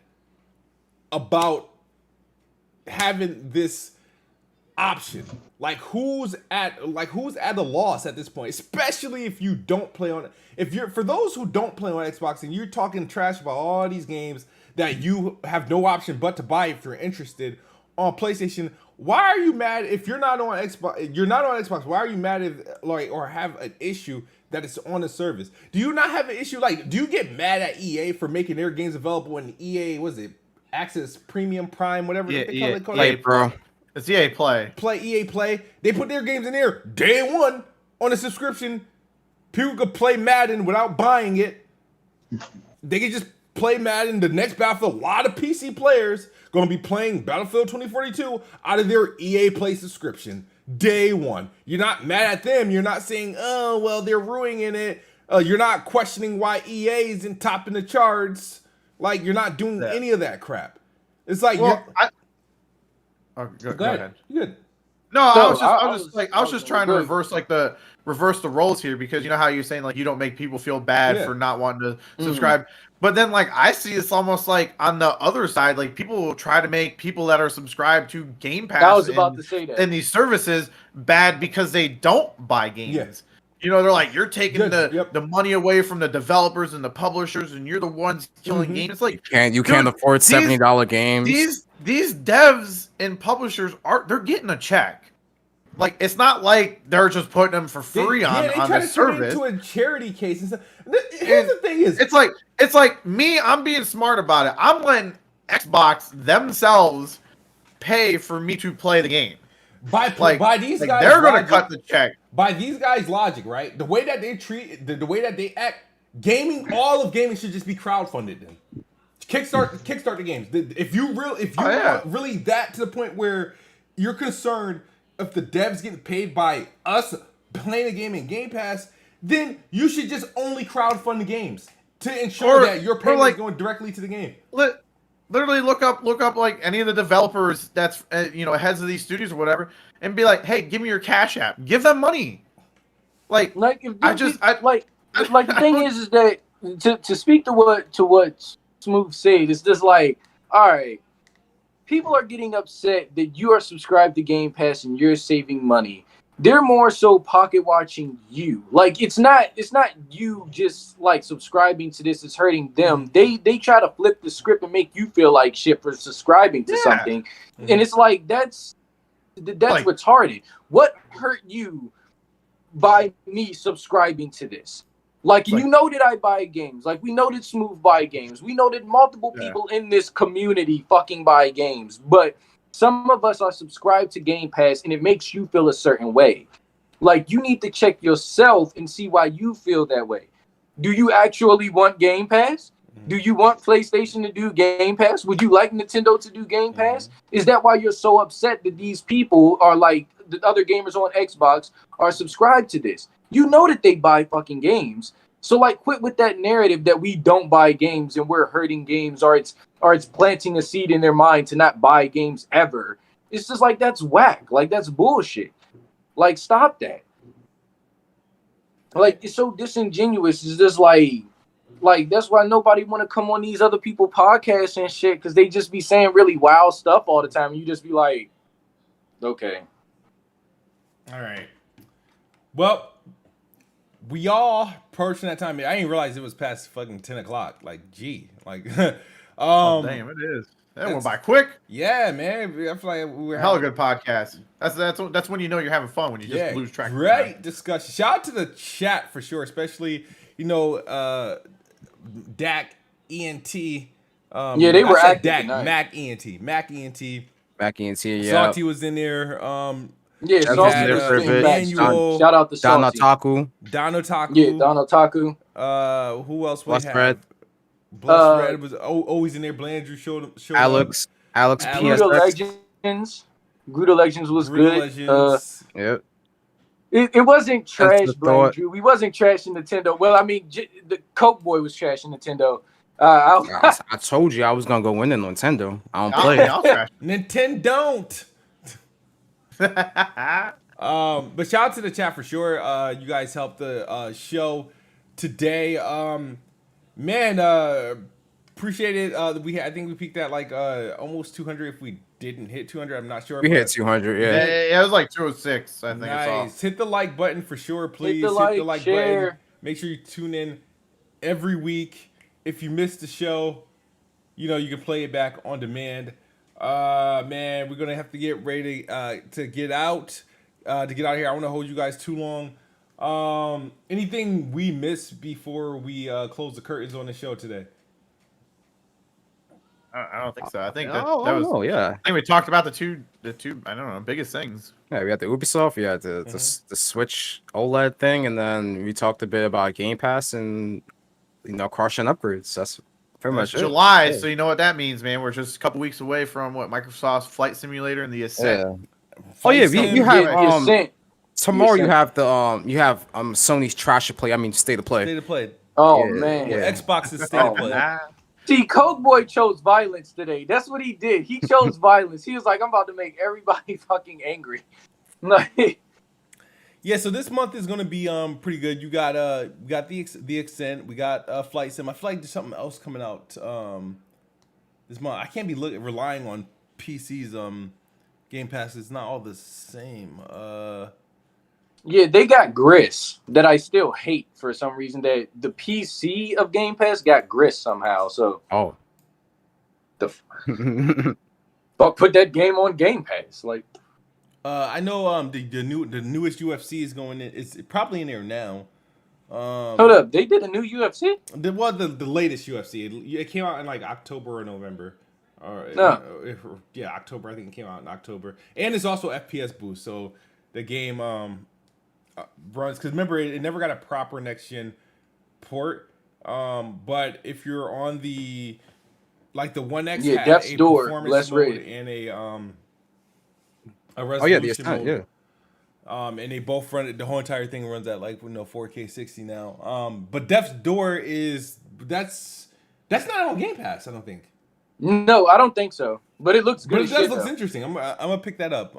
E: about having this option. Like who's at a loss at this point, especially if you don't play on, for those who don't play on Xbox and you're talking trash about all these games that you have no option but to buy if you're interested on PlayStation. Why are you mad if you're not on Xbox? You're not on Xbox. Why are you mad if or have an issue that it's on the service? Do you not have an issue? Do you get mad at EA for making their games available in EA? Was it Access Premium Prime, whatever they call it?
C: Bro.
A: It's EA Play.
E: EA Play. They put their games in there day one on a subscription. People could play Madden without buying it. They could just play Madden. The next Battlefield, a lot of PC players going to be playing Battlefield 2042 out of their EA Play subscription day one. You're not mad at them. You're not saying, oh, well, they're ruining it. You're not questioning why EA isn't topping the charts. You're not doing any of that crap. It's like,
A: go ahead.
E: You're good.
A: No, I was just trying to reverse the roles here, because you know how you're saying you don't make people feel bad for not wanting to subscribe. But then I see it's almost like on the other side, people will try to make people that are subscribed to Game Pass
B: I was about to say that.
A: And these services bad because they don't buy games.
E: Yes.
A: You know, they're like, you're taking the money away from the developers and the publishers, and you're the ones killing games. It's like
C: you can't afford $70 games.
A: These devs and publishers they're getting a check. It's not like they're just putting them for free on the service.
E: Turn it into a charity case and stuff. Here's the thing:
A: it's like me. I'm being smart about it. I'm letting Xbox themselves pay for me to play the game.
E: By these guys,
A: they're going to cut the check.
E: By these guys' logic, right? The way that they treat, the way that they act, all of gaming should just be crowdfunded. Then kickstart the games. If you really that to the point where you're concerned if the devs getting paid by us playing the game in Game Pass, then you should just only crowdfund the games to ensure that your payment is going directly to the game.
A: Literally look up any of the developers that's heads of these studios or whatever, and be like, hey, give me your Cash App, give them money. The
B: thing is that to speak to what Smooth said, it's just all right, people are getting upset that you are subscribed to Game Pass and you're saving money. They're more so pocket watching you. It's not you just subscribing to this is hurting them. They try to flip the script and make you feel like shit for subscribing to something. And it's that's retarded. What hurt you by me subscribing to this? You know that I buy games. We know that Smooth buy games. We know that multiple people in this community fucking buy games. But some of us are subscribed to Game Pass, and it makes you feel a certain way. You need to check yourself and see why you feel that way. Do you actually want Game Pass? Do you want PlayStation to do Game Pass? Would you like Nintendo to do Game Pass? Is that why you're so upset that these people are the other gamers on Xbox are subscribed to this? You know that they buy fucking games. So quit with that narrative that we don't buy games and we're hurting games, or it's planting a seed in their mind to not buy games ever. It's just that's whack. That's bullshit. Stop that. It's so disingenuous. It's just that's why nobody want to come on these other people podcasts and shit, because they just be saying really wild stuff all the time. And you just be like, okay.
E: All right. Well, we all approaching that time. I didn't realize it was past fucking 10 o'clock.
A: Damn, it is. That went by quick.
E: Yeah, man. I feel like we were
A: hella good podcast. That's when you know you're having fun, when you just lose track.
E: Great discussion. Shout out to the chat for sure, especially Dak ENT.
B: They were active.
E: Dak Mac ENT.
C: Mac ENT. Yeah.
E: Salty was in there.
B: Yeah, Saucy was spitting back. Shout out to Saucy.
E: Don Otaku.
B: Yeah, Don Otaku.
E: Who else we
C: Blessed
E: have?
C: Red.
E: Blessed Red was always in there. Blandrew showed
C: Alex
B: PSX. Gruda Legends was good.
C: Yep.
B: It wasn't trash, Blandrew. We wasn't trashing Nintendo. Well, I mean, the Coke Boy was trashing Nintendo.
C: I told you I was gonna go win in Nintendo. I don't play.
E: Nintendo don't. But shout out to the chat for sure. You guys helped the show today. Man, appreciate it. I think we peaked at like almost 200. If we didn't hit 200, I'm not sure.
C: We hit 200.
A: Yeah, it was like 206. I think.
E: Nice. Hit the like button for sure, please.
B: Hit the like share.
E: Button. Make sure you tune in every week. If you missed the show, you can play it back on demand. Man, we're gonna have to get ready to get out. To get out of here, I don't want to hold you guys too long. Anything we missed before we close the curtains on the show today?
A: I don't think so. I think that was.
C: Yeah.
A: I think we talked about the two. I don't know, biggest things.
C: Yeah, we had the Ubisoft, we had the Switch OLED thing, and then we talked a bit about Game Pass and crushing upgrades. That's pretty much
A: July. So you know what that means, man. We're just a couple weeks away from Microsoft's Flight Simulator and the Ascent.
C: Yeah. You have tomorrow.
B: You
C: have the Sony's Trash to Play. I mean, State of Play.
E: State of Play.
B: Oh man,
E: Xbox is State of Play.
B: See, Coke Boy chose violence today. That's what he did. He chose violence. He was like, I'm about to make everybody fucking angry.
E: Yeah, so this month is gonna be pretty good. You got the Ascent, we got Flight Sim. I feel like there's something else coming out this month. I can't be relying on PC's Game Pass. It's not all the same.
B: Yeah, they got Gris that I still hate for some reason. That the PC of Game Pass got Gris somehow. So but put that game on Game Pass. Like
E: I know the newest UFC is going in. It's probably in there now.
B: Hold up, they did a new UFC?
E: There was the latest UFC. It came out in like October or November. October. I think it came out in October. And it's also FPS boost, so the game runs, because remember it never got a proper next gen port. But if you're on the One X, had
B: Death's
E: a
B: Door,
E: performance mode and a resolution mode. And they both run the whole entire thing runs at 4K 60 now. But Death's Door that's not on Game Pass, I don't think.
B: No, I don't think so. But it looks good.
E: But it looks interesting. I'm gonna pick that up.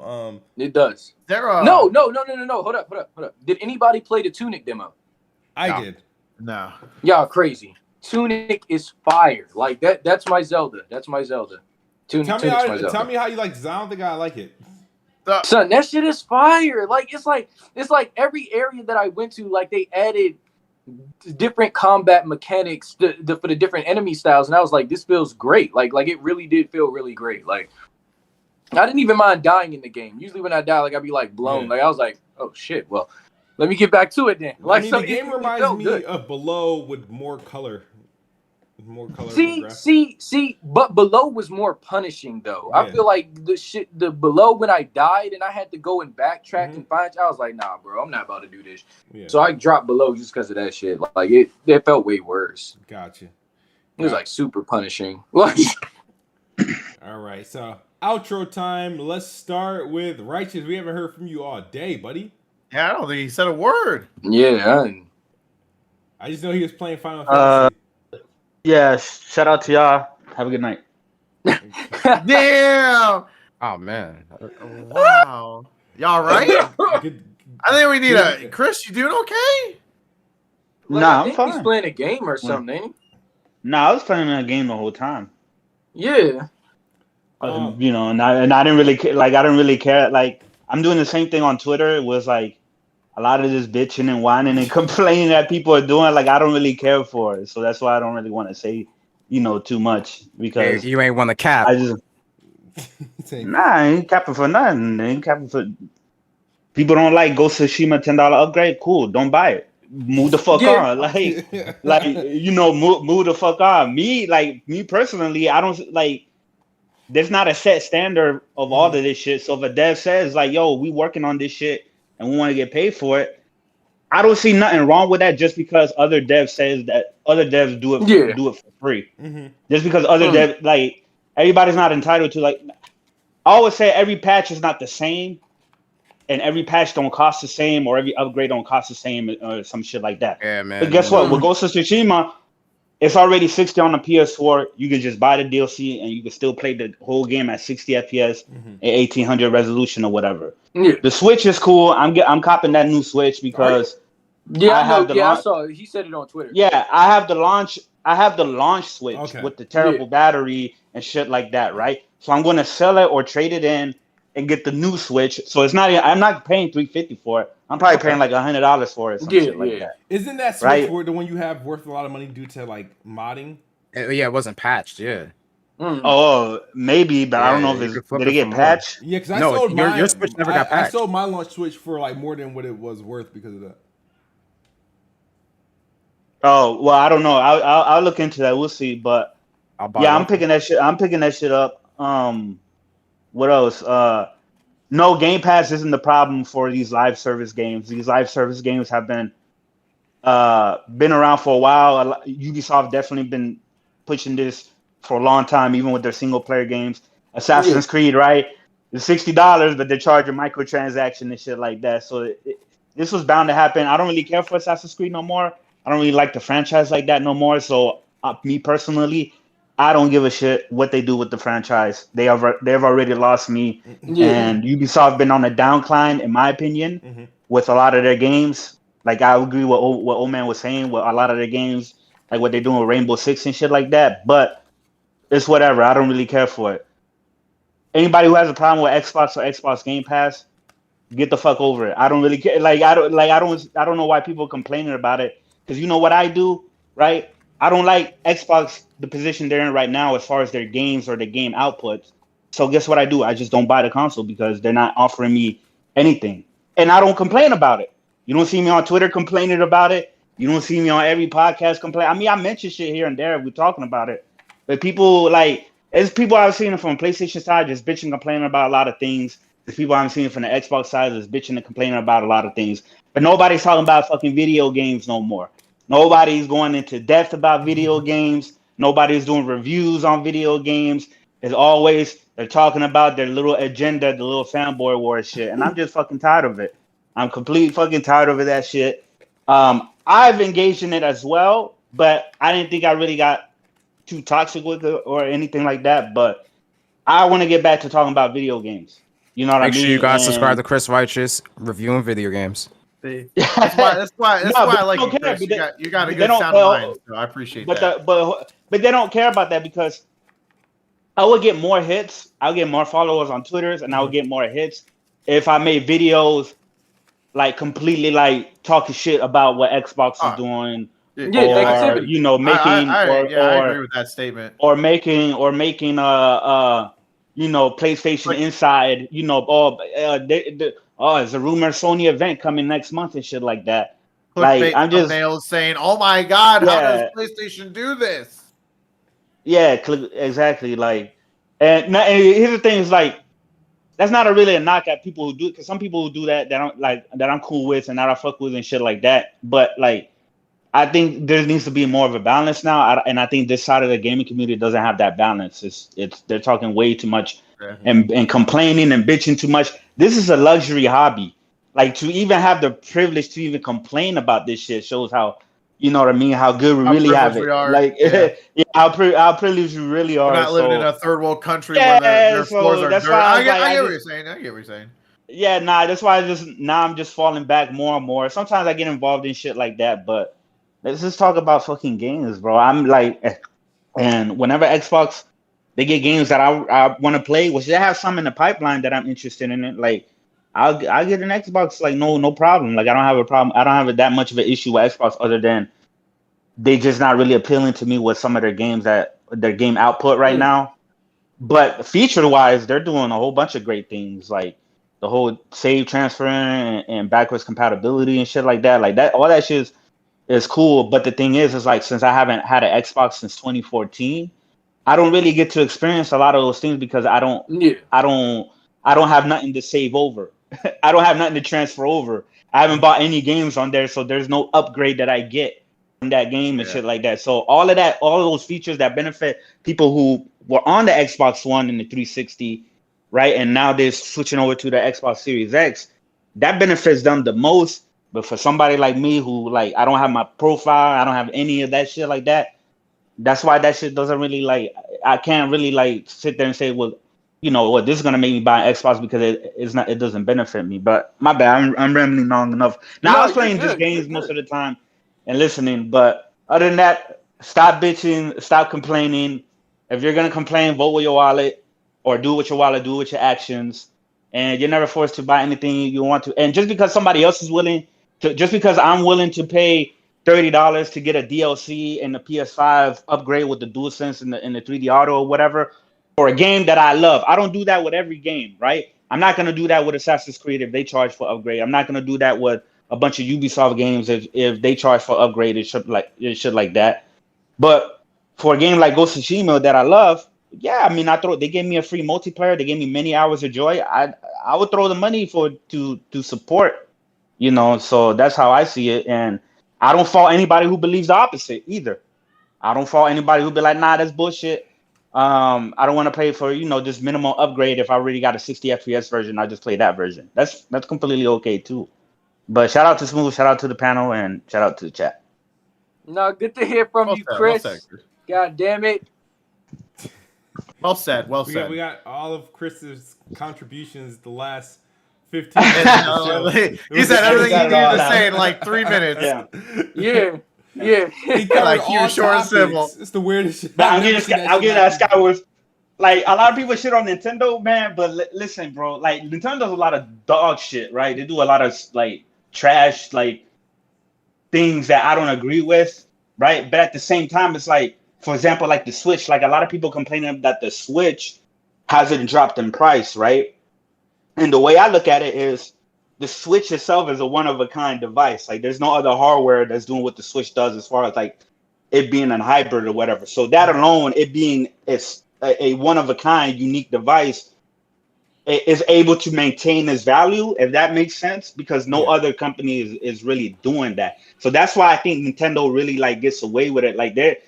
B: It does. No. Hold up. Did anybody play the Tunic demo?
E: I did.
A: No.
B: Y'all crazy. Tunic is fire. Like that's my Zelda. Tunic.
E: Tell me how you like it, 'cause I don't think I like it.
B: Son, that shit is fire. Like it's like every area that I went to, like they added different combat mechanics for the different enemy styles, and I was like, this feels great. Like it really did feel really great. Like I didn't even mind dying in the game. Usually when I die, I'd be blown. Yeah. Like I was like, oh shit. Well, let me get back to it then.
E: The game reminds me of Below with more color.
B: See, but Below was more punishing though. Yeah. I feel like the Below, when I died and I had to go and backtrack and find, I was like, nah, bro, I'm not about to do this. Yeah. So I dropped Below just because of that shit. Like it felt way worse.
E: Gotcha.
B: It was super punishing.
E: All right, so outro time. Let's start with Righteous. We haven't heard from you all day, buddy.
A: Yeah, I don't think he said a word.
B: Yeah,
E: I just know he was playing Final Fantasy.
D: Yeah, shout out to y'all. Have a good night.
A: Damn.
C: Oh man.
A: Wow. Y'all right? I think we need Chris, you doing okay?
D: Nah, I'm fine.
B: He's playing a game or something, ain't he?
D: Nah, I was playing a game the whole time.
B: Yeah.
D: And I didn't really care. I didn't really care. Like, I'm doing the same thing on Twitter. It was like a lot of this bitching and whining and complaining that people are doing. Like, I don't really care for it. So that's why I don't really want to say, too much, because
C: you ain't want to cap.
D: I just I ain't capping for nothing. I ain't capping for. People don't like Ghost of Tsushima $10 upgrade. Cool, don't buy it. Move the fuck on. Move the fuck on. Me personally, I don't like. there's not a set standard of all of this shit. So if a dev says like, "Yo, we working on this shit and we want to get paid for it," I don't see nothing wrong with that. Just because other devs says that other devs do it for free. Just because other devs, like, everybody's not entitled to, like, I always say every patch is not the same, and every patch don't cost the same, or every upgrade don't cost the same, or some shit like that.
C: Yeah, man.
D: But guess what? With Ghost of Tsushima, it's already 60 on the PS4. You can just buy the DLC and you can still play the whole game at 60 FPS and 1800 resolution or whatever. The Switch is cool. I'm copping that new Switch because
B: I saw it. He said it on Twitter.
D: Yeah, I have the launch Switch with the terrible battery and shit like that, right? So I'm going to sell it or trade it in and get the new Switch. So it's not. I'm not paying $350 for it. I'm probably paying like $100 for it. Some shit like that.
E: Isn't that Switch the one you have worth a lot of money due to like modding?
C: Yeah, it wasn't patched. Yeah.
D: Oh, maybe, but I don't know if it's did it get patched.
E: Yeah, because I sold
C: your Switch never got patched.
E: I sold my launch Switch for like more than what it was worth because of that.
D: Oh well, I don't know. I'll look into that. We'll see. But I'm picking that shit. I'm picking that shit up. What else? No, Game Pass isn't the problem for these live service games. These live service games have been around for a while. Ubisoft definitely been pushing this for a long time, even with their single player games. Assassin's Creed, right? It's $60, but they're charging microtransaction and shit like that. So this was bound to happen. I don't really care for Assassin's Creed no more. I don't really like the franchise like that no more. So me personally, I don't give a shit what they do with the franchise. They've already lost me. And Ubisoft been on a downcline, in my opinion, with a lot of their games. Like, I agree with what Ole Man was saying with a lot of their games, like what they're doing with Rainbow Six and shit like that. But it's whatever. I don't really care for it. Anybody who has a problem with Xbox or Xbox Game Pass, get the fuck over it. I don't really care. I don't know why people are complaining about it. Because you know what I do, right? I don't like Xbox, the position they're in right now as far as their games or the game outputs. So guess what I do? I just don't buy the console because they're not offering me anything. And I don't complain about it. You don't see me on Twitter complaining about it. You don't see me on every podcast complaining. I mean, I mention shit here and there. We're talking about it. But people, there's people I've seen from PlayStation side just bitching, complaining about a lot of things. There's people I've seen from the Xbox side just bitching and complaining about a lot of things. But nobody's talking about fucking video games no more. Nobody's going into depth about video games. Nobody's doing reviews on video games. As always, they're talking about their little agenda, the little fanboy war shit. And I'm just fucking tired of it. I'm completely fucking tired of that shit. I've engaged in it as well, but I didn't think I really got too toxic with it or anything like that. But I want to get back to talking about video games. You know what I mean?
C: Make sure you guys subscribe to Chris Righteous, reviewing video games.
A: That's why I like you, Chris. You got a good sound mind, so I appreciate that.
D: But they don't care about that because I would get more hits. I'll get more followers on Twitter, and I would get more hits if I made videos completely talking shit about what Xbox is doing. Or you know, making
A: I agree with that statement.
D: Or making you know, PlayStation Inside, you know, it's a rumor Sony event coming next month and shit like that.
A: I'm just saying, oh my god, how does PlayStation do this?
D: Yeah, exactly. And here's the thing: is that's not really a knock at people who do it, because some people who do that that I'm cool with and that I fuck with and shit like that. But I think there needs to be more of a balance now, and I think this side of the gaming community doesn't have that balance. They're talking way too much and complaining and bitching too much. This is a luxury hobby. To even have the privilege to even complain about this shit shows how, you know what I mean, how good we really have it. How privileged we really are.
A: We're not living in a third world country where their floors are dirt. I get what you're saying.
D: Yeah, that's why I'm just falling back more and more. Sometimes I get involved in shit like that, but let's just talk about fucking games, bro. And whenever Xbox, they get games that I want to play, which they have some in the pipeline that I'm interested in it. I'll get an Xbox, no problem. I don't have a problem. I don't have that much of an issue with Xbox, other than they just not really appealing to me with some of their games, that their game output right now. But feature wise, they're doing a whole bunch of great things, like the whole save transfer and backwards compatibility and shit like that. All that shit is cool. But the thing is since I haven't had an Xbox since 2014, I don't really get to experience a lot of those things because I don't have nothing to save over. I don't have nothing to transfer over. I haven't bought any games on there, so there's no upgrade that I get from that game and shit like that. So all of those features that benefit people who were on the Xbox One and the 360, right, and now they're switching over to the Xbox Series X, that benefits them the most. But for somebody like me who, like, I don't have my profile, I don't have any of that shit like that, that's why that shit doesn't really, like, I can't really, like, sit there and say, well, you know what, this is gonna make me buy an Xbox because it doesn't benefit me. But my bad, I'm rambling long enough. Now I was playing just games most of the time and listening, but other than that, stop bitching, stop complaining. If you're gonna complain, vote with your wallet or do what your wallet, do with your actions. And you're never forced to buy anything you want to. And just because somebody else is willing to, just because I'm willing to pay $30 to get a DLC and the PS5 upgrade with the DualSense and the 3D Auto or whatever, for a game that I love. I don't do that with every game, right? I'm not going to do that with Assassin's Creed if they charge for upgrade. I'm not going to do that with a bunch of Ubisoft games if they charge for upgrade. It should like that. But for a game like Ghost of Tsushima that I love, yeah, I mean, they gave me a free multiplayer. They gave me many hours of joy. I would throw the money to support, you know. So that's how I see it, and I don't fault anybody who believes the opposite either. I don't fault anybody who be like, nah, that's bullshit. I don't want to pay for, you know, this minimum upgrade. If I already got a 60 FPS version, I just play that version. That's completely okay too. But shout out to Smooth, shout out to the panel, and shout out to the chat.
B: No, good to hear from you, Chris. Well said. God damn it.
A: Well said. Well said.
E: We got all of Chris's contributions the last 15 minutes.
A: He said everything he needed to say in like 3 minutes.
B: Yeah.
E: He like he was short and simple. It's the weirdest shit.
D: But I'll give that Skyward. Like, a lot of people shit on Nintendo, man. But listen, bro. Like, Nintendo does a lot of dog shit, right? They do a lot of like trash, like things that I don't agree with, right? But at the same time, it's like, for example, like the Switch. Like, a lot of people complaining that the Switch hasn't dropped in price, right? And the way I look at it is, the Switch itself is a one-of-a-kind device. Like, there's no other hardware that's doing what the Switch does as far as, like, it being a hybrid or whatever. So that alone, it being a one-of-a-kind, unique device, is able to maintain its value, if that makes sense, because no other company is really doing that. So that's why I think Nintendo really, like, gets away with it. Like, they're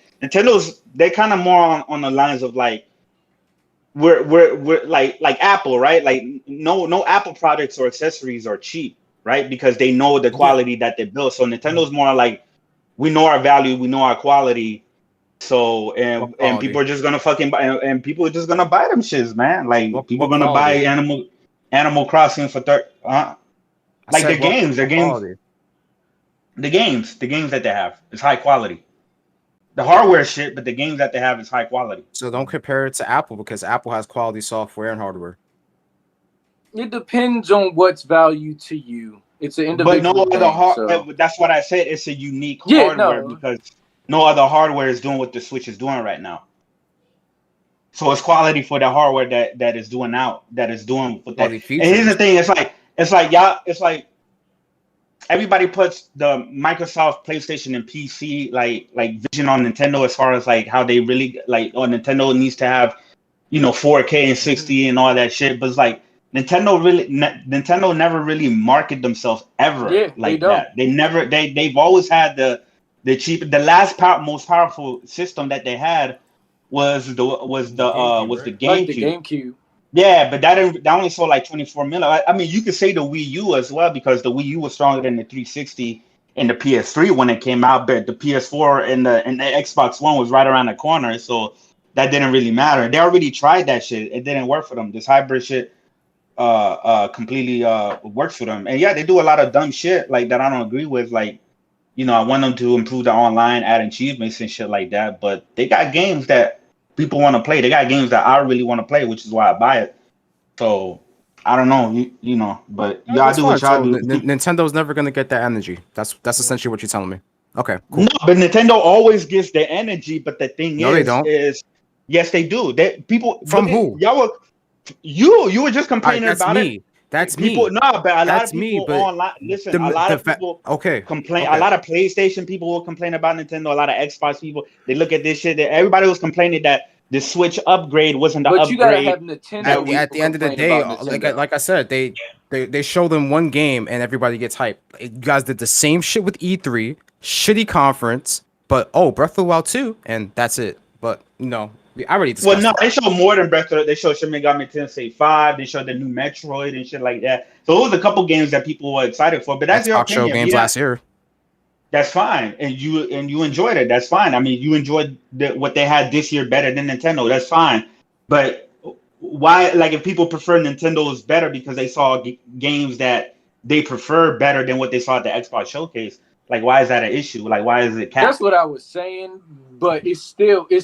D: kind of more on the lines of, like, we're like Apple, right? Like no Apple products or accessories are cheap, right? Because they know the quality that they build. So Nintendo's more like, we know our value, we know our quality. So and people are just gonna fucking buy, and people are just gonna buy them shits, man. Like people are gonna buy Animal Crossing for like the games that they have is high quality. The hardware shit, but the games that they have is high quality.
C: So don't compare it to Apple, because Apple has quality software and hardware.
B: It depends on what's value to you. It's an individual. But no other
D: that's what I said. It's a unique hardware because no other hardware is doing what the Switch is doing right now. So it's quality for the hardware that is doing with that. And here's the thing: it's like everybody puts the Microsoft, PlayStation, and PC like vision on Nintendo as far as like how they really like. Oh, Nintendo needs to have, you know, 4K and 60 and all that shit. But it's like Nintendo never really market themselves ever like that. They've always had the most powerful system that they had was the GameCube.
B: Like the GameCube.
D: Yeah, but that only sold like 24 million. I mean, you could say the Wii U as well, because the Wii U was stronger than the 360 and the PS3 when it came out, but the PS4 and the Xbox One was right around the corner, so that didn't really matter. They already tried that shit. It didn't work for them. This hybrid shit completely works for them. And yeah, they do a lot of dumb shit like that I don't agree with. Like, you know, I want them to improve the online, add achievements and shit like that, but they got games that people want to play. They got games that I really want to play, which is why I buy it. So I don't know, you know, but y'all do what y'all do.
C: Nintendo's never gonna get that energy. That's essentially what you're telling me. Okay, cool.
D: No, but Nintendo always gets the energy. But the thing
C: they don't.
D: Is yes, they do. People
C: from who?
D: You were just complaining about
C: me. That's
D: people,
C: me.
D: No, but a lot
C: that's
D: of people
C: me,
D: online. Listen, a lot of people complain. A lot of PlayStation people will complain about Nintendo. A lot of Xbox people, they look at this shit. Everybody was complaining that the Switch upgrade wasn't the
B: but
D: upgrade.
B: you gotta have Nintendo.
C: At the end of the day, like I said, they show them one game and everybody gets hyped. You guys did the same shit with E3, shitty conference, but Breath of the Wild 2, and that's it. But I already discussed.
D: Well, no, they showed more than Breath of the. They showed Shin Megami Tensei 5. They showed the new Metroid and shit like that. So it was a couple games that people were excited for. But that's your opinion.
C: Show games last year.
D: That's fine, and you enjoyed it. That's fine. I mean, you enjoyed what they had this year better than Nintendo. That's fine. But why? Like, if people prefer Nintendo is better because they saw games that they prefer better than what they saw at the Xbox showcase. Like, why is that an issue? Like, why is it capped?
B: That's what I was saying, but it's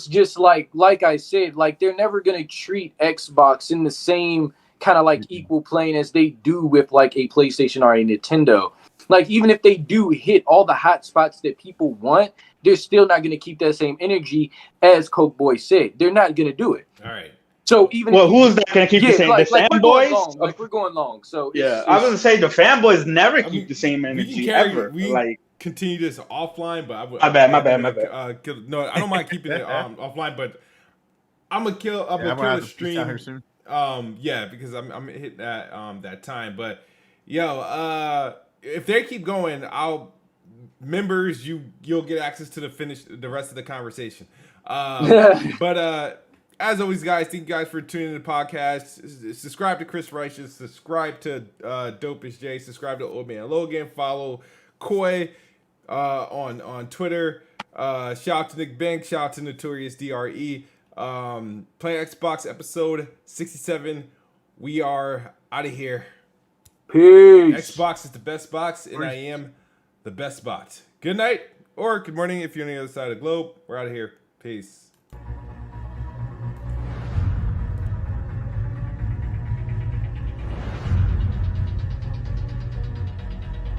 B: just like I said, like they're never gonna treat Xbox in the same kind of like equal plane as they do with like a PlayStation or a Nintendo. Like, even if they do hit all the hot spots that people want, they're still not gonna keep that same energy, as Coke Boy said. They're not gonna do it.
E: All right.
B: So even
D: who is that gonna keep the same? The fanboys?
B: We're going long. So
D: yeah, I was gonna say the fanboys never keep the same energy ever.
E: We continue this offline, but
D: my bad.
E: No, I don't mind keeping it offline, but I'm gonna kill the stream
A: soon.
E: Yeah, because I'm hitting that time. But if they keep going, you'll get access to the rest of the conversation. But as always, guys, thank you guys for tuning in to the podcast. Subscribe to Chris Righteous. Subscribe to Dopest J. Subscribe to Ole Man Logan. Follow Koi on Twitter. Shout out to NickBanks. Shout out to Notorious DRE. Playing Xbox episode 67. We are out of here.
B: Peace.
E: Xbox is the best box, and I am the best bot. Good night or good morning if you're on the other side of the globe. We're out of here. Peace.